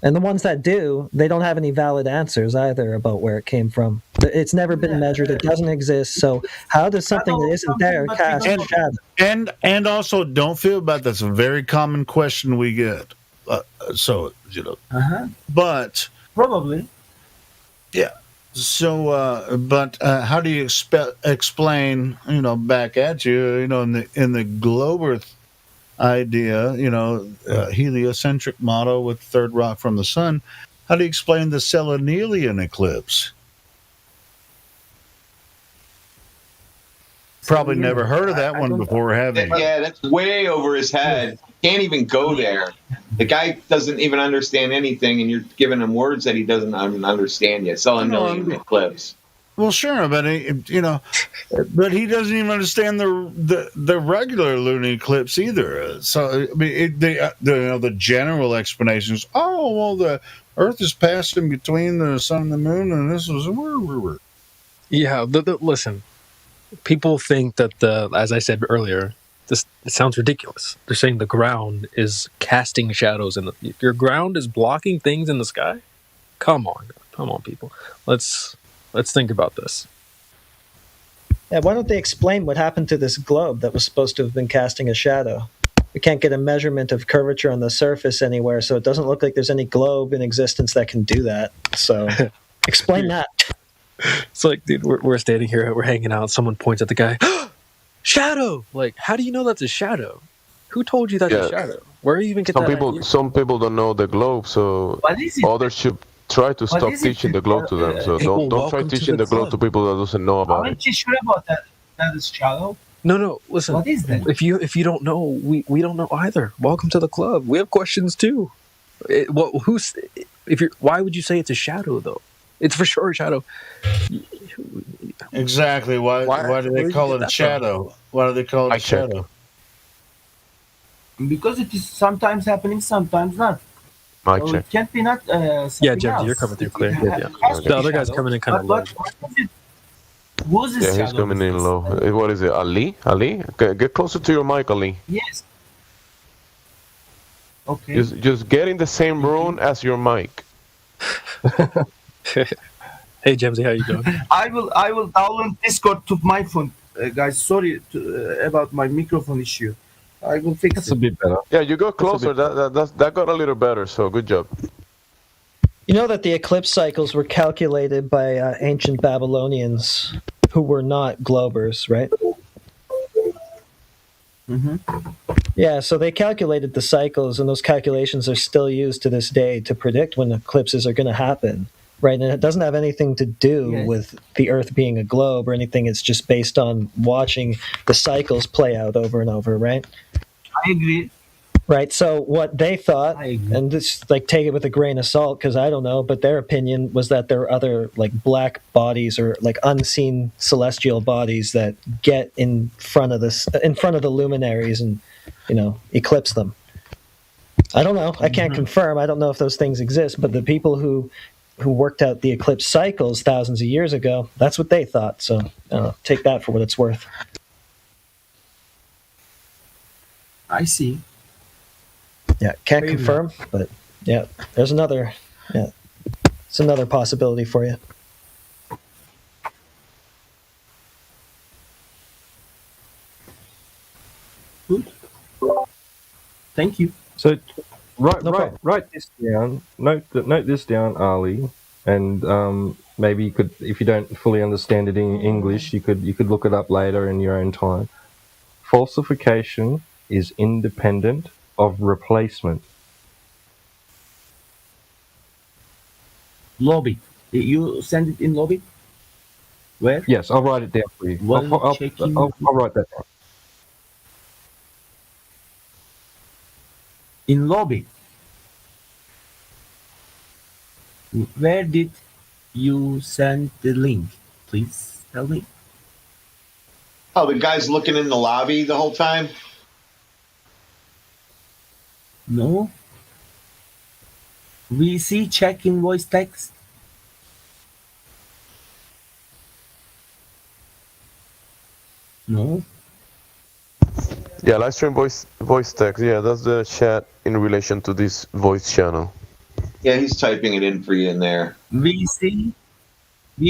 And the ones that do, they don't have any valid answers either about where it came from. It's never been measured. It doesn't exist. So how does something that isn't there cast a shadow? And also, don't feel bad. That's a very common question we get. But probably, yeah. So, but how do you explain? Back at you. In the globe Earth idea, heliocentric model with third rock from the sun. How do you explain the Selenian eclipse? Probably never heard of that one before, have you? Yeah, that's way over his head. Can't even go there. The guy doesn't even understand anything, and you're giving him words that he doesn't even understand yet. Selenian eclipse. Well, sure, but but he doesn't even understand the regular lunar eclipse either. So I mean, the general explanation is, oh well, the Earth is passing between the sun and the moon, and this was Yeah, listen. People think that as I said earlier, it sounds ridiculous. They're saying the ground is casting shadows your ground is blocking things in the sky. Come on, people. Let's think about this. Yeah, why don't they explain what happened to this globe that was supposed to have been casting a shadow? We can't get a measurement of curvature on the surface anywhere, so it doesn't look like there's any globe in existence that can do that. So explain that. It's like, dude, we're standing here, we're hanging out, someone points at the guy, shadow! Like, how do you know that's a shadow? Who told you that's a shadow? Where do you even get that idea? Some people don't know the globe, so others should try to stop teaching the globe to them. So don't try teaching the globe to people that doesn't know about it. Aren't you sure about that? That is shallow. No. Listen. What is that? If you don't know, we don't know either. Welcome to the club. We have questions too. Why would you say it's a shadow though? It's for sure a shadow. Exactly. Why do they call it a shadow? Why do they call it a shadow? Because it is sometimes happening, sometimes not. Mic So check. it can't be not Yeah, something James, else. you're coming through It clear. has to The be other guy's shadow. coming in kind of low. What is it? Whose Yeah, he's shadow coming is in this? low. What is it, Ali? Ali? Get closer to your mic, Ali. Yes. Okay. Just get in the same room as your mic. Hey, Jamesy, how you doing? I will download Discord to my phone, guys. Sorry about my microphone issue. I will fix That's it. a bit better. Yeah, you got closer. That got a little better. So good job. You know that the eclipse cycles were calculated by ancient Babylonians who were not globers, right? Mm-hmm. Yeah, so they calculated the cycles, and those calculations are still used to this day to predict when eclipses are going to happen, right? And it doesn't have anything to do with the Earth being a globe or anything. It's just based on watching the cycles play out over and over, right? I agree. Right, so what they thought, and just like take it with a grain of salt because I don't know, but their opinion was that there are other like black bodies or like unseen celestial bodies that get in front of the luminaries and eclipse them. I don't know. I can't confirm. I don't know if those things exist, but the people who worked out the eclipse cycles thousands of years ago, that's what they thought. So take that for what it's worth. I see. Yeah, can't confirm, but yeah, there's another. Yeah, it's another possibility for you. Good. Thank you. So, write this down. Note this down, Ali, and maybe you could, if you don't fully understand it in English, you could look it up later in your own time. Falsification is independent of replacement. Lobby. You send it in lobby? Where? Yes, I'll write it down for you. I'll write that down. In lobby. Where did you send the link? Please tell me. Oh, the guy's looking in the lobby the whole time? No. We see check in voice text. No. Yeah, live stream voice text. Yeah, that's the chat in relation to this voice channel. Yeah, he's typing it in for you in there. We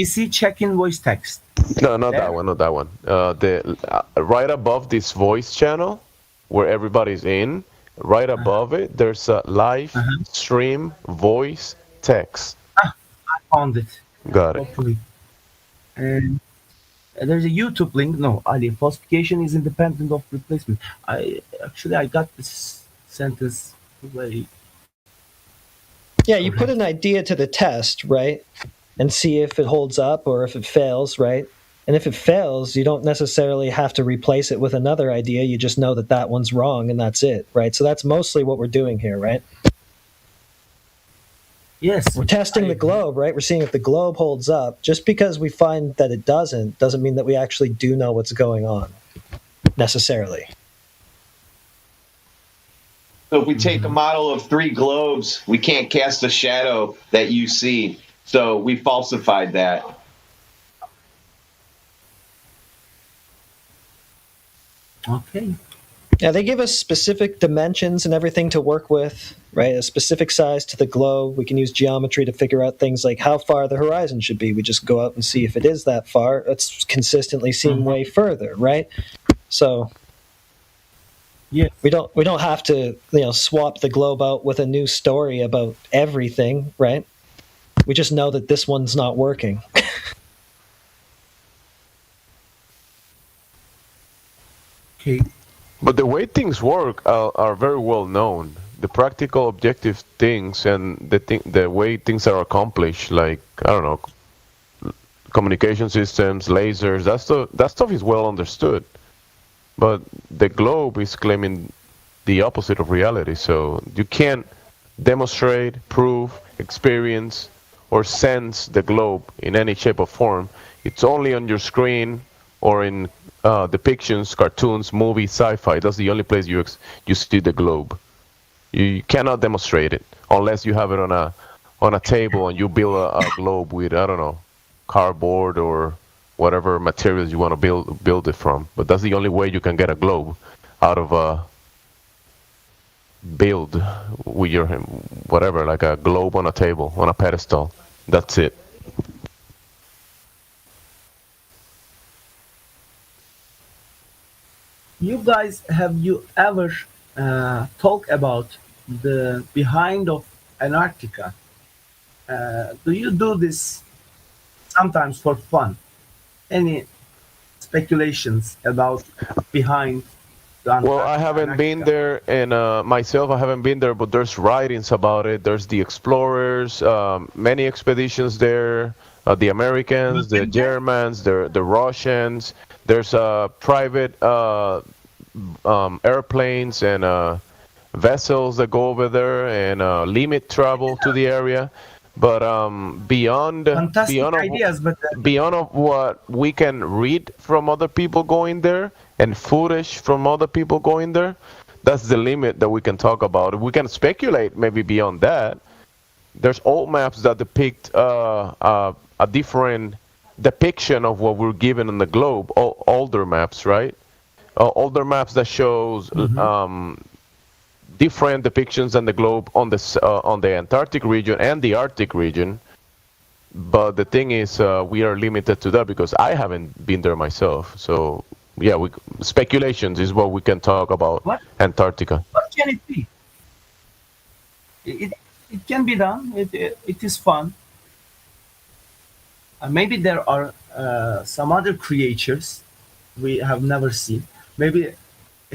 see check in voice text. No, not that one. Not that one. Right above this voice channel, where everybody's in, right above it, there's a live stream voice text. I found it. Got it. Hopefully. And there's a YouTube link. No, Ali, falsification is independent of replacement. I got this sentence very. Yeah, you put an idea to the test, right? And see if it holds up or if it fails, right? And if it fails, you don't necessarily have to replace it with another idea. You just know that one's wrong and that's it, right? So that's mostly what we're doing here, right? Yes. We're testing the globe, right? We're seeing if the globe holds up. Just because we find that it doesn't mean that we actually do know what's going on, necessarily. So if we take a model of 3 globes, we can't cast a shadow that you see. So we falsified that. Okay. Yeah, they give us specific dimensions and everything to work with, right? A specific size to the globe. We can use geometry to figure out things like how far the horizon should be. We just go out and see if it is that far. It's consistently seen way further, right? So yeah, we don't have to, swap the globe out with a new story about everything, right? We just know that this one's not working. Okay. But the way things work are very well known. The practical, objective things and the way things are accomplished, like, I don't know, communication systems, lasers, that stuff is well understood. But the globe is claiming the opposite of reality. So you can't demonstrate, prove, experience, or sense the globe in any shape or form. It's only on your screen or in depictions, cartoons, movies, sci-fi. That's the only place you see the globe. You cannot demonstrate it unless you have it on a table and you build a globe with, I don't know, cardboard or whatever materials you want to build it from. But that's the only way you can get a globe out of a build with your whatever, like a globe on a table, on a pedestal. That's it. You guys, have you ever talked about the behind of Antarctica? Do you do this sometimes for fun? Any speculations about behind the Antarctica? Well, I haven't been there, and myself, I haven't been there, but there's writings about it. There's the explorers, many expeditions there, the Americans, the Germans, the Russians. There's private airplanes and vessels that go over there and limit travel to the area. But beyond of what we can read from other people going there and footage from other people going there, that's the limit that we can talk about. We can speculate maybe beyond that. There's old maps that depict a different depiction of what we're given on the globe. Older maps, right? Older maps that shows different depictions on the globe on the Antarctic region and the Arctic region. But the thing is, we are limited to that because I haven't been there myself. So yeah, speculations is what we can talk about. Antarctica. What can it be? It can be done. It is fun. Maybe there are some other creatures we have never seen. Maybe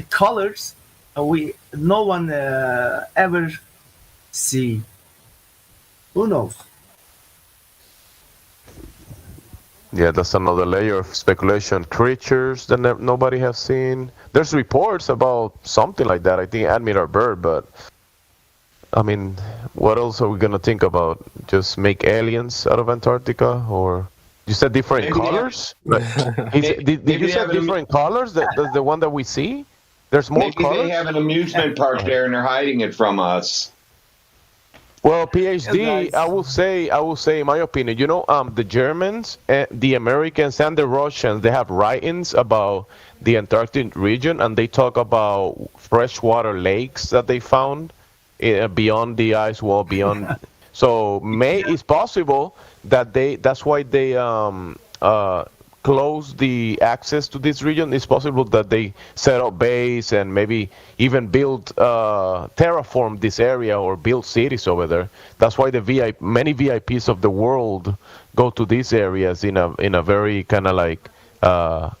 colors no one ever see. Who knows? Yeah, that's another layer of speculation. Creatures that nobody has seen. There's reports about something like that. I think Admiral Byrd, but I mean, what else are we gonna think about? Just make aliens out of Antarctica, or you said different colors? Did you say different colors? That's the one that we see. There's more maybe colors? They have an amusement park there and they're hiding it from us. Well, PhD, I will say, in my opinion, the Germans, the Americans, and the Russians, they have writings about the Antarctic region, and they talk about freshwater lakes that they found beyond the ice wall, beyond. So, it's possible that that's why they close the access to this region. It's possible that they set up base and maybe even build terraform this area or build cities over there. That's why many VIPs of the world go to these areas in a very kind of like. There are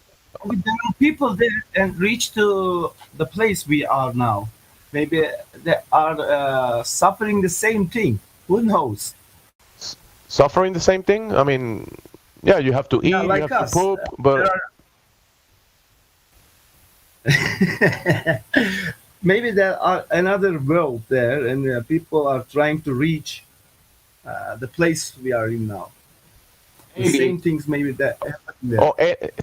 people there and reach to the place we are now. Maybe they are suffering the same thing. Who knows? Suffering the same thing? I mean. Yeah, you have to eat, like you have us. To poop, but maybe there are another world there, and people are trying to reach the place we are in now. The same things maybe that happen there.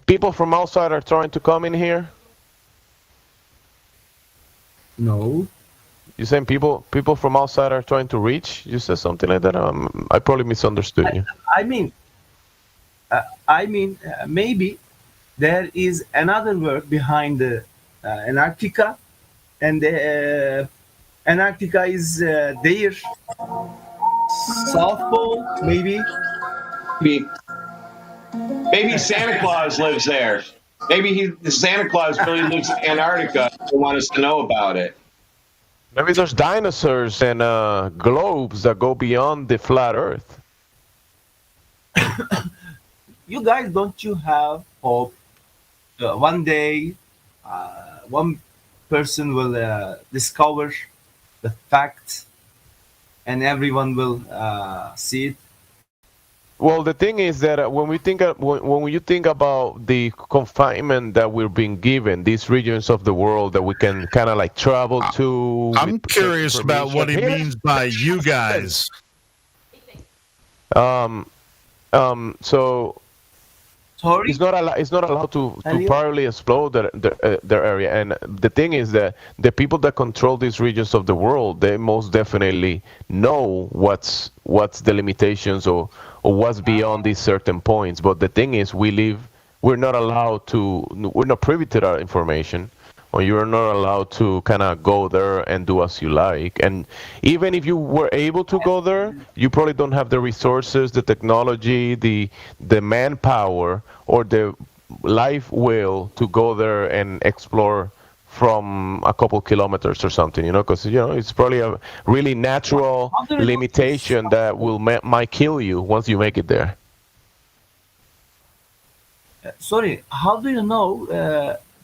People from outside are trying to come in here? No. You saying people from outside are trying to reach? You said something like that. I probably misunderstood you. I mean, maybe there is another world behind the Antarctica, and Antarctica is their South Pole, maybe. Maybe Santa Claus lives there. Maybe Santa Claus really lives in Antarctica. They want us to know about it. Maybe there's dinosaurs and globes that go beyond the flat Earth. You guys, don't you have hope? One day, one person will discover the fact, and everyone will see it. Well, the thing is that when you think about the confinement that we're being given, these regions of the world that we can kind of like travel to. I'm curious about what he means by you guys. So It's not allowed to properly explore their area. And the thing is that the people that control these regions of the world, they most definitely know what's the limitations or what's beyond these certain points. But the thing is, we're not privy to that information, or you're not allowed to kind of go there and do as you like. And even if you were able to go there, you probably don't have the resources, the technology, the manpower, or the life will to go there and explore from a couple kilometers or something, because it's probably a really natural limitation that might kill you once you make it there. Sorry, how do you know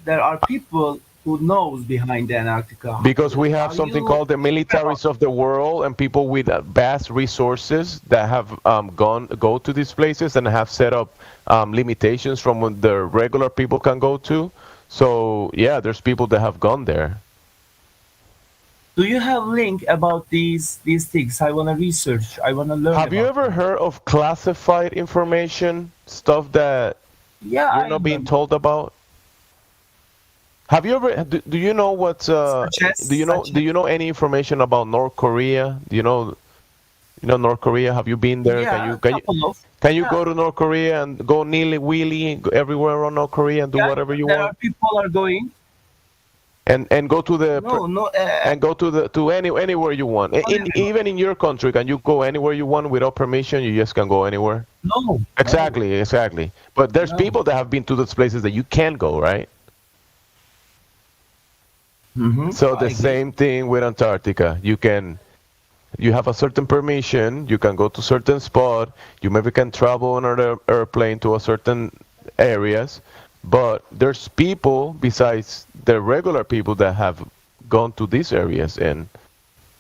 there are people who knows behind Antarctica? Because we have something called the militaries of the world and people with vast resources that have go to these places and have set up limitations from what the regular people can go to. So yeah, there's people that have gone there. Do you have link about these things? I want to research. I want to learn. Have you ever heard of classified information, stuff that you're not being told about? Have you ever? Do you know what's? Do you know any information about North Korea? Do you know North Korea? Have you been there? Yeah, Can you go to North Korea and go nilly-willy everywhere around North Korea and do whatever you want? There are people are going. And go to the and go to anywhere you want. Even in your country, can you go anywhere you want without permission? You just can go anywhere. No. Exactly. But there's people that have been to those places that you can't go, right? Mm-hmm. So the same thing with Antarctica. You have a certain permission. You can go to certain spot. You maybe can travel on an airplane to a certain areas. But there's people besides the regular people that have gone to these areas, and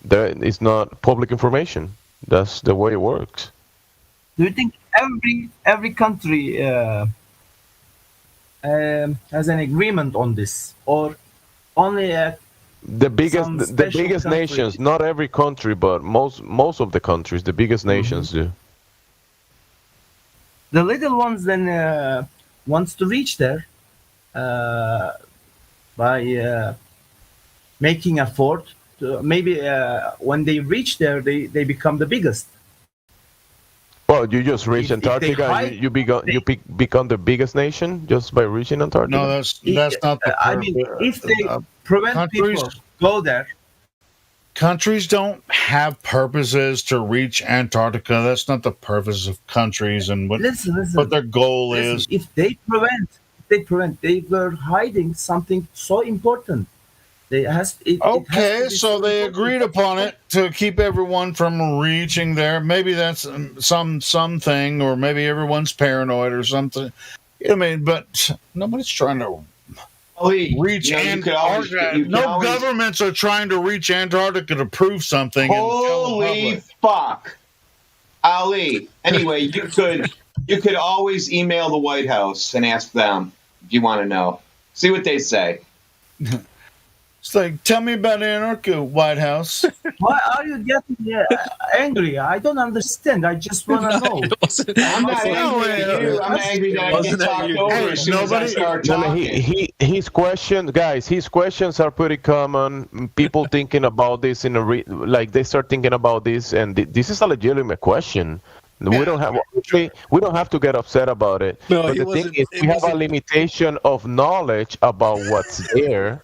it's not public information. That's the way it works. Do you think every country has an agreement on this, or only the biggest nations? Not every country, but most of the countries, the biggest nations do. The little ones then wants to reach there by making a fort. Maybe when they reach there, they become the biggest. Well, you just reach Antarctica. You become the biggest nation just by reaching Antarctica. No, that's not the. I mean, if they prevent people go there. Countries don't have purposes to reach Antarctica. That's not the purpose of countries and what their goal is. If they prevent, they were hiding something so important. They they agreed upon it to keep everyone from reaching there. Maybe that's something, or maybe everyone's paranoid or something. I mean, but nobody's trying to reach Antarctica. No governments are trying to reach Antarctica to prove something. Holy fuck, Ali! Anyway, you could always email the White House and ask them if you want to know. See what they say. It's like, tell me about Antarctica, White House. Why are you getting angry? I don't understand. I just want to know. I'm not angry at you. I'm angry that I get talked over as soon as I start talking. His questions are pretty common. People thinking about this they start thinking about this, and this is a legitimate question. We don't have to get upset about it. No, but the thing is, we have a limitation of knowledge about what's there.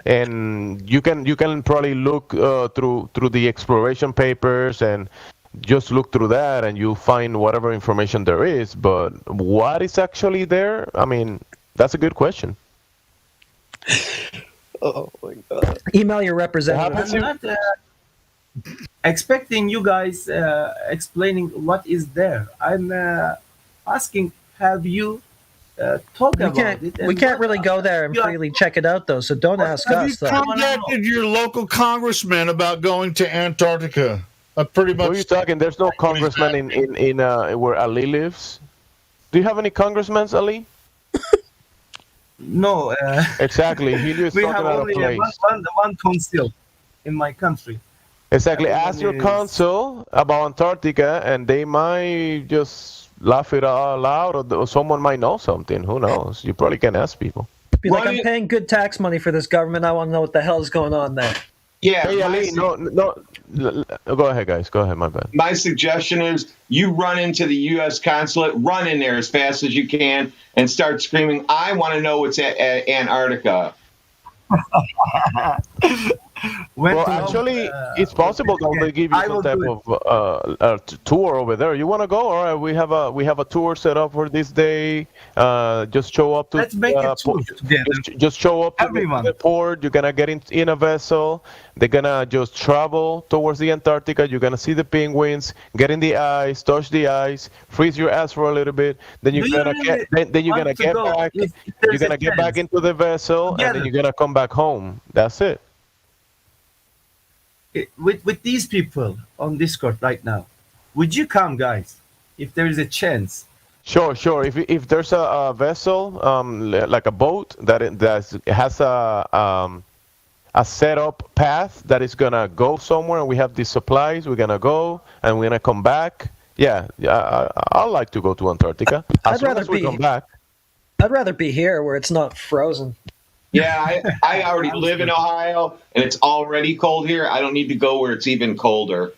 And you can probably look through the exploration papers and just look through that, and you'll find whatever information there is. But what is actually there? I mean, that's a good question. Oh my God! Email your representative. I'm not expecting you guys explaining what is there. I'm asking, have you? Talk about it. We can't really go there and freely check it out, though. So don't ask us. Have you contacted your local congressman about going to Antarctica? Pretty much. What are you talking? There's no congressman in where Ali lives. Do you have any congressmen, Ali? No. Exactly. He lives we have only one consul in my country. Exactly. Ask your consul about Antarctica, and they might just laugh it out loud, or someone might know something. Who knows? You probably can ask people. Be like, I'm paying good tax money for this government. I want to know what the hell is going on there. Yeah. Hey, Ali, no. Go ahead, guys. Go ahead. My bad. My suggestion is you run into the U.S. consulate, run in there as fast as you can, and start screaming, "I want to know what's at Antarctica." Well, actually, it's possible that they give you some type of tour over there. You want to go? All right, we have a tour set up for this day. Just show up to. Let's make it tour together. Just show up to the port. You're gonna get in a vessel. They're gonna just travel towards the Antarctica. You're gonna see the penguins, get in the ice, touch the ice, freeze your ass for a little bit. Then you're gonna get back. You're gonna get back into the vessel, and then you're gonna come back home. That's it. With these people on Discord right now, would you come, guys, if there is a chance? Sure. If there's a vessel, like a boat that has a set up path that is gonna go somewhere, and we have these supplies, we're gonna go and we're gonna come back. Yeah, I'd like to go to Antarctica. I'd rather be here where it's not frozen. Yeah, I already live in Ohio, and it's already cold here. I don't need to go where it's even colder.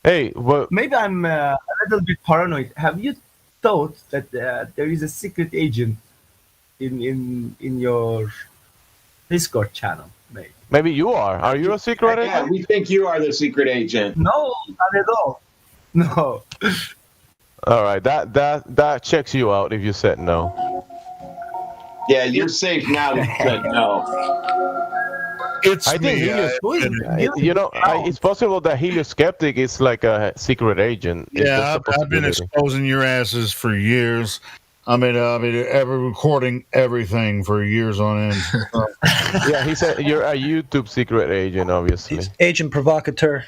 Hey, well, maybe I'm a little bit paranoid. Have you thought that there is a secret agent in your Discord channel? Maybe you are. Are you a secret agent? Yeah, we think you are the secret agent. No, not at all. No. All right, that checks you out if you said no. Yeah, you're safe now that you said no. I think it's possible that Helioskeptic is like a secret agent. Yeah, I've been exposing your asses for years. I mean, ever recording everything for years on end. Yeah, he said you're a YouTube secret agent, obviously. Agent provocateur.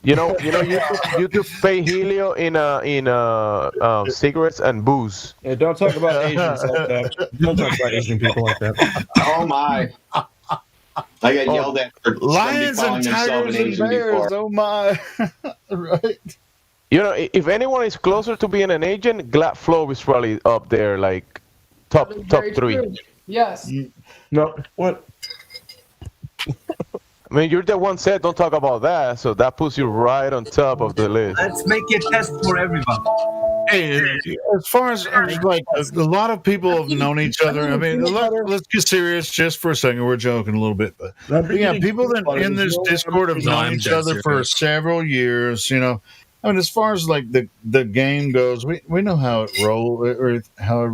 You know, YouTube pay Helio in cigarettes and booze. Yeah, don't talk about Asians like that. Don't talk about Asian people like that. Oh my! I got yelled at for lions and tigers and bears. Before. Oh my! Right. You know, if anyone is closer to being an agent, Glad Flow is probably up there, like top 3. True. Yes. No, what? I mean, you're the one said don't talk about that, so that puts you right on top of the list. Let's make a test for everybody. Hey, as far as like a lot of people have known each other. I mean, let's get serious just for a second. We're joking a little bit, but yeah, people that in this Discord have known each other for several years. You know, I mean, as far as like the game goes, we know how it rolls or how it